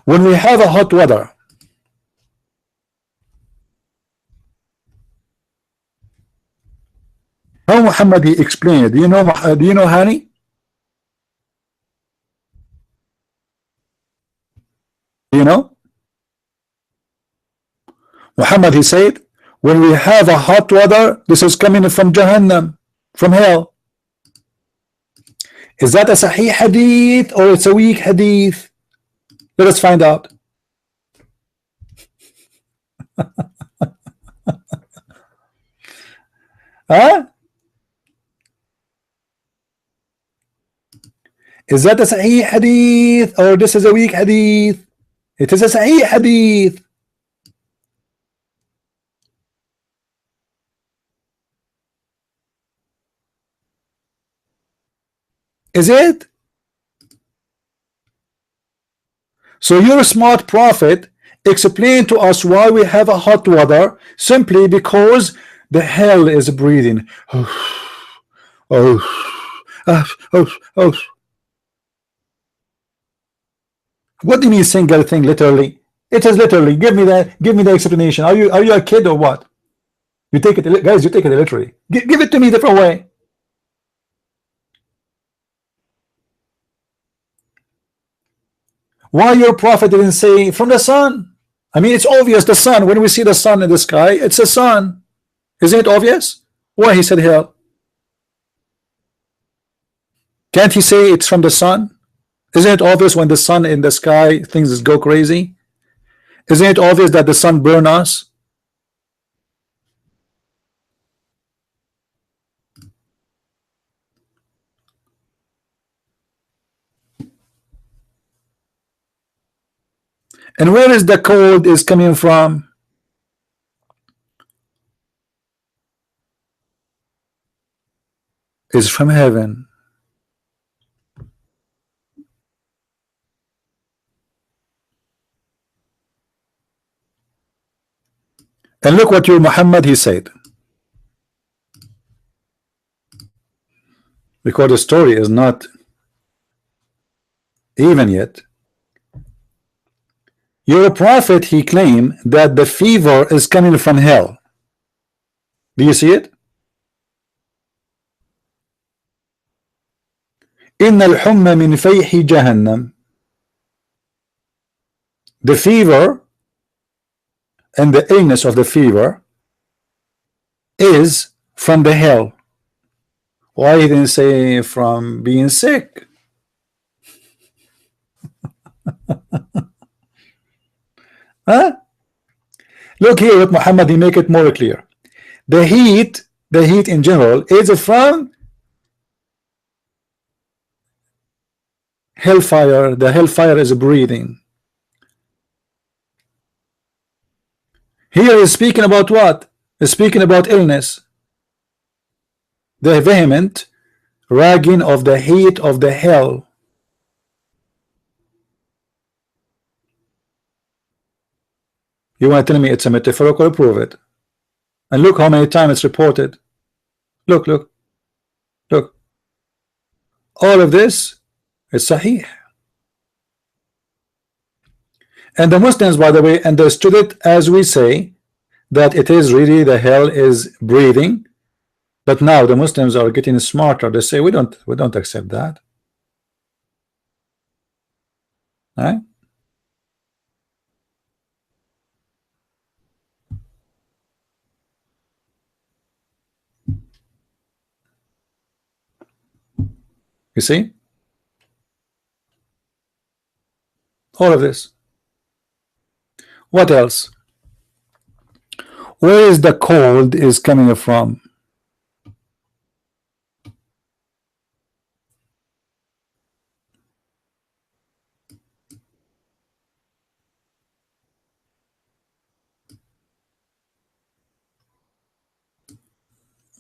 When we have a hot weather, how Muhammad he explained it? Do you know honey? Do you know? Muhammad he said, when we have a hot weather, this is coming from Jahannam, from hell. Is that a Sahih hadith or it's a weak hadith? Let us find out. Huh? Is that a Sahih hadith or this is a weak hadith? It is a Sahih hadith. Is it? So your smart prophet explain to us why we have a hot water simply because the hell is breathing. Oh. What do you mean single thing literally? It is literally. Give me the explanation. Are you a kid or what? You take it, guys, you take it literally. Give it to me different way. Why your prophet didn't say from the sun? I mean, it's obvious the sun. When we see the sun in the sky, it's a sun. Isn't it obvious? Why he said hell? Can't he say it's from the sun? Isn't it obvious when the sun in the sky things go crazy? Isn't it obvious that the sun burn us? And where is the cold is coming from? Is from heaven. And look what your Muhammad he said. Because the story is not even yet. Your prophet he claimed that the fever is coming from hell. Do you see it? إن الحمى من فيح جهنم. The fever and the illness of the fever is from the hell. Why he didn't say from being sick? Huh? Look here with Muhammad, he make it more clear. The heat in general is from hellfire. The hellfire is breathing. Here is speaking about what? Is speaking about illness. The vehement ragging of the heat of the hell. You want to tell me it's a metaphorical? Prove it. And look how many times it's reported. Look. All of this is Sahih. And the Muslims, by the way, understood it as we say that it is really the hell is breathing. But now the Muslims are getting smarter. They say we don't accept that. Right? You see? All of this. What else? Where is the cold is coming from?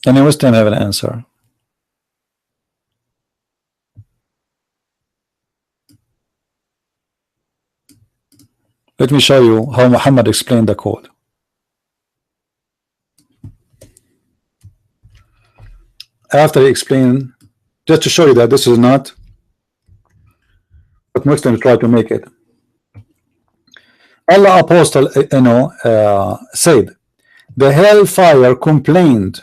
And we still have an answer. Let me show you how Muhammad explained the code. After he explained, just to show you that this is not what Muslims try to make it. Allah apostle, said, the hellfire complained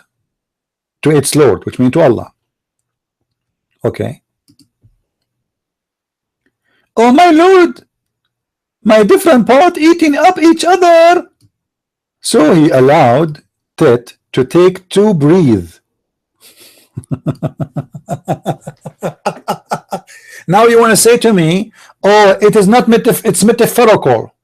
to its Lord, which means to Allah. Okay. Oh my Lord, my different part eating up each other. So he allowed it to take to breathe. Now you want to say to me, oh, it is not it's metaphorical.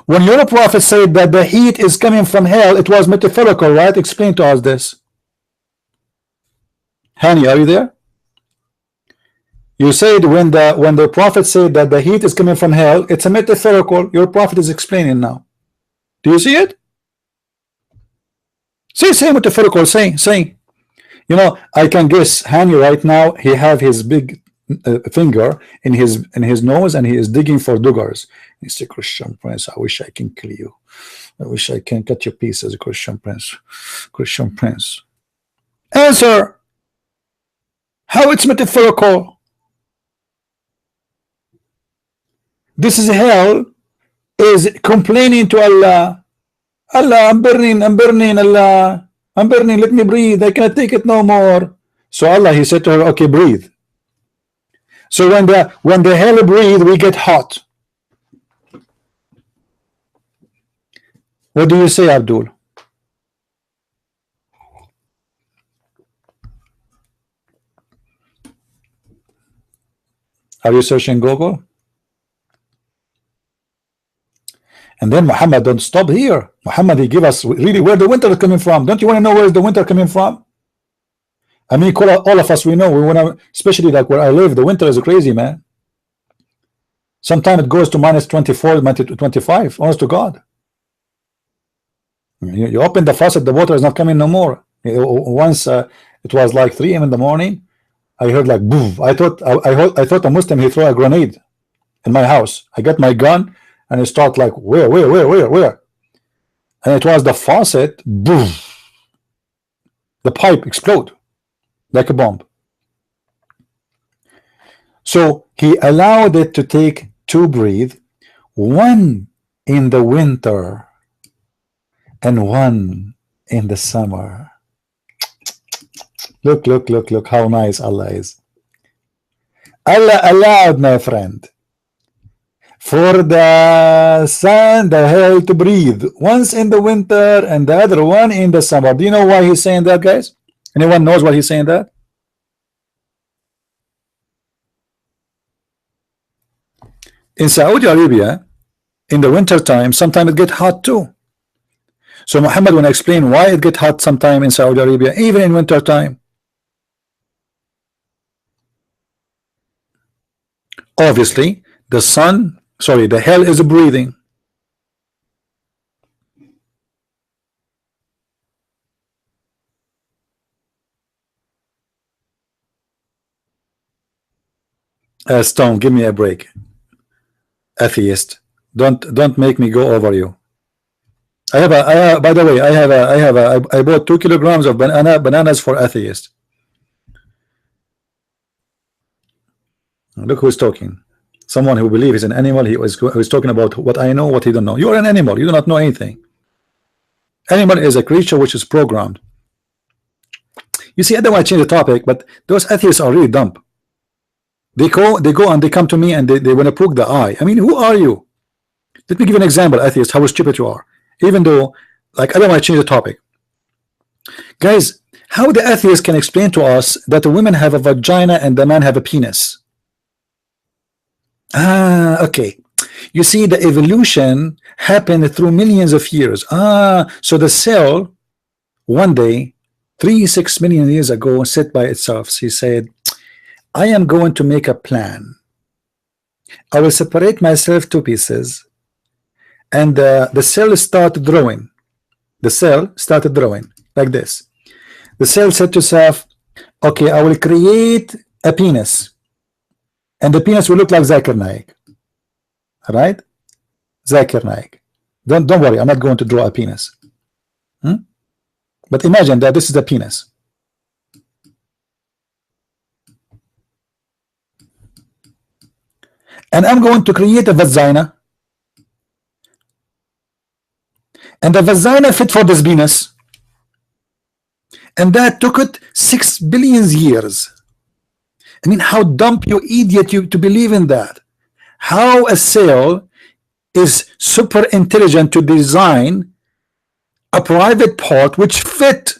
When your prophet said that the heat is coming from hell, it was metaphorical, right? Explain to us this. Hani, are you there? You said when the prophet said that the heat is coming from hell, it's a metaphorical. Your prophet is explaining now. Do you see it? Say metaphorical. Say. You know, I can guess Hani right now. He have his big finger in his nose, and he is digging for duggars. He said, Christian Prince, I wish I can kill you. I wish I can cut your pieces, Christian Prince. Christian Prince. Answer. How it's metaphorical? This is hell is complaining to Allah. Allah, I'm burning, Allah, I'm burning, let me breathe, I cannot take it no more. So Allah, he said to her, okay, breathe. So when the hell breathe, we get hot. What do you say, Abdul? Are you searching Google? And then Muhammad don't stop here. Muhammad, he give us really where the winter is coming from. Don't you want to know where is the winter coming from? I mean, all of us, we know, we want to, especially like where I live, the winter is crazy, man. Sometimes it goes to minus 24, minus 25, honest to God. You open the faucet, the water is not coming no more. Once it was like 3 a.m. in the morning, I heard like boom. I thought a Muslim, he threw a grenade in my house. I got my gun and I start like where? And it was the faucet, boom. The pipe explode like a bomb. So he allowed it to take 2 breathe, 1 in the winter and 1 in the summer. Look how nice Allah is. Allah allowed, my friend, for the sun, the hell to breathe once in the winter and the other one in the summer. Do you know why he's saying that, guys? Anyone knows why he's saying that? In Saudi Arabia, in the winter time, sometimes it get hot too. So Muhammad will explain why it get hot sometime in Saudi Arabia, even in winter time. Obviously, the hell is breathing. Stone, give me a break. Atheist, don't make me go over you. By the way, I bought 2 kilograms of bananas for atheists. Look who's talking. Someone who believes he's an animal. He was talking about what I know, what he don't know. You are an animal. You do not know anything. Animal is a creature which is programmed. You see, I don't want to change the topic, but those atheists are really dumb. They go and they come to me and they want to poke the eye. I mean, who are you? Let me give you an example, atheist, how stupid you are. Even though, like, I don't want to change the topic. Guys, how the atheist can explain to us that the women have a vagina and the man have a penis? Okay. You see, the evolution happened through millions of years. So the cell, one day, 3-6 million years ago, sat by itself. She said, I am going to make a plan. I will separate myself 2 pieces. And the cell started growing. The cell started growing like this. The cell said to itself, okay, I will create a penis. And the penis will look like Zakir Naik. All right? Zakir Naik. Don't worry, I'm not going to draw a penis. But imagine that this is a penis. And I'm going to create a vagina. And the vagina fit for this penis. And that took it 6 billion years. I mean, how dumb, you idiot, you to believe in that. How a cell is super intelligent to design a private part which fit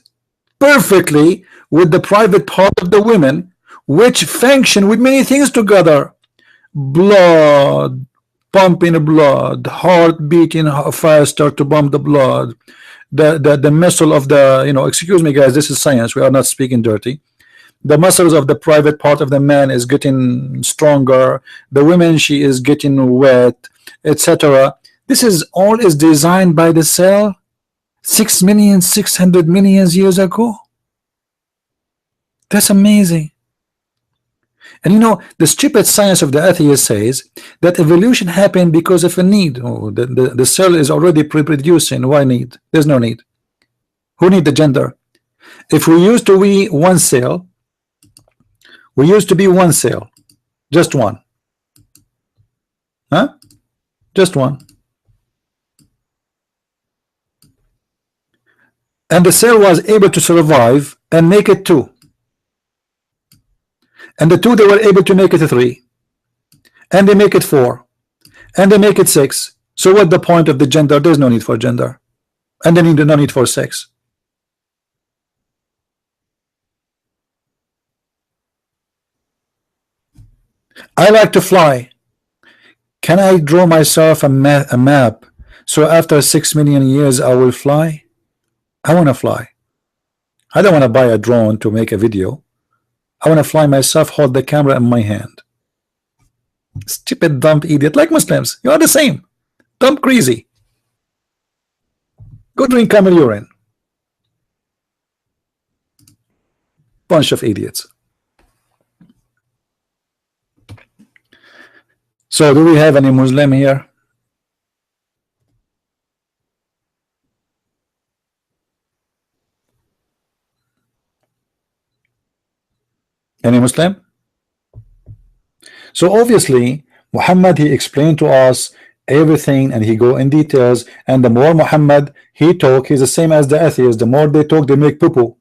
perfectly with the private part of the women, which function with many things together. Blood, pumping blood, heart beating faster to pump the blood, the muscle of the, you know, excuse me guys, this is science, we are not speaking dirty. The muscles of the private part of the man is getting stronger, the woman, she is getting wet, etc. This is all is designed by the cell 6,600,000 years ago. That's amazing. And you know, the stupid science of the atheist says that evolution happened because of a need. Oh, the cell is already pre-producing. Why need? There's no need. Who need the gender? If we used to be one cell, we used to be one cell, just one. Huh? Just one. And the cell was able to survive and make it two. And the two, they were able to make it a 3, and they make it 4, and they make it 6. So what the point of the gender? There's no need for gender, and then no need for sex. I like to fly. Can I draw myself a map so after 6 million years I will fly? I want to fly. I don't want to buy a drone to make a video. I want to fly myself, hold the camera in my hand. Stupid, dumb idiot, like Muslims. You are the same. Dumb, crazy. Go drink camel urine. Bunch of idiots. So, do we have any Muslim here? Any Muslim? So obviously Muhammad, he explained to us everything and he go in details, and the more Muhammad he talk, he's the same as the atheists. The more they talk, they make poo-poo.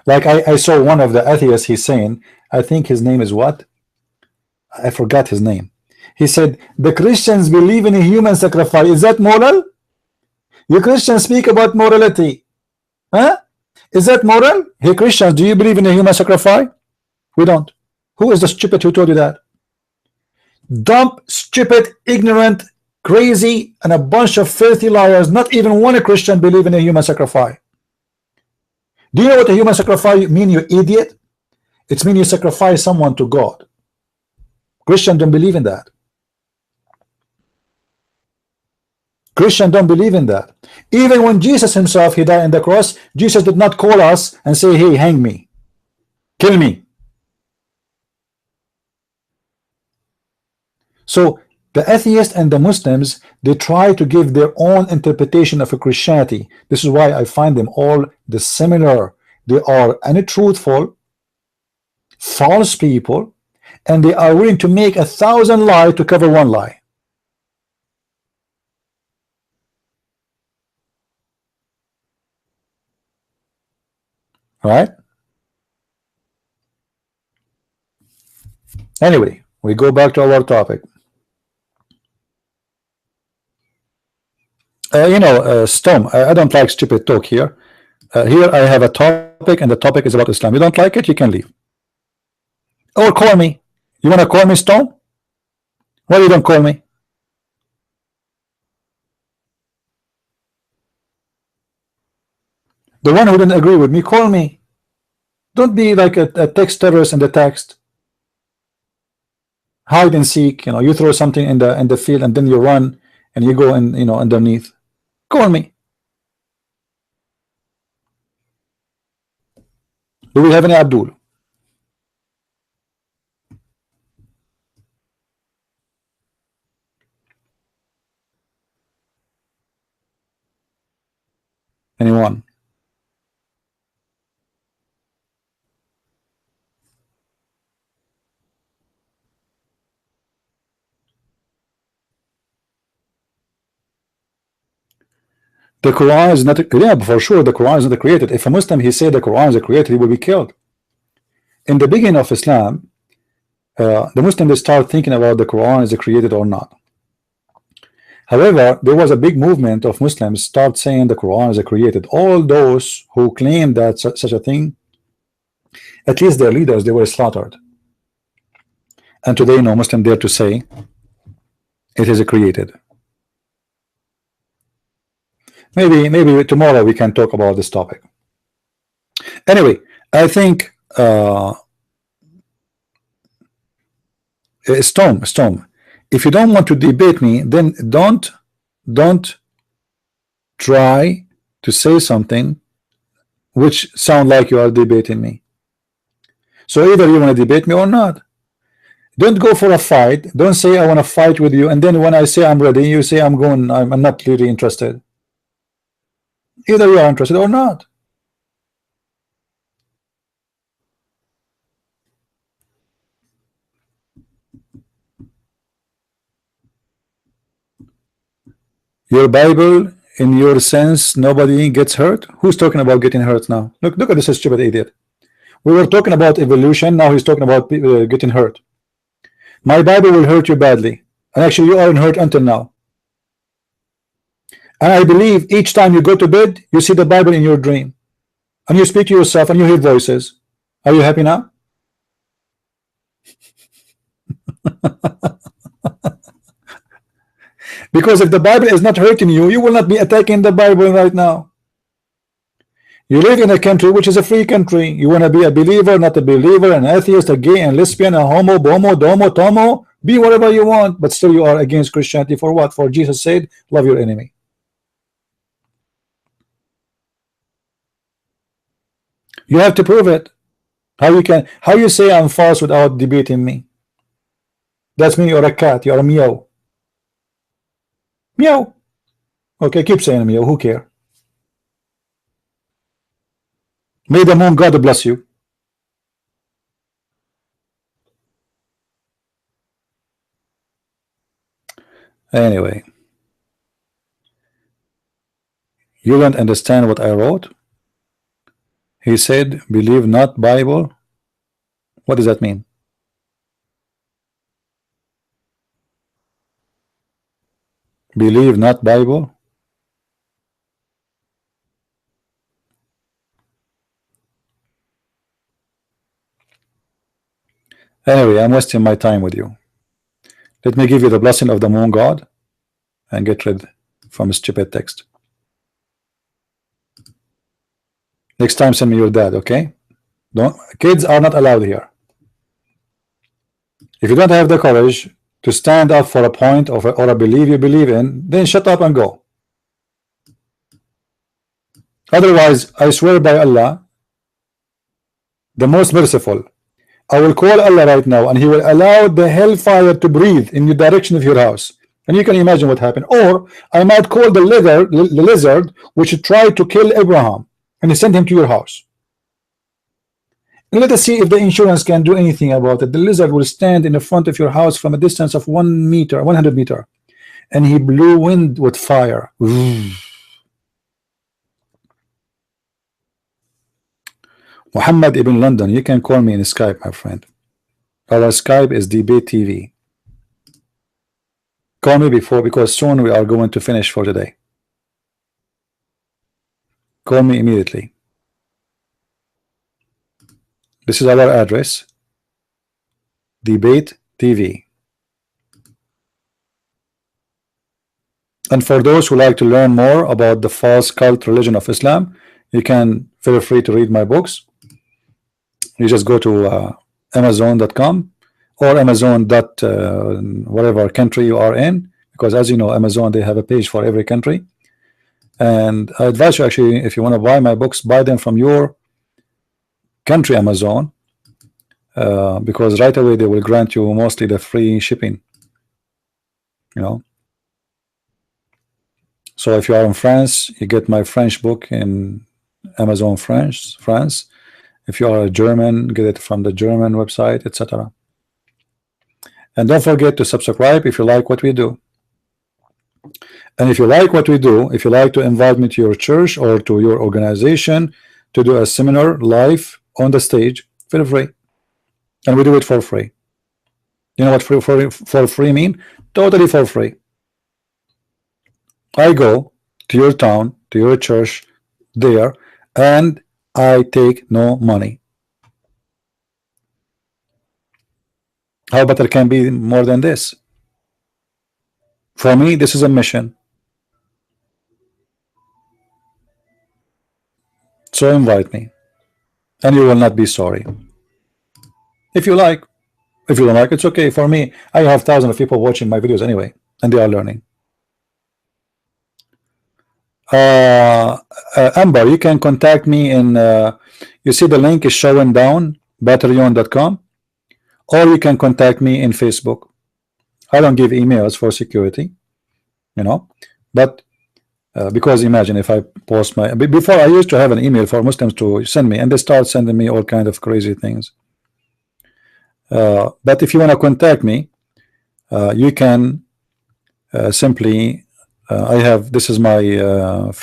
Like I saw one of the atheists, he's saying, I think his name is what? I forgot his name. He said the Christians believe in a human sacrifice. Is that moral? You Christians speak about morality, huh? Is that moral? Hey Christians, do you believe in a human sacrifice? We don't. Who is the stupid who told you that? Dumb, stupid, ignorant, crazy, and a bunch of filthy liars. Not even one Christian believe in a human sacrifice. Do you know what a human sacrifice mean, you idiot? It means you sacrifice someone to God. Christians don't believe in that. Christians don't believe in that. Even when Jesus himself, he died on the cross, Jesus did not call us and say, hey, hang me, kill me. So the atheists and the Muslims, they try to give their own interpretation of a Christianity. This is why I find them all similar. They are untruthful, false people, and they are willing to make 1,000 lies to cover one lie. Right? Anyway, we go back to our topic. Storm, I don't like stupid talk here. Here I have a topic, and the topic is about Islam. You don't like it, you can leave. Or call me. You want to call me Storm? Why you don't call me? The one who didn't agree with me, call me. Don't be like a text terrorist in the text. Hide and seek. You throw something in the field and then you run and you go in, underneath. Call me. Do we have any Abdul? Anyone? The Quran is not, yeah, for sure the Quran is not created. If a Muslim, he said the Quran is created, he will be killed. In the beginning of Islam, the Muslims, they start thinking about the Quran is created or not. However, there was a big movement of Muslims start saying the Quran is created. All those who claim that such a thing, at least their leaders, they were slaughtered. And today no Muslim dare to say it is created. Maybe tomorrow we can talk about this topic. Anyway, I think Storm, if you don't want to debate me, then don't try to say something which sound like you are debating me. So either you want to debate me or not. Don't go for a fight. Don't say I want to fight with you, and then when I say I'm ready, you say I'm not really interested. Either you are interested or not. Your Bible, in your sense, nobody gets hurt. Who's talking about getting hurt now? Look at this stupid idiot. We were talking about evolution. Now he's talking about getting hurt. My Bible will hurt you badly, and actually you aren't hurt until now. And I believe each time you go to bed, you see the Bible in your dream, and you speak to yourself, and you hear voices. Are you happy now? Because if the Bible is not hurting you, you will not be attacking the Bible right now. You live in a country which is a free country. You want to be a believer, not a believer, an atheist, a gay, and lesbian, a homo, bomo, domo, tomo. Be whatever you want, but still you are against Christianity. For what? For Jesus said, love your enemy. You have to prove it. How you say I'm false without debating me? That's mean you're a cat. You're a meow. Meow. Okay, keep saying meow. Who cares? May the moon God bless you. Anyway, you don't understand what I wrote. He said, believe not Bible. What does that mean? Believe not Bible. Anyway, I'm wasting my time with you. Let me give you the blessing of the moon God and get rid from stupid text. Next time send me your dad, okay? Kids are not allowed here. If you don't have the courage to stand up for a point or a belief you believe in, then shut up and go. Otherwise, I swear by Allah, the most merciful, I will call Allah right now, and He will allow the hellfire to breathe in the direction of your house, and you can imagine what happened. Or I might call the lizard which tried to kill Abraham, and send him to your house. And let us see if the insurance can do anything about it. The lizard will stand in the front of your house from a distance of 1 meter, 100 meter, and he blew wind with fire. Muhammad ibn London, you can call me in Skype, my friend. Our Skype is Debate TV. Call me before, because soon we are going to finish for today. Call me immediately. This is our address, Debate TV. And for those who like to learn more about the false cult religion of Islam, you can feel free to read my books. You just go to Amazon.com or Amazon. Whatever country you are in, because as you know, Amazon, they have a page for every country. And I advise you, actually, if you want to buy my books, buy them from your country Amazon, because right away they will grant you mostly the free shipping, you know. So if you are in France, you get my French book in Amazon France. If you are a German, get it from the German website, etc. And don't forget to subscribe if you like what we do. And if you like what we do, if you like to invite me to your church or to your organization to do a seminar live on the stage, feel free. And we do it for free. You know what for free mean? Totally for free. I go to your town, to your church there, and I take no money. How better can be more than this? For me, this is a mission. So invite me, and you will not be sorry. If you like, if you don't like, it's okay. For me, I have thousands of people watching my videos anyway, and they are learning. Amber, you can contact me in. You see the link is showing down, patreon.com, or you can contact me in Facebook. I don't give emails for security, you know, but because imagine if I post my before I used to have an email for Muslims to send me, and they start sending me all kind of crazy things. But if you want to contact me, you can simply I have, this is my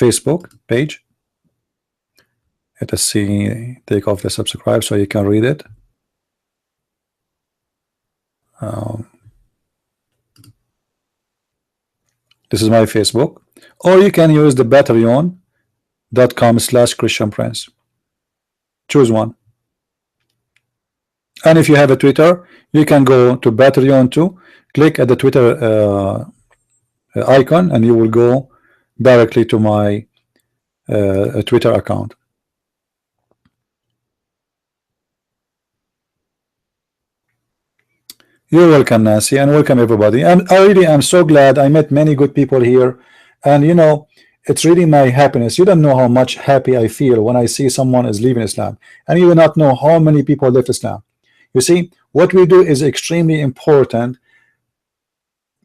Facebook page. Let us see, take off the subscribe so you can read it. This is my Facebook, or you can use the patreon.com/ChristianPrince. Choose one. And if you have a Twitter, you can go to Patreon too, click at the Twitter icon, and you will go directly to my Twitter account. You're welcome, Nancy, and welcome everybody. And I really am so glad I met many good people here, and you know, it's really my happiness. You don't know how much happy I feel when I see someone is leaving Islam, and you will not know how many people left Islam. You see, what we do is extremely important.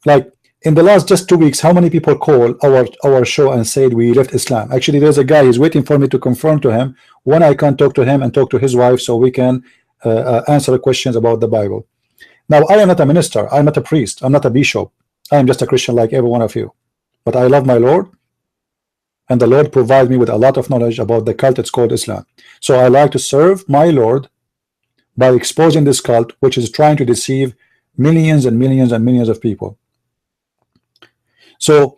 Like in the last just 2 weeks, how many people call our show and said we left Islam? Actually, there's a guy, he's waiting for me to confirm to him when I can talk to him and talk to his wife so we can answer the questions about the Bible. Now, I am not a minister, I'm not a priest, I'm not a bishop, I am just a Christian like every one of you. But I love my Lord, and the Lord provides me with a lot of knowledge about the cult it's called Islam. So I like to serve my Lord by exposing this cult, which is trying to deceive millions and millions and millions of people. So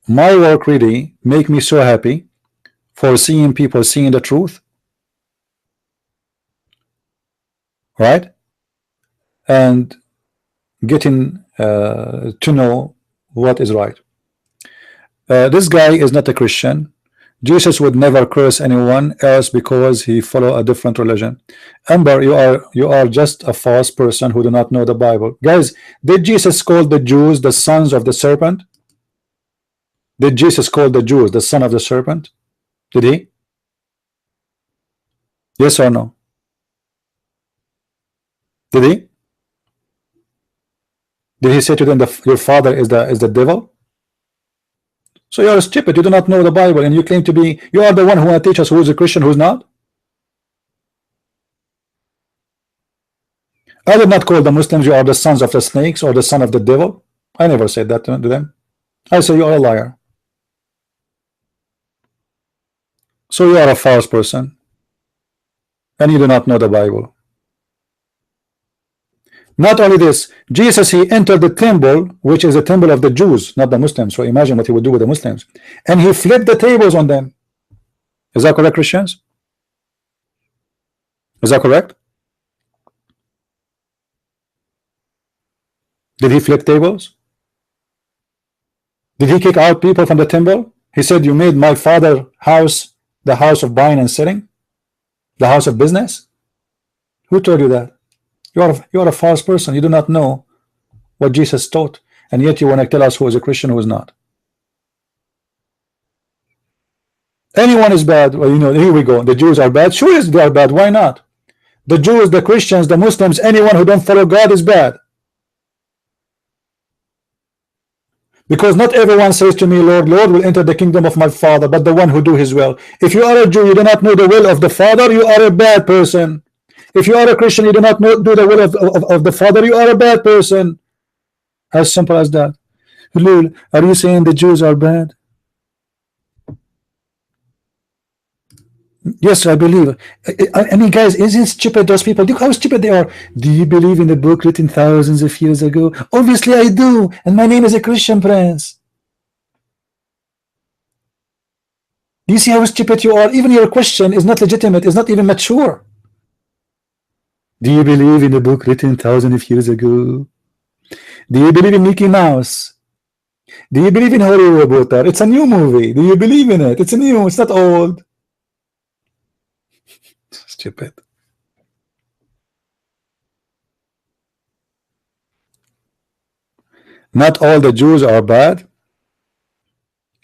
my work really make me so happy for seeing people seeing the truth, right, and getting to know what is right. This guy is not a Christian. Jesus would never curse anyone else because he follow a different religion. Amber, you are just a false person who do not know the Bible. Guys, did Jesus call the Jews the sons of the serpent? Did Jesus call the Jews the son of the serpent? Did he? Yes or no? Did he? Did he say to them that your father is the devil? So you are stupid, you do not know the Bible, and you claim to be, you are the one who want to teach us who is a Christian, who is not. I did not call the Muslims you are the sons of the snakes or the son of the devil. I never said that to them. I say you are a liar. So you are a false person, and you do not know the Bible. Not only this, Jesus, he entered the temple, which is the temple of the Jews, not the Muslims. So imagine what he would do with the Muslims. And he flipped the tables on them. Is that correct, Christians? Is that correct? Did he flip tables? Did he kick out people from the temple? He said, you made my father's house the house of buying and selling, the house of business. Who told you that? You are a false person. You do not know what Jesus taught, and yet you want to tell us who is a Christian, who is not. Anyone is bad. Well, you know, here we go. The Jews are bad. Sure, they are bad. Why not? The Jews, the Christians, the Muslims, anyone who don't follow God is bad. Because not everyone says to me, Lord, Lord, will enter the kingdom of my Father, but the one who do his will. If you are a Jew, you do not know the will of the Father, you are a bad person. If you are a Christian, you do not do the will of the Father, you are a bad person. As simple as that. Lul, are you saying the Jews are bad? Yes, I believe. I mean, guys, isn't stupid those people? Look how stupid they are. Do you believe in the book written thousands of years ago? Obviously, I do. And my name is a Christian Prince. Do you see how stupid you are? Even your question is not legitimate, is not even mature. Do you believe in the book written thousands of years ago? Do you believe in Mickey Mouse? Do you believe in Harry Potter? It's a new movie. Do you believe in it? It's new. It's not old. Stupid. Not all the Jews are bad.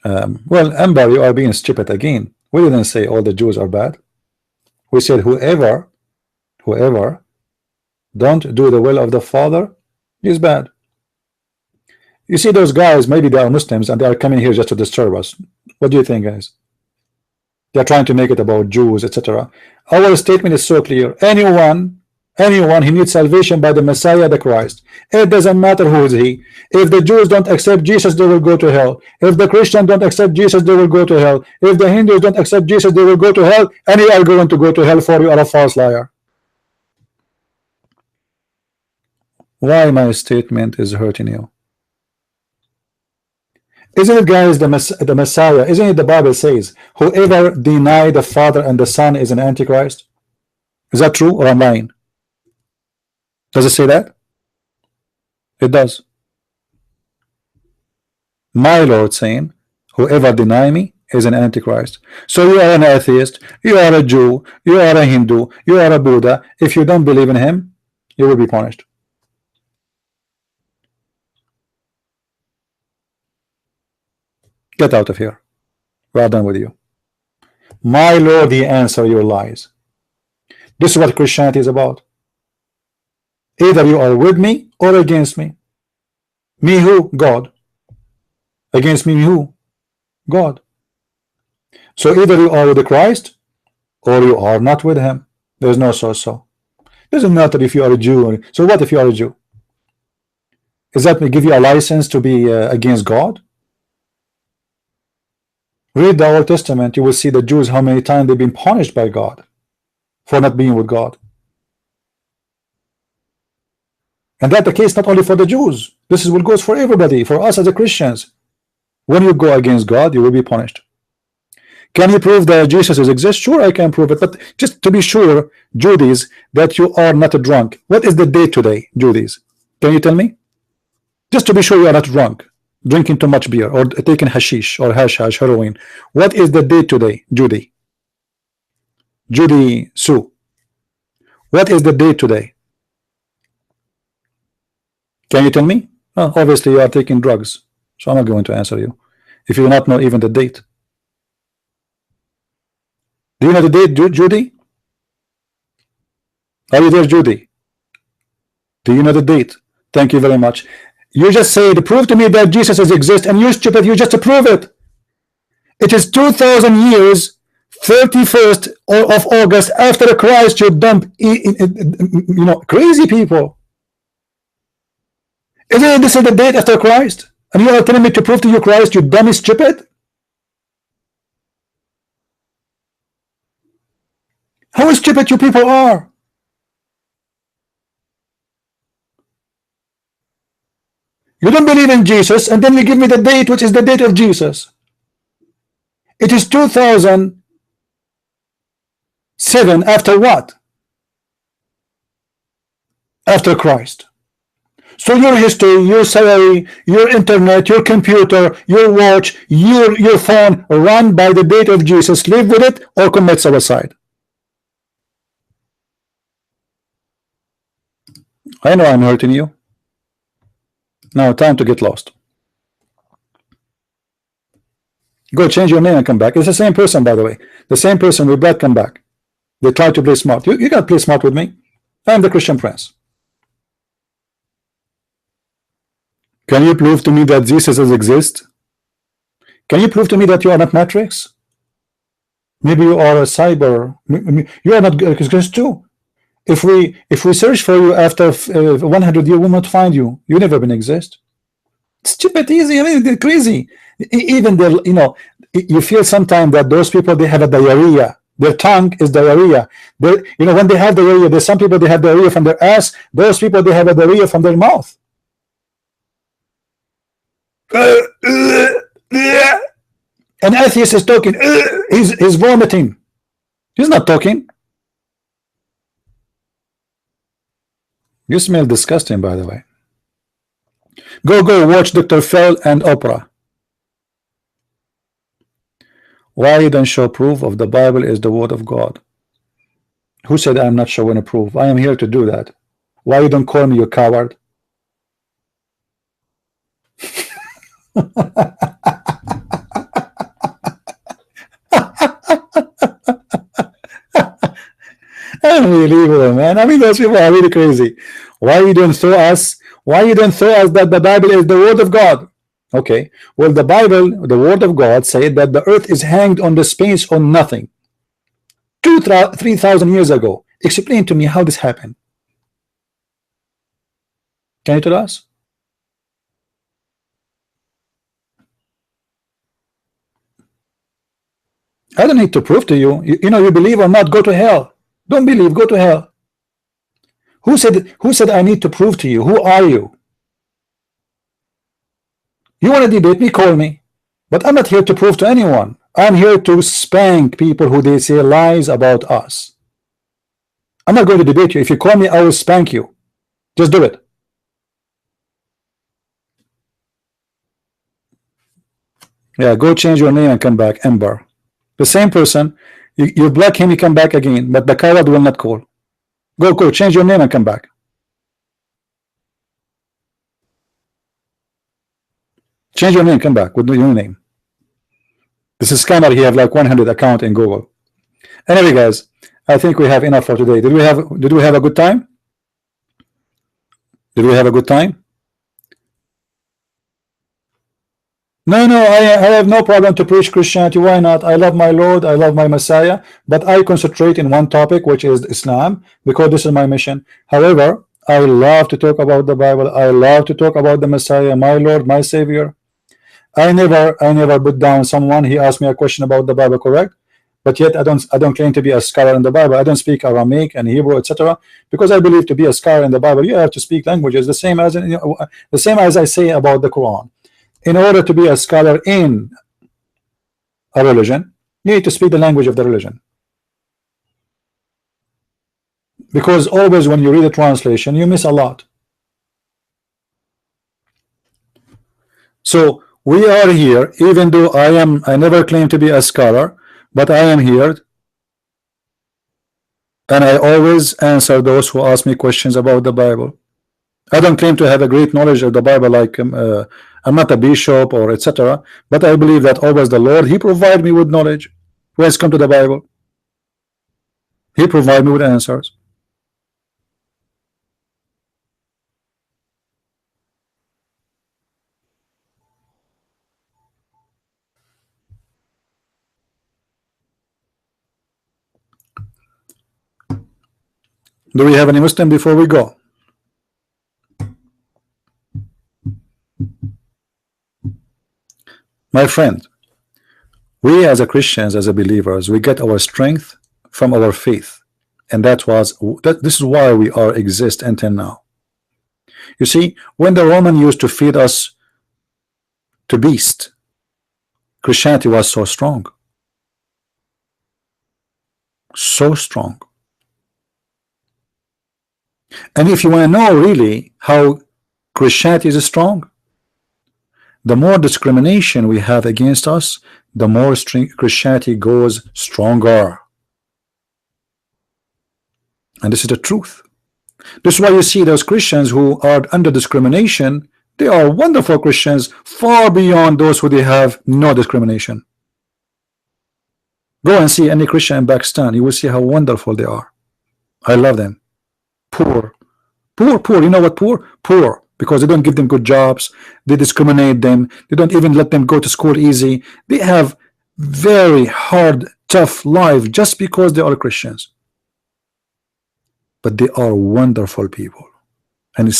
Well, Amber, you are being stupid again. We didn't say all the Jews are bad. We said whoever don't do the will of the Father is bad. You see those guys, maybe they are Muslims and they are coming here just to disturb us. What do you think, guys? They are trying to make it about Jews, etc. Our statement is so clear. Anyone who needs salvation by the Messiah, the Christ, it doesn't matter who is he. If the Jews don't accept Jesus, they will go to hell. If the Christians don't accept Jesus, they will go to hell. If the Hindus don't accept Jesus, they will go to hell, and you are going to go to hell, for you are a false liar. Why my statement is hurting you? Isn't it, guys, the Messiah? Isn't it the Bible says whoever deny the Father and the Son is an Antichrist? Is that true or am I lying? Does it say that? It does. My Lord saying whoever deny me is an Antichrist. So you are an atheist, you are a Jew, you are a Hindu, you are a Buddha. If you don't believe in him, you will be punished. Get out of here. We are done with you. My Lord, He answer your lies. This is what Christianity is about. Either you are with me or against me. Me who? God. Against me who? God. So either you are with the Christ or you are not with him. There's no so. Doesn't matter if you are a Jew. So what if you are a Jew? Is that give you a license to be against God? Read the Old Testament, you will see the Jews, how many times they've been punished by God for not being with God. And that's the case not only for the Jews. This is what goes for everybody, for us as a Christians. When you go against God, you will be punished. Can you prove that Jesus exists? Sure, I can prove it, but just to be sure, Judies, that you are not drunk. What is the date today, Judies? Can you tell me? Just to be sure you are not drunk, drinking too much beer, or taking hashish, or hashish, heroin. What is the date today, Judy? Judy Sue. What is the date today? Can you tell me? Well, obviously you are taking drugs, so I'm not going to answer you if you do not know even the date. Do you know the date, Judy? Are you there, Judy? Do you know the date? Thank you very much. You just said, prove to me that Jesus exists, and you stupid, you just prove it. It is 2,000 years, 31st of August after Christ, you dump, crazy people. Isn't this the date after Christ? And you are telling me to prove to you Christ, you dummy stupid? How stupid you people are. You don't believe in Jesus, and then you give me the date, which is the date of Jesus. It is 2007 after what? After Christ. So your history, your salary, your internet, your computer, your watch, your phone, run by the date of Jesus. Live with it or commit suicide. I know I'm hurting you. Now time to get lost. Go change your name and come back. It's the same person, by the way. The same person with that come back. They try to play smart. You gotta play smart with me. I'm the Christian Prince. Can you prove to me that Jesus exists? Can you prove to me that you are not Matrix? Maybe you are a cyber. You are not exist too. If we search for you after 100 years, we will not find you. You never been exist. Stupid, easy. I mean, crazy. Even the, you feel sometimes that those people, they have a diarrhea. Their tongue is diarrhea. They, when they have diarrhea, there's some people they have diarrhea from their ass. Those people they have a diarrhea from their mouth. An atheist is talking. He's vomiting. He's not talking. You smell disgusting, by the way. Go watch Dr. Phil and Oprah. Why you don't show proof of the Bible is the word of God? Who said I'm not showing a proof? I am here to do that. Why you don't call me, you coward? Unbelievable, man. I mean, those people are really crazy. Why you don't show us? Why you don't show us that the Bible is the word of God? Okay, well, the Bible, the word of God, said that the earth is hanged on the space on nothing 3,000 years ago. Explain to me how this happened. Can you tell us? I don't need to prove to you. You know, you believe or not, go to hell. Don't believe, go to hell. Who said I need to prove to you? Who are you? You want to debate me, call me. But I'm not here to prove to anyone. I'm here to spank people who they say lies about us. I'm not going to debate you. If you call me, I will spank you. Just do it. Yeah, go change your name and come back, Ember. The same person, you block him, he come back again, but the coward will not call. Go change your name and come back. Change your name, come back with your name. This is scammer. He have like 100 account in Google. Anyway, guys, I think we have enough for today. Did we have a good time? Did we have a good time? No, I have no problem to preach Christianity. Why not? I love my Lord, I love my Messiah, but I concentrate in one topic, which is Islam, because this is my mission. However, I love to talk about the Bible. I love to talk about the Messiah, my Lord, my Savior. I never put down someone. He asked me a question about the Bible, correct? But yet I don't claim to be a scholar in the Bible. I don't speak Aramaic and Hebrew, etc. Because I believe to be a scholar in the Bible, you have to speak languages the same as I say about the Quran. In order to be a scholar in a religion, you need to speak the language of the religion. Because always when you read a translation, you miss a lot. So we are here, even though I never claim to be a scholar, but I am here, and I always answer those who ask me questions about the Bible. I don't claim to have a great knowledge of the Bible, like I'm not a bishop or etc. But I believe that always the Lord, He provide me with knowledge. When it's come to the Bible, He provide me with answers. Do we have any Muslim before we go? My friend, we as a Christians, as a believers, we get our strength from our faith, and this is why we exist until now. You see, when the Roman used to feed us to beast, Christianity was so strong, so strong. And if you want to know really how Christianity is strong, the more discrimination we have against us, the more Christianity goes stronger. And this is the truth. This is why you see those Christians who are under discrimination, they are wonderful Christians, far beyond those who they have no discrimination. Go and see any Christian in Pakistan, you will see how wonderful they are. I love them. Poor. You know what? Poor. Because they don't give them good jobs, they discriminate them, they don't even let them go to school easy. They have very hard, tough life just because they are Christians. But they are wonderful people, and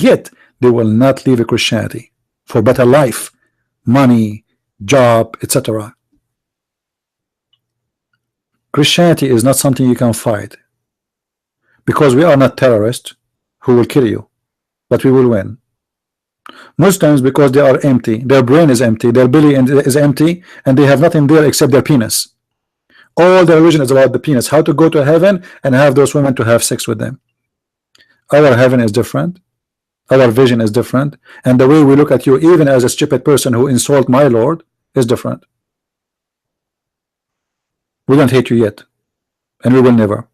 yet they will not leave Christianity for better life, money, job, etc. Christianity is not something you can fight, because we are not terrorists who will kill you, but we will win. Muslims, because they are empty, their brain is empty, their belly is empty, and they have nothing there except their penis. All the religion is about the penis, how to go to heaven and have those women to have sex with them. Our heaven is different, our vision is different, and the way we look at you, even as a stupid person who insult my Lord, is different. We don't hate you yet, and we will never.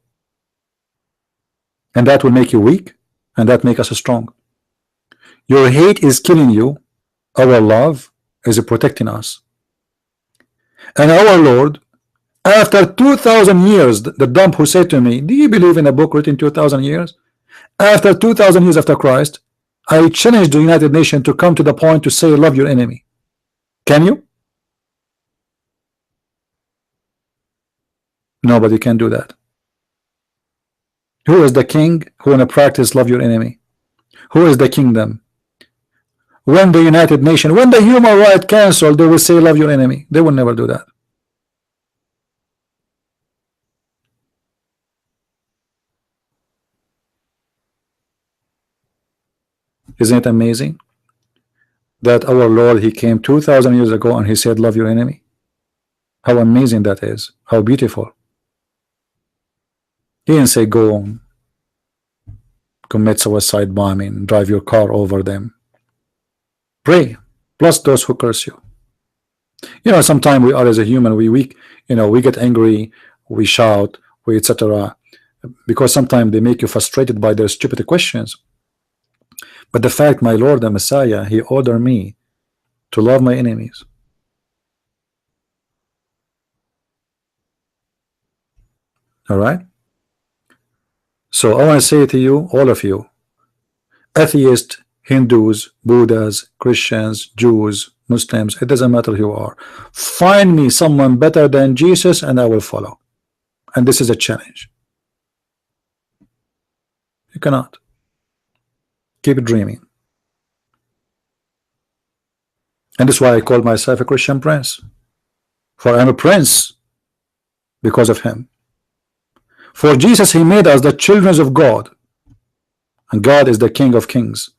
And that will make you weak, and that make us strong. Your hate is killing you. Our love is protecting us. And our Lord, after 2,000 years, the dump who said to me, do you believe in a book written 2,000 years? After 2,000 years after Christ, I challenged the United Nations to come to the point to say love your enemy. Can you? Nobody can do that. Who is the king who in a practice love your enemy? Who is the kingdom? When the United Nations, when the Human Rights Council, they will say love your enemy. They will never do that. Isn't it amazing that our Lord, he came 2,000 years ago and he said love your enemy? How amazing that is. How beautiful. He didn't say go commit suicide bombing, drive your car over them. Pray, bless those who curse you. You know, sometimes we are as a human, we get angry, we shout, we etc. Because sometimes they make you frustrated by their stupid questions. But the fact, my Lord the Messiah, he ordered me to love my enemies. All right. So I want to say to you, all of you, atheists, Hindus, Buddhas, Christians, Jews, Muslims, it doesn't matter who you are, find me someone better than Jesus and I will follow. And this is a challenge. You cannot. Keep dreaming. And that's why I call myself a Christian prince. For I'm a prince because of him. For Jesus, he made us the children of God. And God is the King of Kings.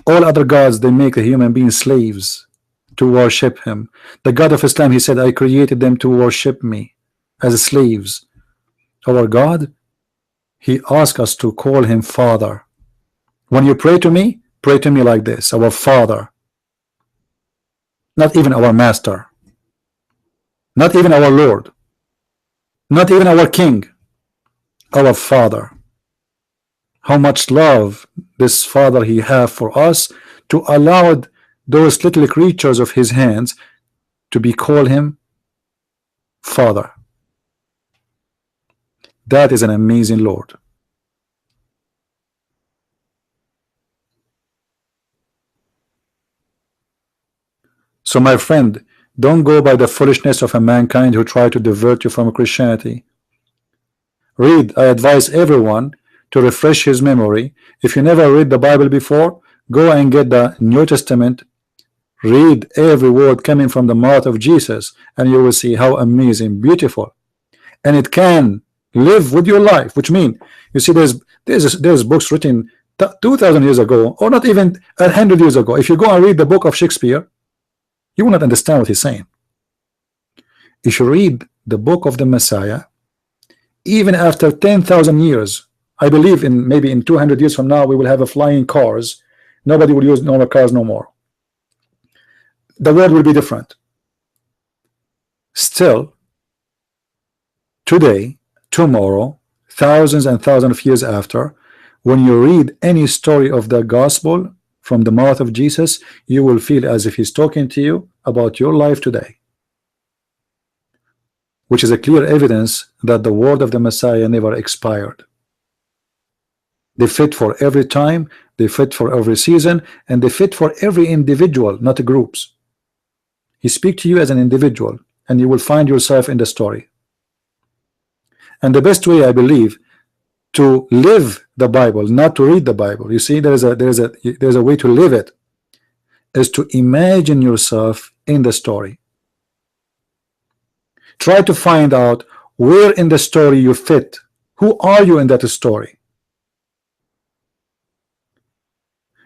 All other gods, they make the human beings slaves to worship him. The God of Islam, he said, I created them to worship me as slaves. Our God, he asked us to call him Father. When you pray to me like this, our Father. Not even our Master. Not even our Lord. Not even our King. Our Father. How much love this Father he have for us to allow those little creatures of his hands to be called him Father. That is an amazing Lord. So my friend, don't go by the foolishness of a mankind who try to divert you from Christianity. Read, I advise everyone to refresh his memory. If you never read the Bible before, go and get the New Testament. Read every word coming from the mouth of Jesus, and you will see how amazing, beautiful, and it can live with your life. Which means, you see, there's books written 2,000 years ago, or not even 100 years ago. If you go and read the book of Shakespeare, you will not understand what he's saying. If you read the book of the Messiah, even after 10,000 years, I believe in maybe in 200 years from now, we will have a flying cars. Nobody will use normal cars no more. The world will be different. Still, today, tomorrow, thousands and thousands of years after, when you read any story of the gospel from the mouth of Jesus, you will feel as if he's talking to you about your life today, which is a clear evidence that the word of the Messiah never expired. They fit for every time, they fit for every season, and they fit for every individual, not groups. He speaks to you as an individual, and you will find yourself in the story. And the best way, I believe, to live the Bible, not to read the Bible. You see, there's a way to live it, is to imagine yourself in the story. Try to find out where in the story you fit. Who are you in that story?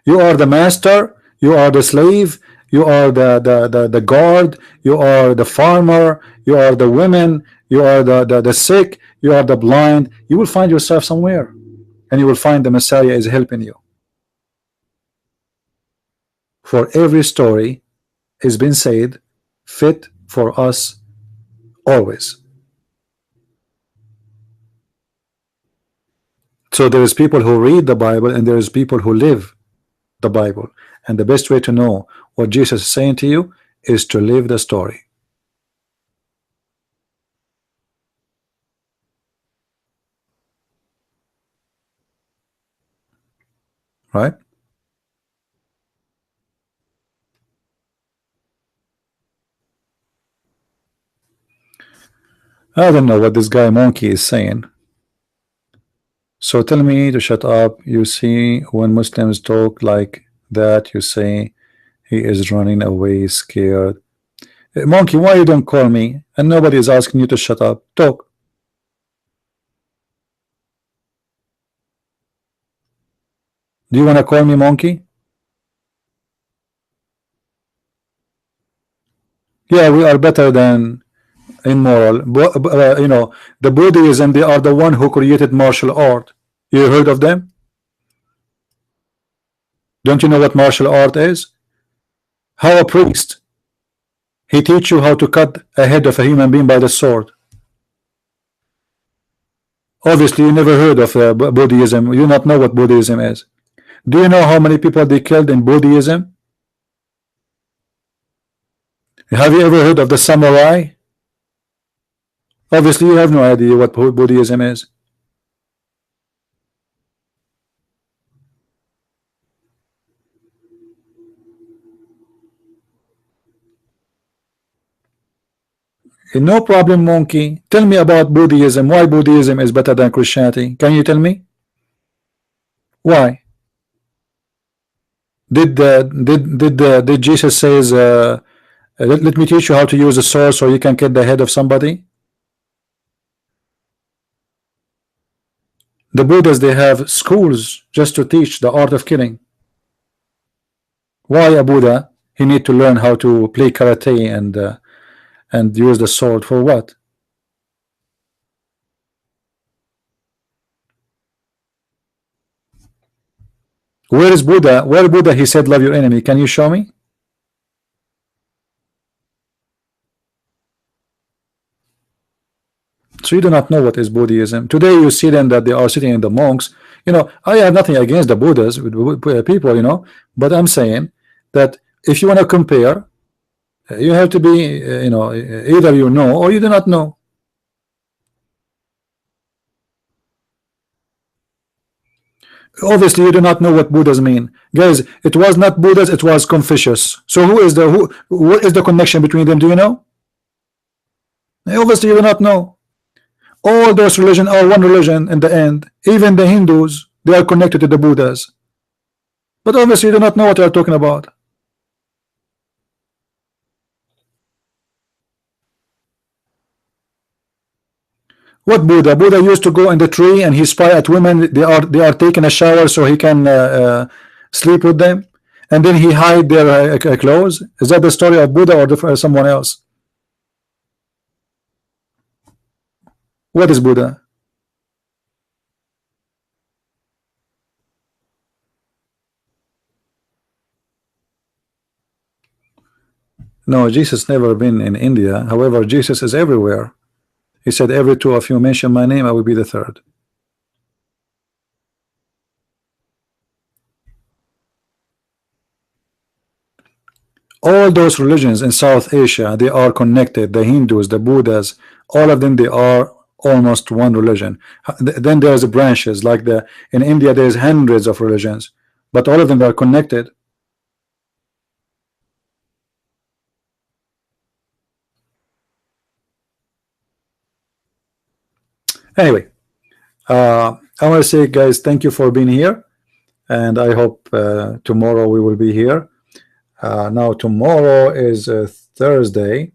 You are the master, you are the slave, you are the guard, you are the farmer, you are the women, you are the sick, you are the blind. You will find yourself somewhere, and you will find the Messiah is helping you. For every story is been said fit for us always. So there is people who read the Bible and there is people who live the Bible, and the best way to know what Jesus is saying to you is to live the story. Right? I don't know what this guy Monkey is saying. So tell me to shut up. You see, when Muslims talk like that, you say he is running away scared. Monkey, why you don't call me? And nobody is asking you to shut up. Talk. Do you want to call me Monkey? Yeah, we are better than immoral. You know, the Buddhism, they are the one who created martial art. You heard of them? Don't you know what martial art is? How a priest, he teach you how to cut a head of a human being by the sword. Obviously, you never heard of Buddhism. You do not know what Buddhism is. Do you know how many people they killed in Buddhism? Have you ever heard of the samurai? Obviously, you have no idea what Buddhism is. No problem, Monkey. Tell me about Buddhism. Why Buddhism is better than Christianity? Can you tell me? Why? Did Jesus says let me teach you how to use a sword so you can cut the head of somebody? The Buddhas, they have schools just to teach the art of killing. Why a Buddha? He need to learn how to play karate and use the sword for what? Where is Buddha? Where Buddha he said love your enemy? Can you show me? So you do not know what is Buddhism. Today you see them that they are sitting in the monks. You know, I have nothing against the Buddhas people, you know, but I'm saying that if you want to compare, you have to be, you know, either you know or you do not know. Obviously, you do not know what Buddhas mean, guys. It was not Buddhas; it was Confucius. So who is what is the connection between them? Do you know? Obviously, you do not know. All those religions are one religion in the end. Even the Hindus, they are connected to the Buddhas. But obviously, you do not know what you are talking about. What Buddha? Buddha used to go in the tree and he spy at women. They are taking a shower so he can sleep with them, and then he hide their clothes. Is that the story of Buddha or someone else? What is Buddha? No, Jesus never been in India. However, Jesus is everywhere. He said, every two of you mention my name, I will be the third. All those religions in South Asia, they are connected. The Hindus, the Buddhas, all of them, they are almost one religion. Then there's branches, like in India there's hundreds of religions, but all of them are connected. Anyway, I want to say, guys, thank you for being here, and I hope tomorrow we will be here. Now tomorrow is Thursday.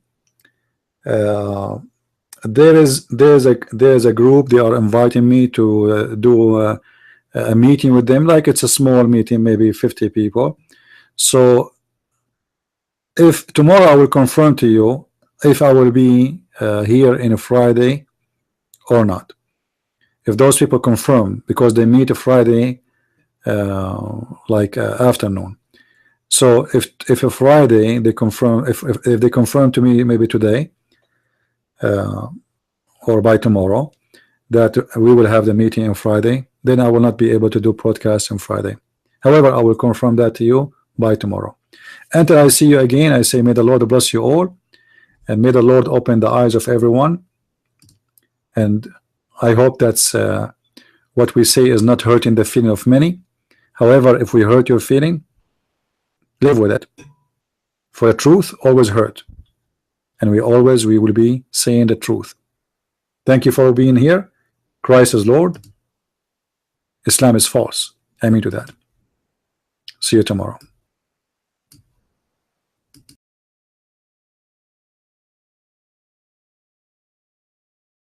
There's a group. They are inviting me to do a meeting with them. Like, it's a small meeting, maybe 50 people. So if tomorrow I will confirm to you if I will be here in a Friday or not. if those people confirm, because they meet a Friday afternoon. So if a Friday they confirm, if they confirm to me maybe today or by tomorrow that we will have the meeting on Friday, then I will not be able to do podcasts on Friday. However, I will confirm that to you by tomorrow. Until I see you again, I say may the Lord bless you all, and may the Lord open the eyes of everyone. And I hope that's what we say is not hurting the feeling of many. However, if we hurt your feeling, live with it. For the truth always hurt, and we will be saying the truth. Thank you for being here. Christ is Lord. Islam is false. Amen to that. See you tomorrow.